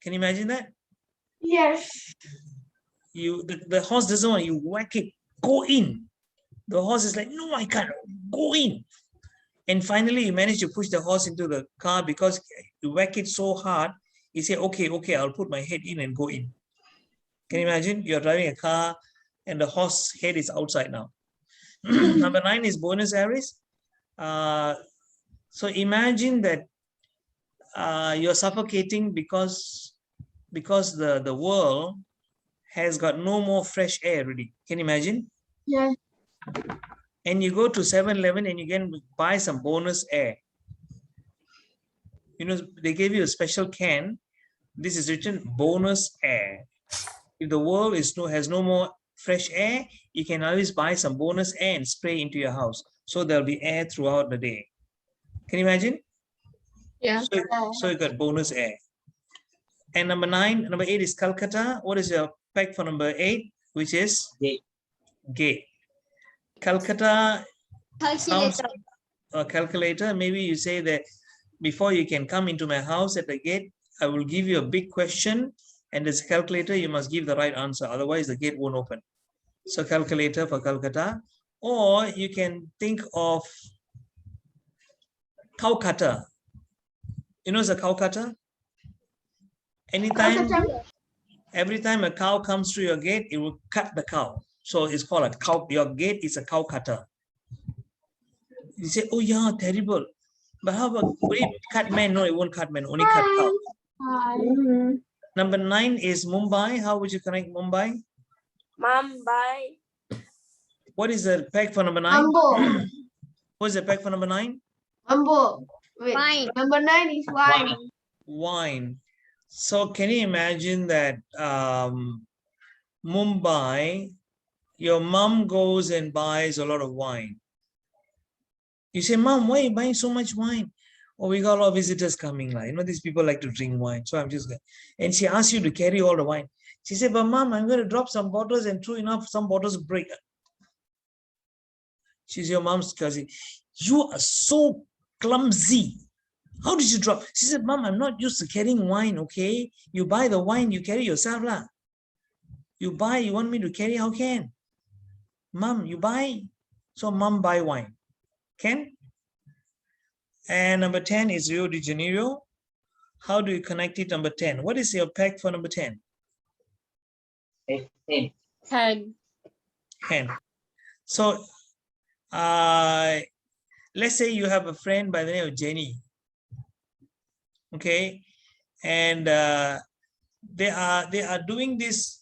Can you imagine that? Yes. The horse doesn't want you, whack it, go in. The horse is like, no, I can't, go in. And finally, you manage to push the horse into the car because you whack it so hard. You say, okay, I'll put my head in and go in. Can you imagine? You're driving a car and the horse head is outside now. Number 9 is Buenos Aires. So imagine that you're suffocating because the world has got no more fresh air already. Can you imagine? Yeah. And you go to 7-Eleven and you can buy some bonus air. You know, they gave you a special can. This is written bonus air. If the world has no more fresh air, you can always buy some bonus air and spray into your house. So there'll be air throughout the day. Can you imagine? Yeah. So you got bonus air. And number 8 is Calcutta. What is your pack for number 8? Which is? Gate. Calcutta sounds a calculator. Maybe you say that before you can come into my house at the gate, I will give you a big question and there's a calculator, you must give the right answer. Otherwise the gate won't open. So calculator for Calcutta. Or you can think of cow cutter. You know it's a cow cutter? Every time a cow comes through your gate, it will cut the cow. So it's called a cow. Your gate is a cow cutter. You say, oh yeah, terrible. But how about, will it cut men? No, it won't cut men, only cut cows. Number 9 is Mumbai. How would you connect Mumbai? Mumbai. What is the pack for number 9? Mambo. What is the pack for number 9? Mambo. Wait. Wine. Number 9 is wine. Wine. So can you imagine that Mumbai, your mom goes and buys a lot of wine. You say, Mom, why are you buying so much wine? Oh, we got a lot of visitors coming. Like, you know, these people like to drink wine. So I'm just going. And she asked you to carry all the wine. She said, but mom, I'm going to drop some bottles, and true enough, some bottles break. She's your mom's cousin. You are so clumsy. How did you drop? She said, Mom, I'm not used to carrying wine, okay? You buy the wine, you carry yourself lah. You buy, you want me to carry, how can? Mom, you buy. So mom buy wine. Can? And number 10 is Rio de Janeiro. How do you connect it, number 10? What is your pack for number 10? 10. 10. So, let's say you have a friend by the name of Jenny. Okay, and they are doing this,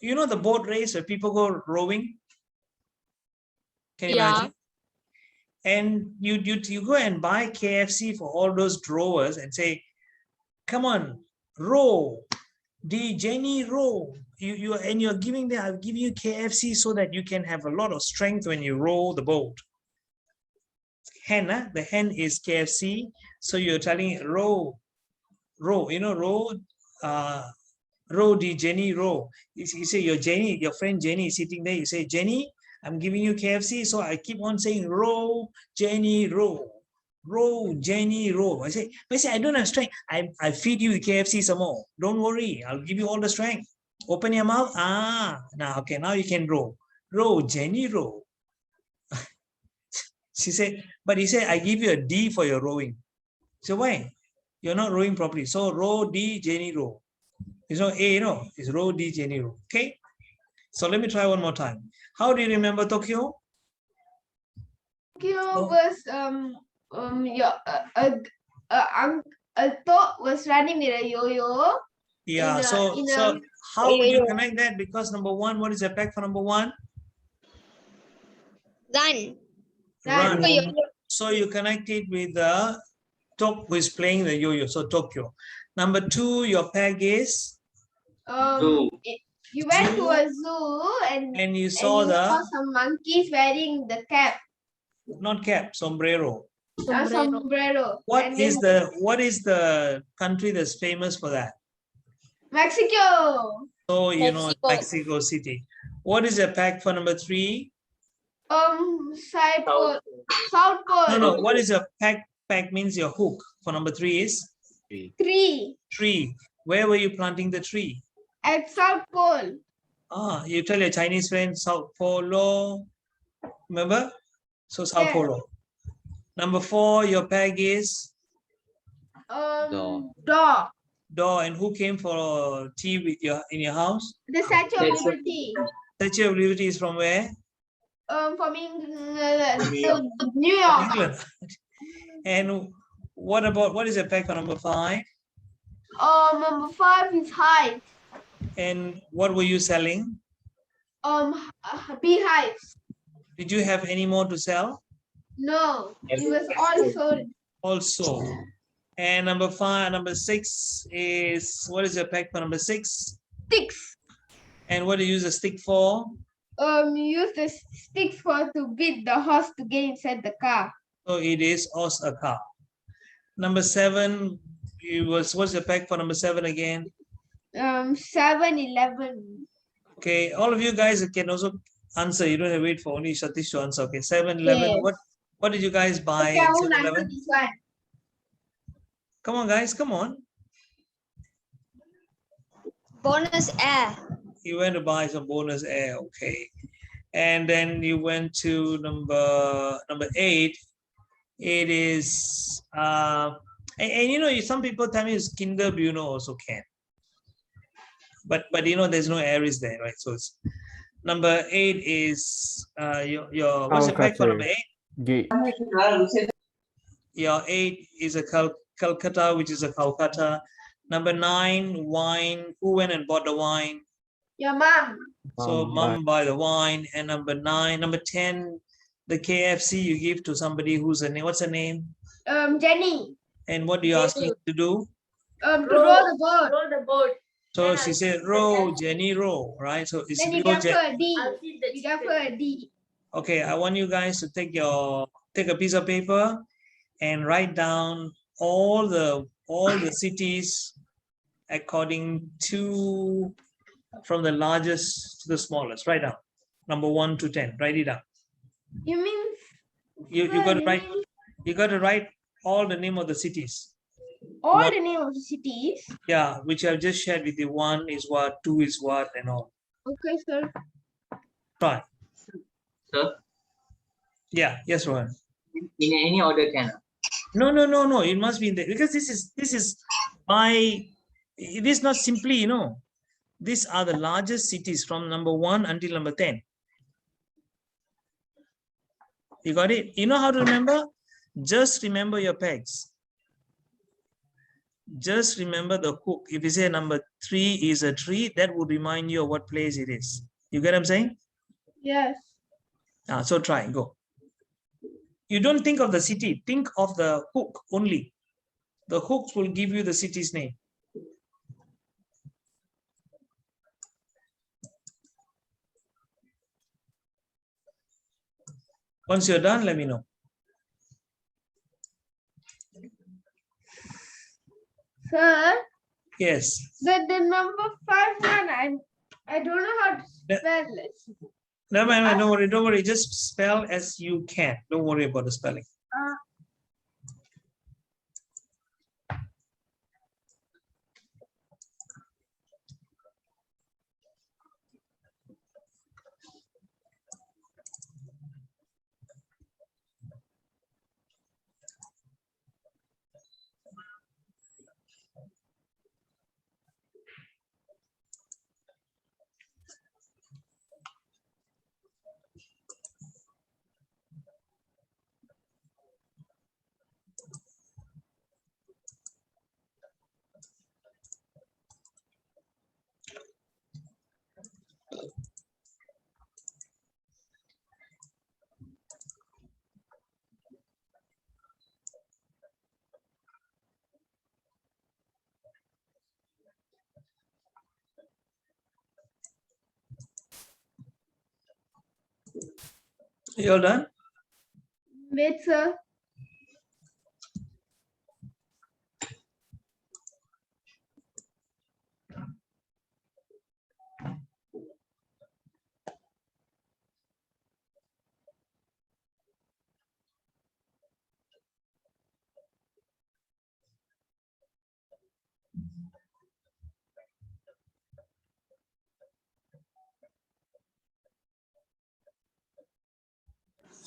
you know, the boat race where people go rowing. Can you imagine? And you go and buy KFC for all those rowers and say, come on, row, the Jenny row. You're giving them, I'll give you KFC so that you can have a lot of strength when you row the boat. Hen, the hen is KFC. So you're telling it, row, you know, row the Jenny row. You say your Jenny, your friend Jenny is sitting there. You say, Jenny, I'm giving you KFC. So I keep on saying, row, Jenny, row. Row, Jenny, row. I say, I don't have strength. I feed you the KFC some more. Don't worry. I'll give you all the strength. Open your mouth. Now, okay, now you can row. Row, Jenny, row. She said, but he said, I give you a D for your rowing. So why? You're not rowing properly. So row, D, Jenny, row. There's no A, no. It's row, D, Jenny, row. Okay? So let me try one more time. How do you remember Tokyo? Tokyo was a dog was running with a yo-yo. Yeah. So how would you connect that? Because number 1, what is the pack for number 1? Run. Run. So you connect it with the Tok who is playing the yo-yo. So Tokyo. Number 2, your pack is? You went to a zoo and you saw some monkeys wearing the cap. Not cap, sombrero. Sombrero. What is the country that's famous for that? Mexico. So you know Mexico City. What is the pack for number 3? South Pole. No. What is a pack? Pack means your hook. For number 3 is? Tree. Where were you planting the tree? At South Pole. You tell your Chinese friend South Polo. Remember? So South Polo. Number 4, your peg is? Door. Door. And who came for tea with in your house? The Statue of Liberty. Statue of Liberty is from where? From England, New York. England. And what is the pack for number 5? Number 5 is hive. And what were you selling? Beehives. Did you have any more to sell? No, it was all sold. Also. And number 6 is, what is your pack for number 6? Sticks. And what do you use a stick for? Use the sticks to beat the horse to get inside the car. So it is horse a car. Number 7, what's the pack for number 7 again? 7-Eleven. Okay, all of you guys can also answer. You don't have to wait for only Satish to answer. Okay, 7-Eleven. Yes. What did you guys buy? Okay, I will answer this one. Come on, guys, come on. Bonus air. You went to buy some bonus air, okay. And then you went to number 8. It is and you know, some people tell me it's Kinder Bueno also can. But you know, there's no Aries there, right? So it's number 8 is your what's the pack for number 8? Gate. Your 8 is a Calcutta, which is a Calcutta. Number 9, wine. Who went and bought the wine? Your mom. So mom buy the wine. And number 10, the KFC you give to somebody who's name. What's her name? Jenny. And what do you ask her to do? To row the boat. So she said, row, Jenny, row, right? So it's then you row, gave her a D. You gave her a D. Okay, I want you guys to take a piece of paper and write down all the cities according to from the largest to the smallest. Write down number 1 to 10. Write it down. You mean You got to write. You got to write all the name of the cities. all the name of the cities? Yeah, which I've just shared with you. 1 is what, 2 is what, and all. Okay, sir. Try. Sir, Yeah. Yes, Rohan. in any order can. No. It must be in there because this is my. It is not simply, you know. These are the largest cities from number 1 until number 10. You got it? You know how to remember? Just remember your pegs. Just remember the hook. If you say number 3 is a tree, that would remind you of what place it is. You get what I'm saying? Yes. So try, go. You don't think of the city, think of the hook only. The hooks will give you the city's name. Once you're done, let me know. Sir, Yes. the number 5 one, I don't know how to spell it. No, don't worry. Just spell as you can. Don't worry about the spelling. You all done? Wait, sir.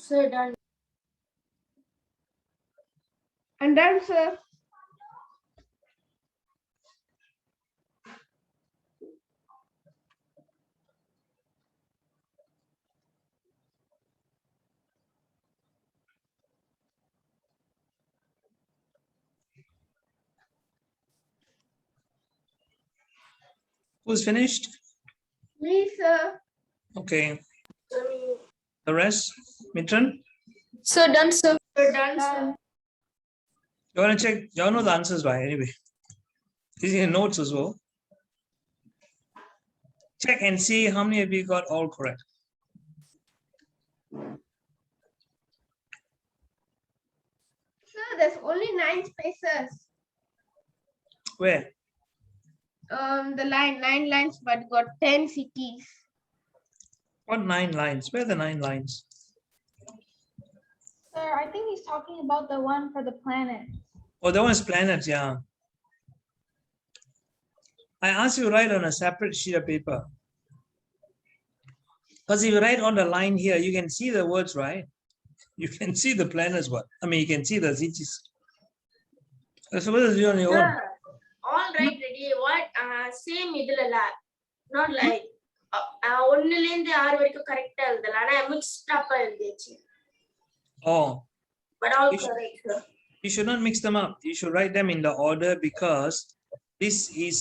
Sir, done. I'm done, sir. Who's finished? Me, sir. Okay. The rest? Mitran? So done, sir. We're done, sir. You want to check? You all know the answers, right? Anyway. These are your notes as well. Check and see how many of you got all correct. Sir, there's only 9 spaces. Where? The 9 lines, but got 10 cities. What 9 lines? Where are the 9 lines? Sir, I think he's talking about the one for the planet. Oh, that one's planets, yeah. I asked you to write on a separate sheet of paper. Because if you write on the line here, you can see the words, right? You can see the planets, what? I mean, you can see the cities. That's what you do on your own. Sir, all right, ready. What? Same middle lab. Not like ஒன்னுலேந்து 6 வரைக்கும் கரெக்டா எழுதல ஆனா mixed up எழுதியாச்சு. Oh. But all correct, sir. You should not mix them up. You should write them in the order because this is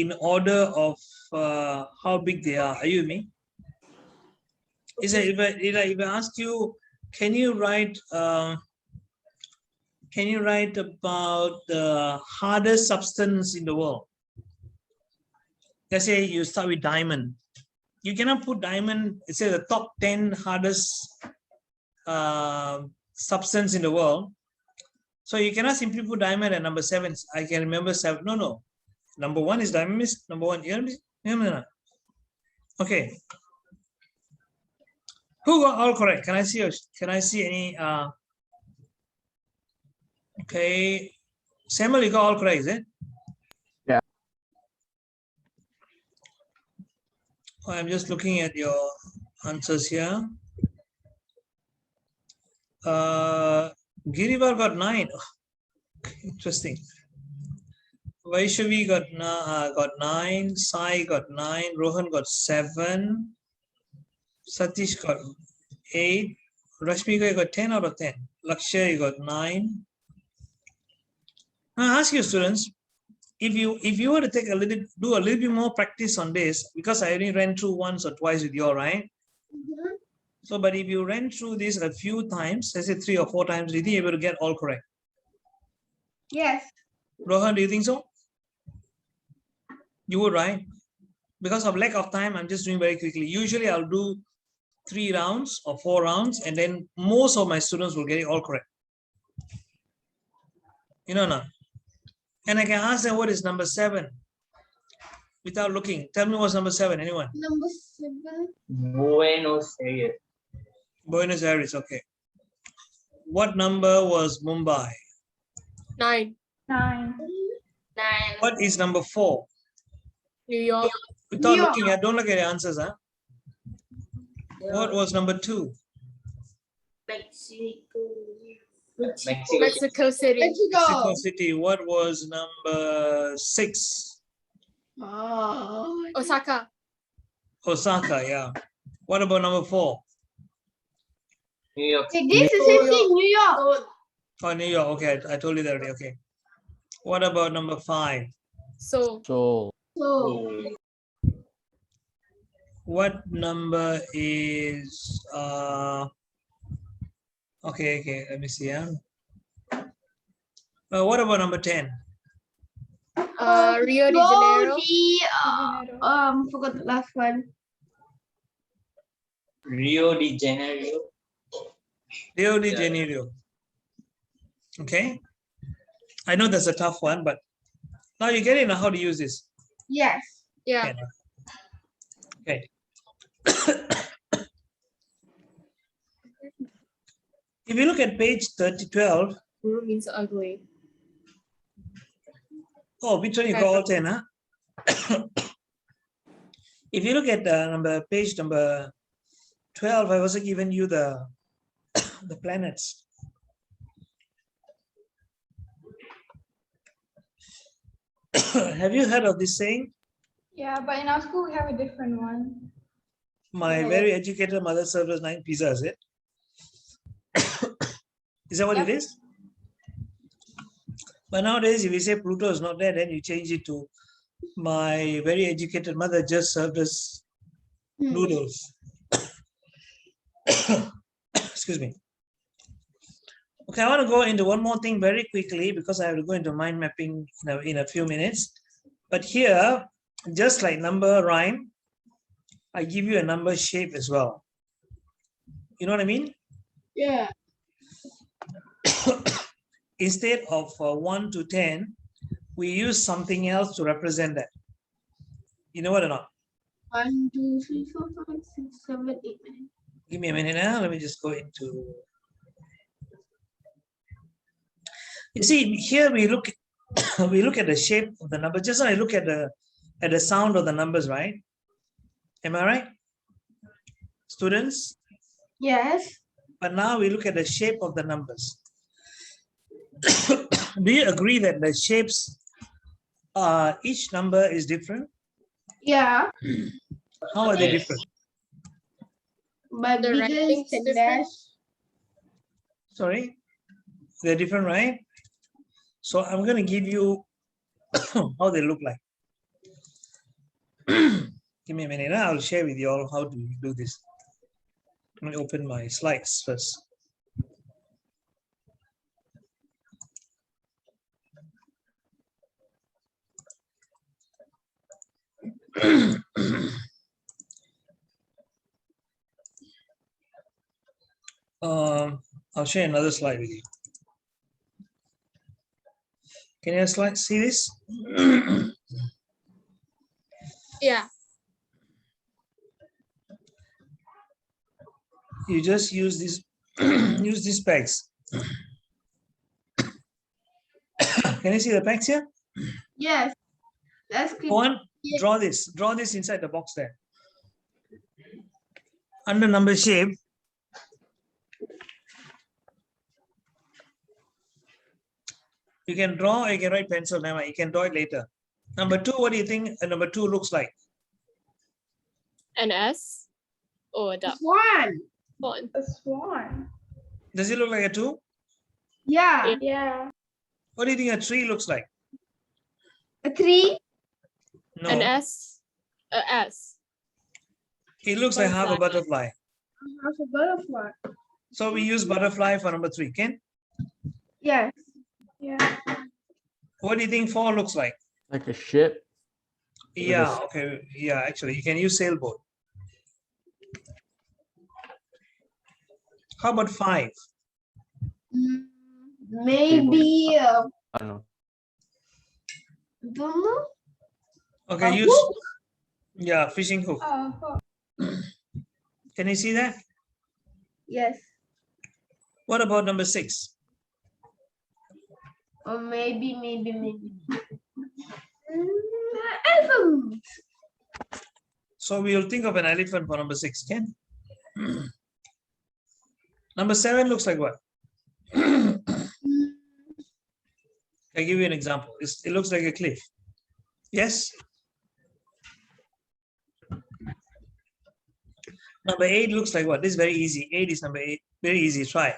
in order of how big they are. Are you with me? Is it, if I ask you, can you write about the hardest substance in the world? Let's say you start with diamond. You cannot put diamond, say the top 10 hardest substance in the world. So you cannot simply put diamond at number 7. I can remember 7. No. Number 1 is diamond is number 1. No. Okay. Who got all correct? Can I see any okay. Samuel, you got all correct, is it? Yeah. I'm just looking at your answers here. Girivar got 9. Oh, interesting. Vaishnavi got 9. Sai got 9. Rohan got 7. Satish got 8. Rashmika got 10 out of 10. Lakshya, you got 9. Now I ask you, students, if you were to take do a little bit more practice on this, because I only ran through once or twice with you, all right? So, but if you ran through this a few times, let's say 3 or 4 times, do you think you're able to get all correct? Yes. Rohan, do you think so? You would, right? Because of lack of time, I'm just doing very quickly. Usually I'll do 3 rounds or 4 rounds, and then most of my students will get it all correct. You know now. And I can ask them what is number 7 without looking. Tell me what's number 7, anyone? Number 7. Buenos Aires. Buenos Aires, okay. What number was Mumbai? 9. 9. What is number 4? New York. Without looking at, don't look at the answers, huh? What was number 2? Mexico City. Mexico City. What was number 6? Osaka. Osaka, yeah. What about number 4? New York. This is the same thing, New York. Oh, New York. Okay, I told you that already. Okay. What about number 5? Seoul. What number is okay, let me see. What about number 10? Rio de Janeiro. Forgot the last one. Rio de Janeiro. Rio de Janeiro. Okay. I know that's a tough one, but now you get it now how to use this. Yes. Yeah. Okay. If you look at page 12. Means ugly. Oh, which one you call 10, huh? If you look at page number 12, I also given you the planets. Have you heard of this saying? Yeah, but in our school we have a different one. My very educated mother served us 9 pizzas, is it? Is that what it is? But nowadays, if you say Pluto is not there, then you change it to my very educated mother just served us noodles. Excuse me. Okay, I want to go into one more thing very quickly because I have to go into mind mapping in a few minutes. But here, just like number rhyme, I give you a number shape as well. You know what I mean? Yeah. Instead of 1 to 10, we use something else to represent that. You know what or not? 1, 2, 3, 4, 5, 6, 7, 8, 9. Give me a minute now. Let me just go into. You see, here we look at the shape of the number. Just now I look at the sound of the numbers, right? Am I right? Students? Yes. But now we look at the shape of the numbers. Do you agree that the shapes, each number is different? Yeah. How are they different? But The biggest writing's and different. dash. Sorry? They're different, right? So I'm going to give you how they look like. Give me a minute. I'll share with you all how to do this. Let me open my slides first. I'll share another slide with you. Can you see this? Yeah. You just use this, use these pegs. Can you see the pegs here? Yes. That's Go on, draw this inside the box there. Under number shape, you can draw or you can write pencil. Never mind, you can draw it later. Number 2, what do you think number 2 looks like? An S or a duck? Swan. Swan. A swan. Does it look like a 2? Yeah. Yeah. What do you think a 3 looks like? A 3. No, An S. A S. it looks like half a butterfly. Half a butterfly. So we use butterfly for number 3. Ken, Yes. Yeah. what do you think 4 looks like? Like a ship. Yeah, okay. Yeah, actually, you can use sailboat. How about 5? Maybe. I don't know. Don't know. Okay, A use. hook? Yeah, fishing hook. Oh, Can you see that? Yes. What about number 6? Or maybe. Elephant. So we will think of an elephant for number 6, Ken. Number 7 looks like what? I'll give you an example. It looks like a cliff. Yes? Number 8 looks like what? This is very easy. 8 is number 8. Very easy. Try.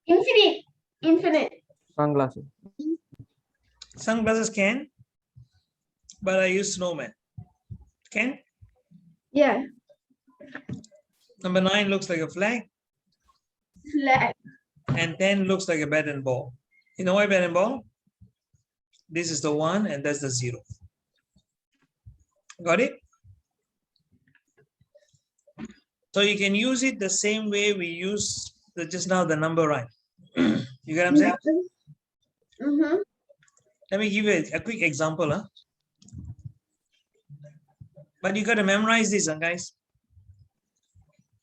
Infinite. Sunglasses. Sunglasses can, but I use snowman. Can? Yeah. Number 9 looks like a flag. Flag. And 10 looks like a bat and ball. You know why bat and ball? This is the 1 and that's the 0. Got it? So you can use it the same way we use just now the number rhyme. You get what I'm saying? Mm-hmm. Let me give you a quick example. Huh? But you got to memorize this, guys.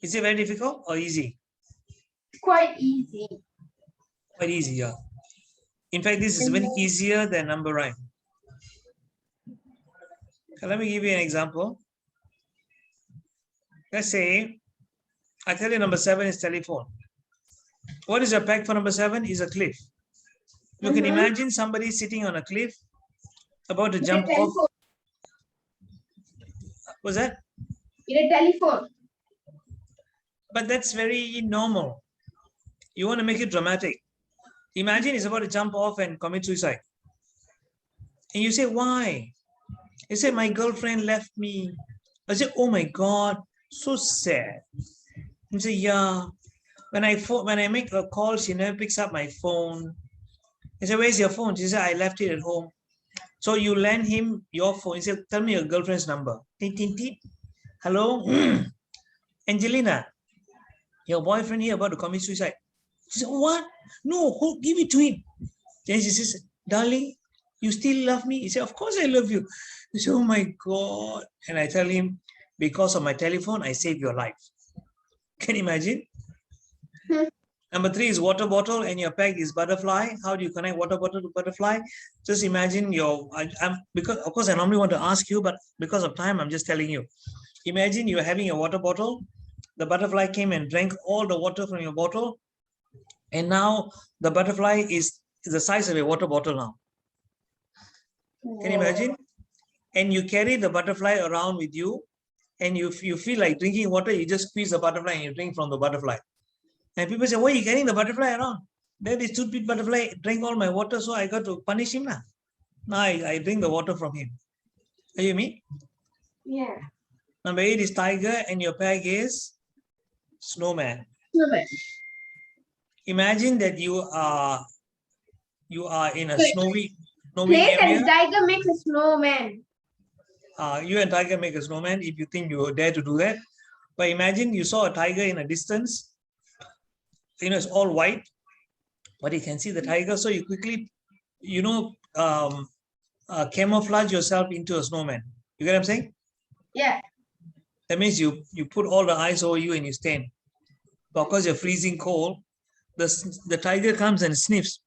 Is it very difficult or easy? Quite easy. Quite easy, yeah. In fact, this is even easier than number rhyme. So let me give you an example. Let's say, I tell you number 7 is telephone. What is your peg for number 7? Is a cliff. You can imagine somebody sitting on a cliff about to jump off. What's that? In a telephone. But that's very normal. You want to make it dramatic. Imagine he's about to jump off and commit suicide. And you say, why? He said, my girlfriend left me. I said, oh my God, so sad. He said, yeah. When I make a call, she never picks up my phone. He said, where's your phone? She said, I left it at home. So you lend him your phone. He said, tell me your girlfriend's number. Ting, ting, ting. Hello? Angelina, your boyfriend here about to commit suicide. She said, what? No, give it to him. Then she says, darling, you still love me? He said, of course I love you. He said, oh my God. And I tell him, because of my telephone, I saved your life. Can you imagine? Number 3 is water bottle and your peg is butterfly. How do you connect water bottle to butterfly? Just imagine because of course I normally want to ask you, but because of time, I'm just telling you. Imagine you're having a water bottle. The butterfly came and drank all the water from your bottle. And now the butterfly is the size of a water bottle now. Can you imagine? And you carry the butterfly around with you and you feel like drinking water, you just squeeze the butterfly and you drink from the butterfly. And people say, why are you carrying the butterfly around? Then this stupid butterfly drank all my water, so I got to punish him now. Now I drink the water from him. Are you me? Yeah. Number 8 is tiger and your peg is snowman. Snowman. Imagine that you are in a snowy Place area. and tiger makes a snowman. You and tiger make a snowman if you think you dare to do that. But imagine you saw a tiger in a distance. It's all white, but you can see the tiger. So you quickly camouflage yourself into a snowman. You get what I'm saying? Yeah. That means you put all the ice over you and you stand. But of course, you're freezing cold. The tiger comes and sniffs.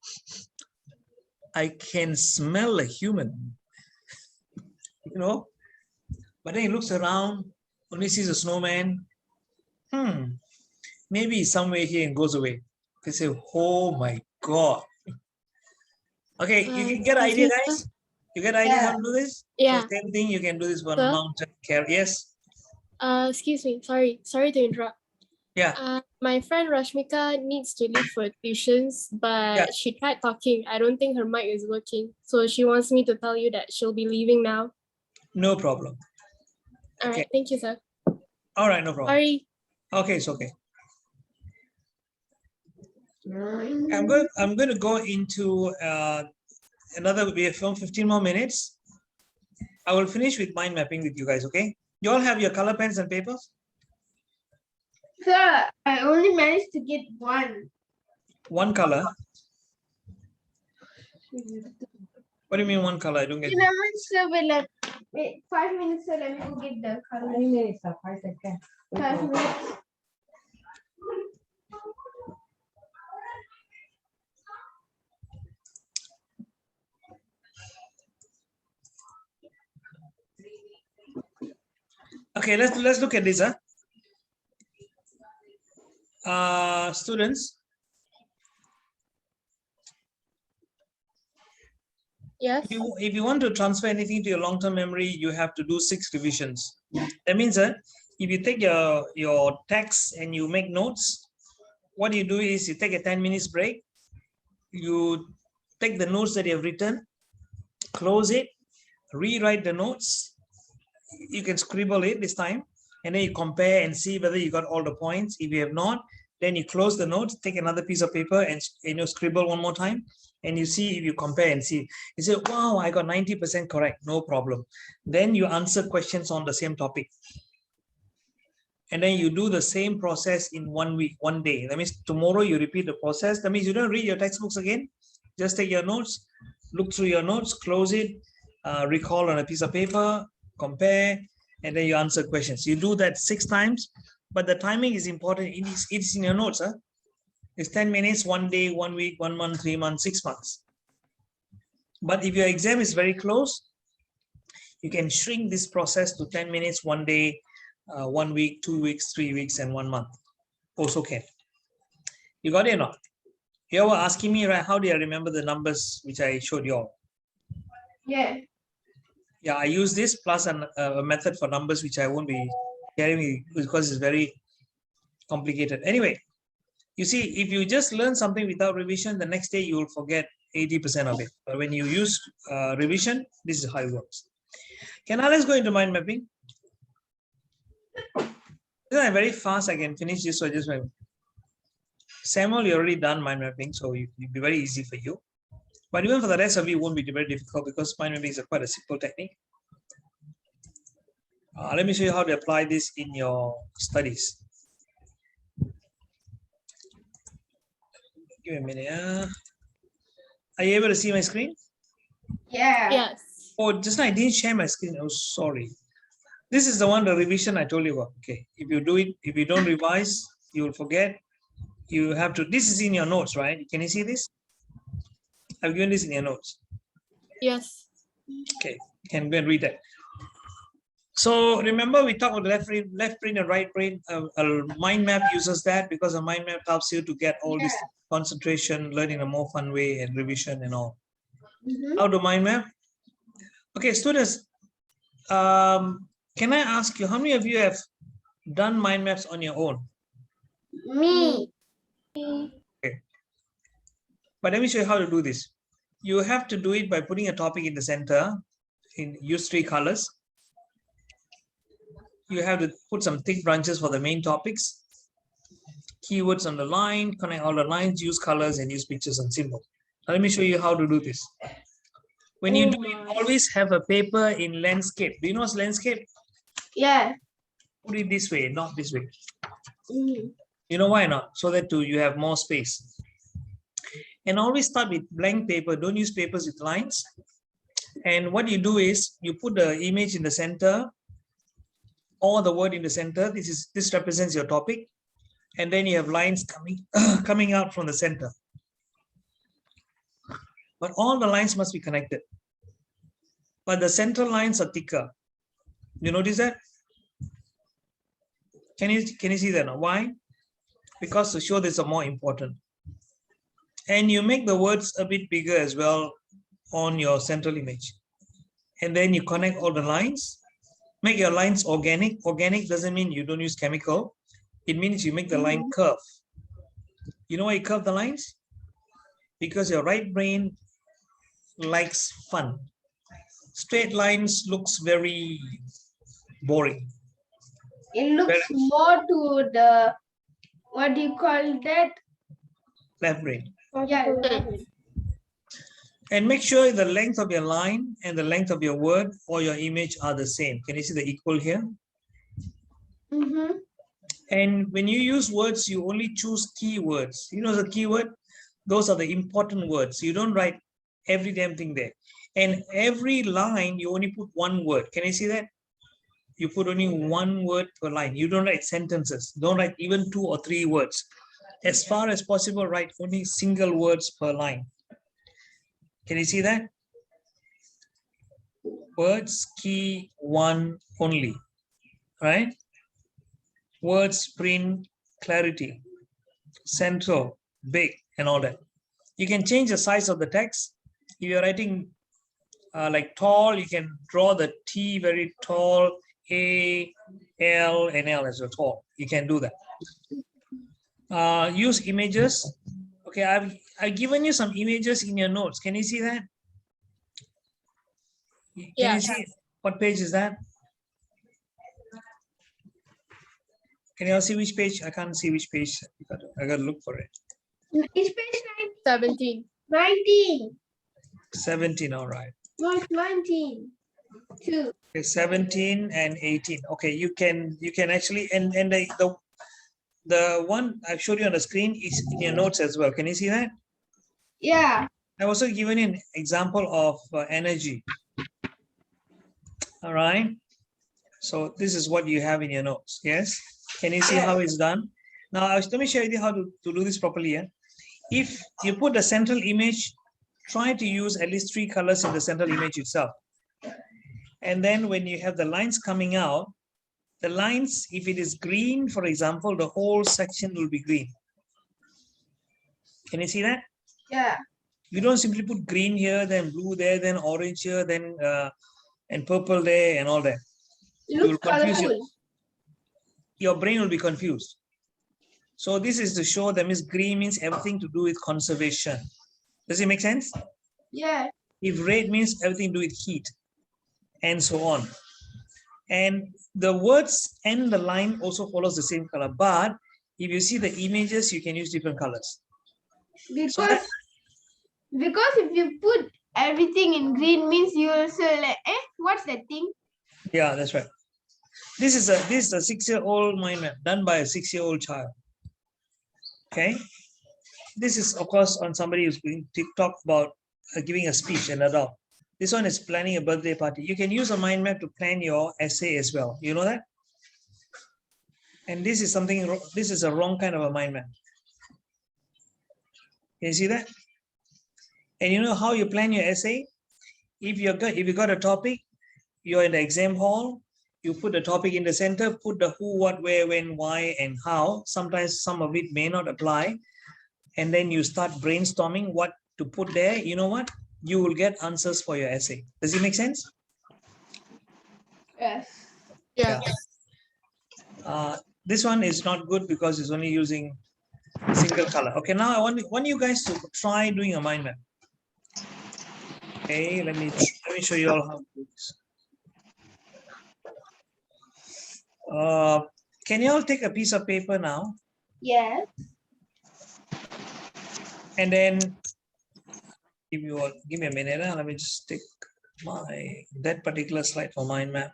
I can smell a human, But then he looks around, only sees a snowman. Maybe he's somewhere here and goes away. They say, oh my God. Okay, you can get an idea, guys? You get an idea how to do this? Yeah. So same thing, you can do this for Sir? mountain care. Yes? Excuse me. Sorry to interrupt. Yeah. My friend Rashmika needs to leave for tuitions, but she tried talking. I don't think her mic is working. So she wants me to tell you that she'll be leaving now. No problem. All right. Thank you, sir. All right, no problem. Sorry. Okay, it's okay. I'm going to go into we have 15 more minutes. I will finish with mind mapping with you guys, okay? You all have your color pens and papers? Sir, I only managed to get one. One color? What do you mean one color? I don't get it. Sir, wait, 5 minutes, sir. Let me go get the color. 5 minutes, sir. 5 seconds. 5 minutes. Okay, let's look at this, students. Yes. If you want to transfer anything to your long-term memory, you have to do 6 revisions. That means if you take your text and you make notes, what you do is you take a 10 minutes break, you take the notes that you have written, close it, rewrite the notes. You can scribble it this time, and then you compare and see whether you got all the points. If you have not, then you close the notes, take another piece of paper and scribble one more time, and you see if you compare and see. You say, wow, I got 90% correct, no problem. Then you answer questions on the same topic. And then you do the same process in 1 week, 1 day. That means tomorrow you repeat the process. That means you don't read your textbooks again. Just take your notes, look through your notes, close it, recall on a piece of paper, compare, and then you answer questions. You do that 6 times, but the timing is important. It's in your notes. It's 10 minutes, 1 day, 1 week, 1 month, 3 months, 6 months. But if your exam is very close, you can shrink this process to 10 minutes, 1 day, 1 week, 2 weeks, 3 weeks, and 1 month. Also can. You got it or not? You were asking me, right? How do I remember the numbers which I showed you all? Yeah. Yeah, I use this plus a method for numbers which I won't be sharing because it's very complicated. Anyway, you see, if you just learn something without revision, the next day you will forget 80% of it. But when you use revision, this is how it works. Okay, now let's go into mind mapping. I'm very fast. I can finish this. So just Samuel, you already done mind mapping, so it'll be very easy for you. But even for the rest of you, it won't be very difficult because mind mapping is quite a simple technique. Let me show you how to apply this in your studies. Give me a minute. Are you able to see my screen? Yeah. Yes. Oh, just now I didn't share my screen. Oh, sorry. This is the one, the revision I told you about. Okay. If you do it, if you don't revise, you will forget. You have to, this is in your notes, right? Can you see this? I've given this in your notes. Yes. Okay. Can go and read that. So remember we talked about left brain and right brain. A mind map uses that because a mind map helps you to get all this concentration, learn in a more fun way, and revision and all. How to mind map? Okay, students, can I ask you, how many of you have done mind maps on your own? Me. Okay. But let me show you how to do this. You have to do it by putting a topic in the center, use 3 colors. You have to put some thick branches for the main topics. Keywords on the line, connect all the lines, use colors and use pictures and symbols. Now let me show you how to do this. When you do it, always have a paper in landscape. Do you know what's landscape? Yeah. Put it this way, not this way. You know why not? So that you have more space. And always start with blank paper. Don't use papers with lines. And what you do is you put the image in the center or the word in the center. This represents your topic. And then you have lines coming out from the center. But all the lines must be connected. But the central lines are thicker. You notice that? Can you see that now? Why? Because to show this are more important. And you make the words a bit bigger as well on your central image. And then you connect all the lines. Make your lines organic. Organic doesn't mean you don't use chemical. It means you make the line curve. You know why you curve the lines? Because your right brain likes fun. Straight lines looks very boring. It looks more to the, what do you call that? Left brain. Yeah. And make sure the length of your line and the length of your word or your image are the same. Can you see the equal here? Mm-hmm. And when you use words, you only choose keywords. You know the keyword? Those are the important words. You don't write every damn thing there. And every line, you only put one word. Can you see that? You put only one word per line. You don't write sentences. Don't write even 2 or 3 words. As far as possible, write only single words per line. Can you see that? Words, key, one only, right? Words, print, clarity, central, big, and all that. You can change the size of the text. If you're writing like tall, you can draw the T very tall, A, L, and L as a tall. You can do that. Use images. Okay, I've given you some images in your notes. Can you see that? Can you see what page is that? Can you all see which page? I can't see which page. I gotta look for it. Which page? 17. 19. 17, all right. No, 19. 2. Okay, 17 and 18. Okay, you can actually, and the one I've showed you on the screen is in your notes as well. Can you see that? Yeah. I've also given you an example of energy. All right. So this is what you have in your notes. Yes. Can you see how it's done? Now, let me show you how to do this properly. Yeah? If you put the central image, try to use at least 3 colors in the central image itself. And then when you have the lines coming out, the lines, if it is green, for example, the whole section will be green. Can you see that? Yeah. You don't simply put green here, then blue there, then orange here, then and purple there, and all that. It looks colorful. Your brain will be confused. So this is to show that green means everything to do with conservation. Does it make sense? Yeah. If red means everything to do with heat, and so on. And the words and the line also follows the same color. But if you see the images, you can use different colors. Because if you put everything in green means you also like, what's that thing? Yeah, that's right. This is a 6-year-old mind map done by a 6-year-old child. Okay. This is, of course, on somebody who's doing TikTok about giving a speech, an adult. This one is planning a birthday party. You can use a mind map to plan your essay as well. You know that? And this is something, this is a wrong kind of a mind map. Can you see that? And you know how you plan your essay? If you got a topic, you're in the exam hall, you put the topic in the center, put the who, what, where, when, why, and how. Sometimes some of it may not apply. And then you start brainstorming what to put there. You know what? You will get answers for your essay. Does it make sense? Yes. Yeah. This one is not good because it's only using single color. Okay, now I want you guys to try doing a mind map. Okay, let me show you all how to do this. Can you all take a piece of paper now? Yes. And then give me a minute. Let me just take that particular slide for mind map.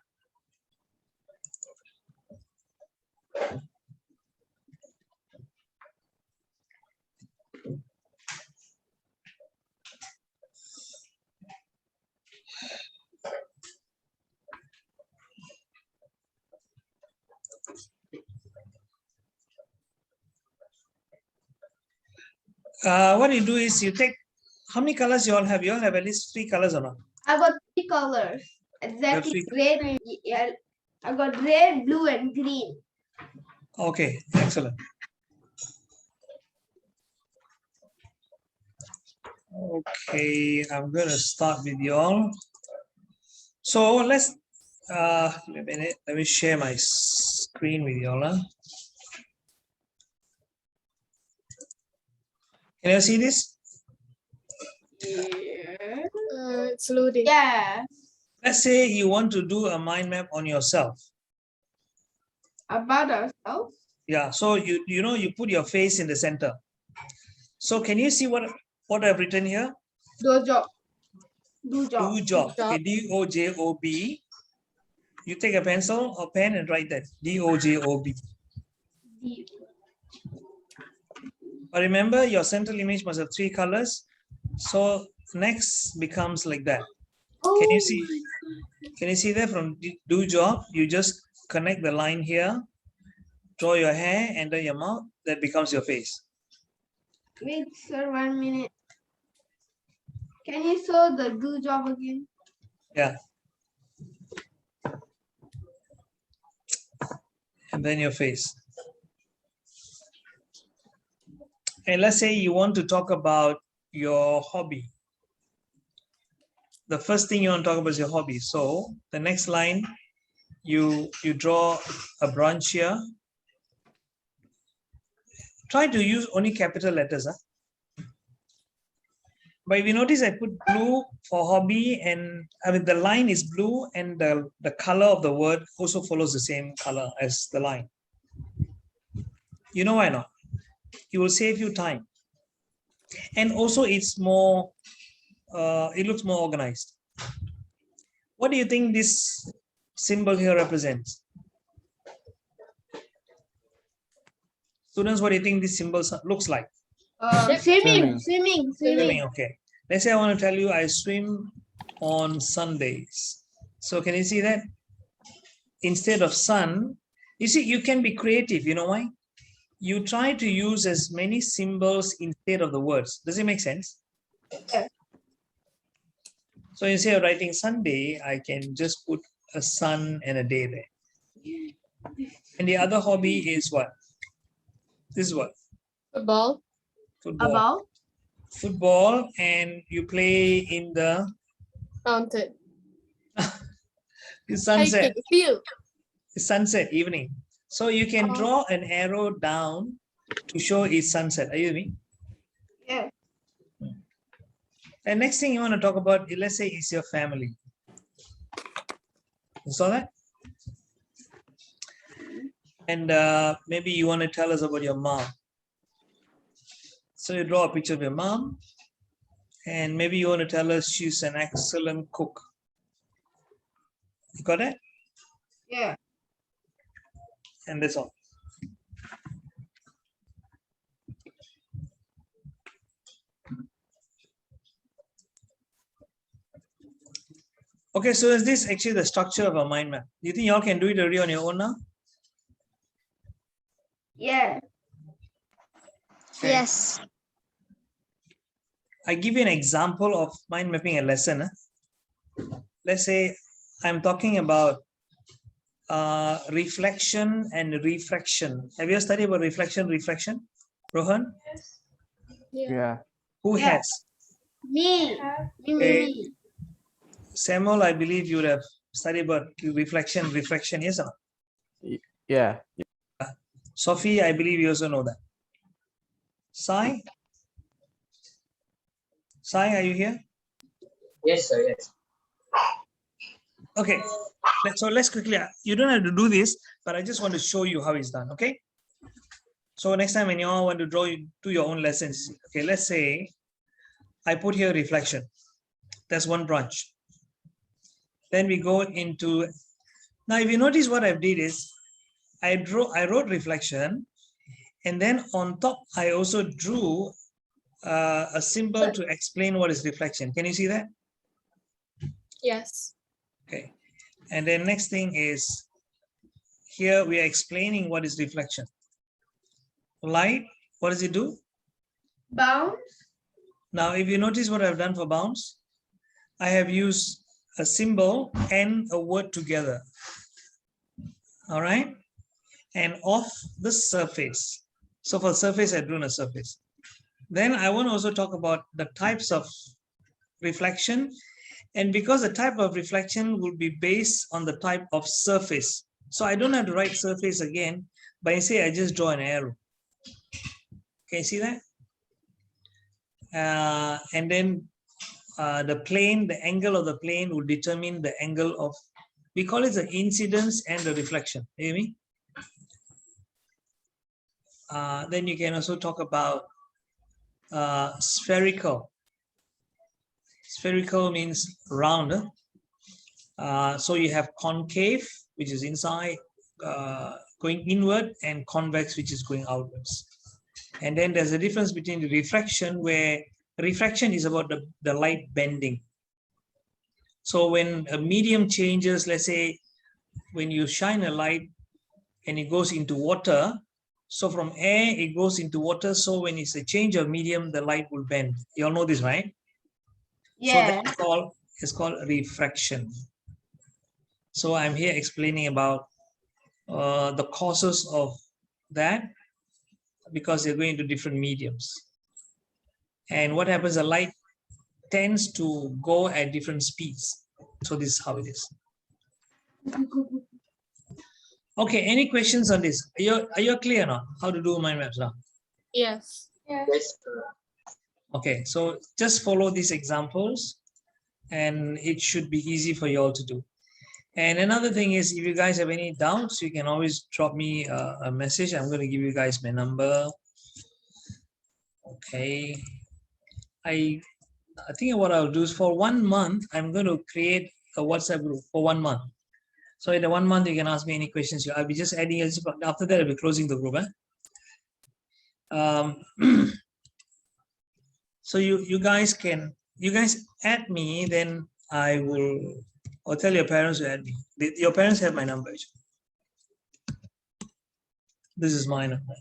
what you do is you take, how many colors you all have? You all have at least 3 colors or not? I got 3 colors. Exactly. Red. Yeah. I got red, blue, and green. Okay, excellent. Okay, I'm gonna start with you all. So let's wait a minute, let me share my screen with you all. Can you see this? Yeah. It's loading. Yeah. Let's say you want to do a mind map on yourself. About ourselves. Yeah, so you know you put your face in the center. So can you see what I've written here? Do job. Do job. Do job. Okay, D-O-J-O-B. You take a pencil or pen and write that. D-O-J-O-B. But remember, your central image must have 3 colors. So next becomes like that. Can you see? Can you see that from do job? You just connect the line here, draw your hair, and then your mouth. That becomes your face. Wait, sir, 1 minute. Can you show the do job again? Yeah. And then your face. And let's say you want to talk about your hobby. The first thing you want to talk about is your hobby. So the next line, you draw a branch here. Try to use only capital letters. But if you notice, I put blue for hobby, and I mean the line is blue, and the color of the word also follows the same color as the line. You know why not? It will save you time. And also it's more, it looks more organized. What do you think this symbol here represents? Students, what do you think this symbol looks like? Swimming. Okay. Let's say I want to tell you I swim on Sundays. So can you see that? Instead of sun, you see, you can be creative. You know why? You try to use as many symbols instead of the words. Does it make sense? Yeah. So instead of writing Sunday, I can just put a sun and a day there. And the other hobby is what? This is what? Football. Football. Football, and you play in the Mountain. the sunset. Field. The sunset evening. So you can draw an arrow down to show it's sunset. Are you with me? Yeah. And next thing you want to talk about, let's say, is your family. You saw that? And maybe you want to tell us about your mom. So you draw a picture of your mom, and maybe you want to tell us she's an excellent cook. You got it? Yeah. And that's all. Okay, so is this actually the structure of a mind map? Do you think y'all can do it already on your own now? Yeah. Okay. Yes. I give you an example of mind mapping a lesson. Let's say I'm talking about reflection and refraction. Have you studied about reflection? Rohan? Yes. Yeah. Who has? Me. Okay. Samuel, I believe you would have studied about reflection, yes or no? Yeah. Sophie, I believe you also know that. Sai? Sai, are you here? Yes, sir. Yes. Okay. So let's quickly, you don't have to do this, but I just want to show you how it's done, okay? So next time when you all want to draw, you do your own lessons. Okay, let's say I put here reflection. That's one branch. Then we go into, now if you notice what I did is, I wrote reflection, and then on top, I also drew a symbol to explain what is reflection. Can you see that? Yes. Okay. And then next thing is, here we are explaining what is reflection. Light, what does it do? Bounce. Now, if you notice what I've done for bounce, I have used a symbol and a word together. All right. And off the surface. So for surface, I've drawn a surface. Then I want to also talk about the types of reflection. And because the type of reflection will be based on the type of surface. So I don't have to write surface again, but I say I just draw an arrow. Can you see that? And then the plane, the angle of the plane will determine the angle of, we call it the incidence and the reflection. You hear me? Then you can also talk about spherical. Spherical means round. So you have concave, which is inside, going inward, and convex, which is going outwards. And then there's a difference between the refraction, where refraction is about the light bending. So when a medium changes, let's say when you shine a light and it goes into water, so from air, it goes into water. So when it's a change of medium, the light will bend. You all know this, right? Yeah. So that's called refraction. So I'm here explaining about the causes of that, because they're going to different mediums. And what happens, the light tends to go at different speeds. So this is how it is. Okay, any questions on this? Are you clear now how to do mind maps now? Yes. Yes. Okay, so just follow these examples and it should be easy for you all to do. And another thing is, if you guys have any doubts, you can always drop me a message. I'm going to give you guys my number. Okay. I think what I'll do is, for 1 month, I'm going to create a WhatsApp group for 1 month. So in the 1 month, you can ask me any questions. I'll be just adding it. After that, I'll be closing the group. So you guys add me, then I will, or tell your parents to add me. Your parents have my number. This is my number.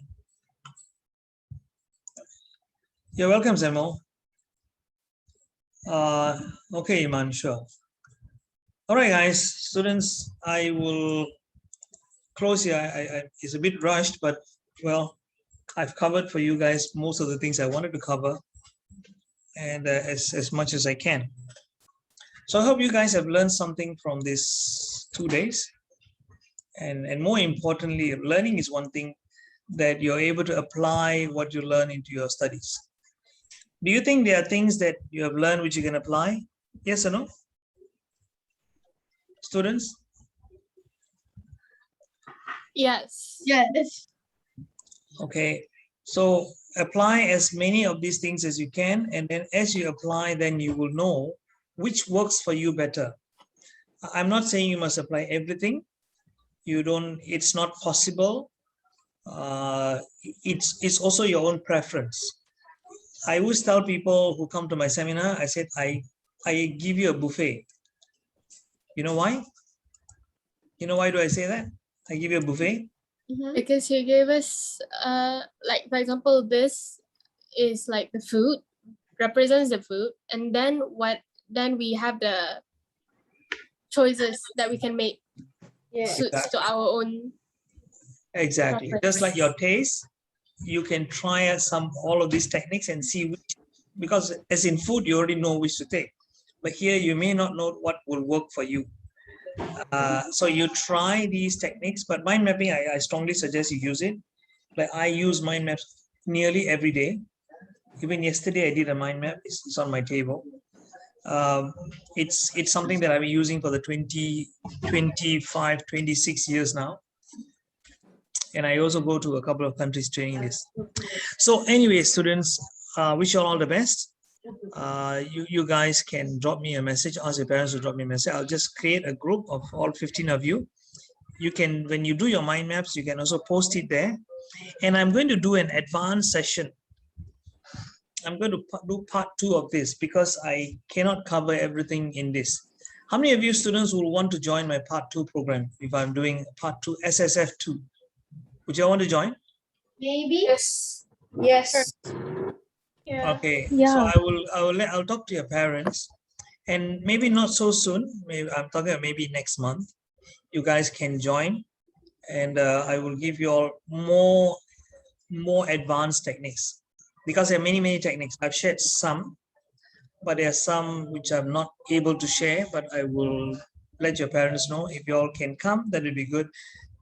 You're welcome, Zemo. Okay, Iman, sure. All right, guys, students, I will close here. It's a bit rushed, but well, I've covered for you guys most of the things I wanted to cover, and as much as I can. So I hope you guys have learned something from these 2 days. And more importantly, learning is one thing, that you're able to apply what you learn into your studies. Do you think there are things that you have learned which you can apply? Yes or no? Students? Yes. Yes. Okay, so apply as many of these things as you can, and then as you apply, then you will know which works for you better. I'm not saying you must apply everything. It's not possible. It's also your own preference. I always tell people who come to my seminar, I said, I give you a buffet. You know why? You know why do I say that? I give you a buffet. Because you gave us, like, for example, this is like the food, represents the food, and then we have the choices that we can make, suits to our own. Exactly. preference. Just like your taste, you can try all of these techniques and see which, because as in food, you already know which to take. But here you may not know what will work for you. So you try these techniques, but mind mapping, I strongly suggest you use it. Like I use mind maps nearly every day. Even yesterday I did a mind map. It's on my table. It's something that I've been using for the 25, 26 years now. And I also go to a couple of countries training this. So anyway, students, wish you all the best. You guys can drop me a message, ask your parents to drop me a message. I'll just create a group of all 15 of you. You can, when you do your mind maps, you can also post it there. And I'm going to do an advanced session. I'm going to do part 2 of this because I cannot cover everything in this. How many of you students will want to join my part 2 program if I'm doing part 2, SSF 2? Would you want to join? Maybe. Yes. Yes. Yeah. Okay. So Yeah. I'll talk to your parents, and maybe not so soon. Maybe I'm talking about maybe next month. You guys can join, and I will give you all more advanced techniques, because there are many techniques. I've shared some, but there are some which I'm not able to share, but I will let your parents know. If you all can come, that would be good,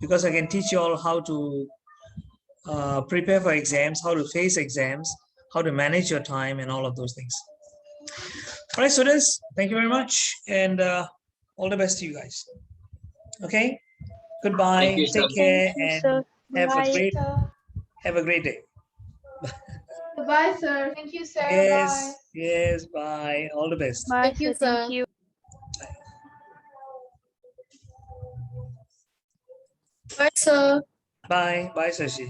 because I can teach you all how to prepare for exams, how to face exams, how to manage your time, and all of those things. All right, students, thank you very much, and all the best to you guys. Okay, goodbye. Thank you, sir. Take care, Thank you, and sir. Bye. have a great day. Goodbye, sir. Thank you, sir. Bye. Yes, bye. All the best. Bye, Thank you, sir. Thank sir. you. Bye, sir. Bye, Shashi.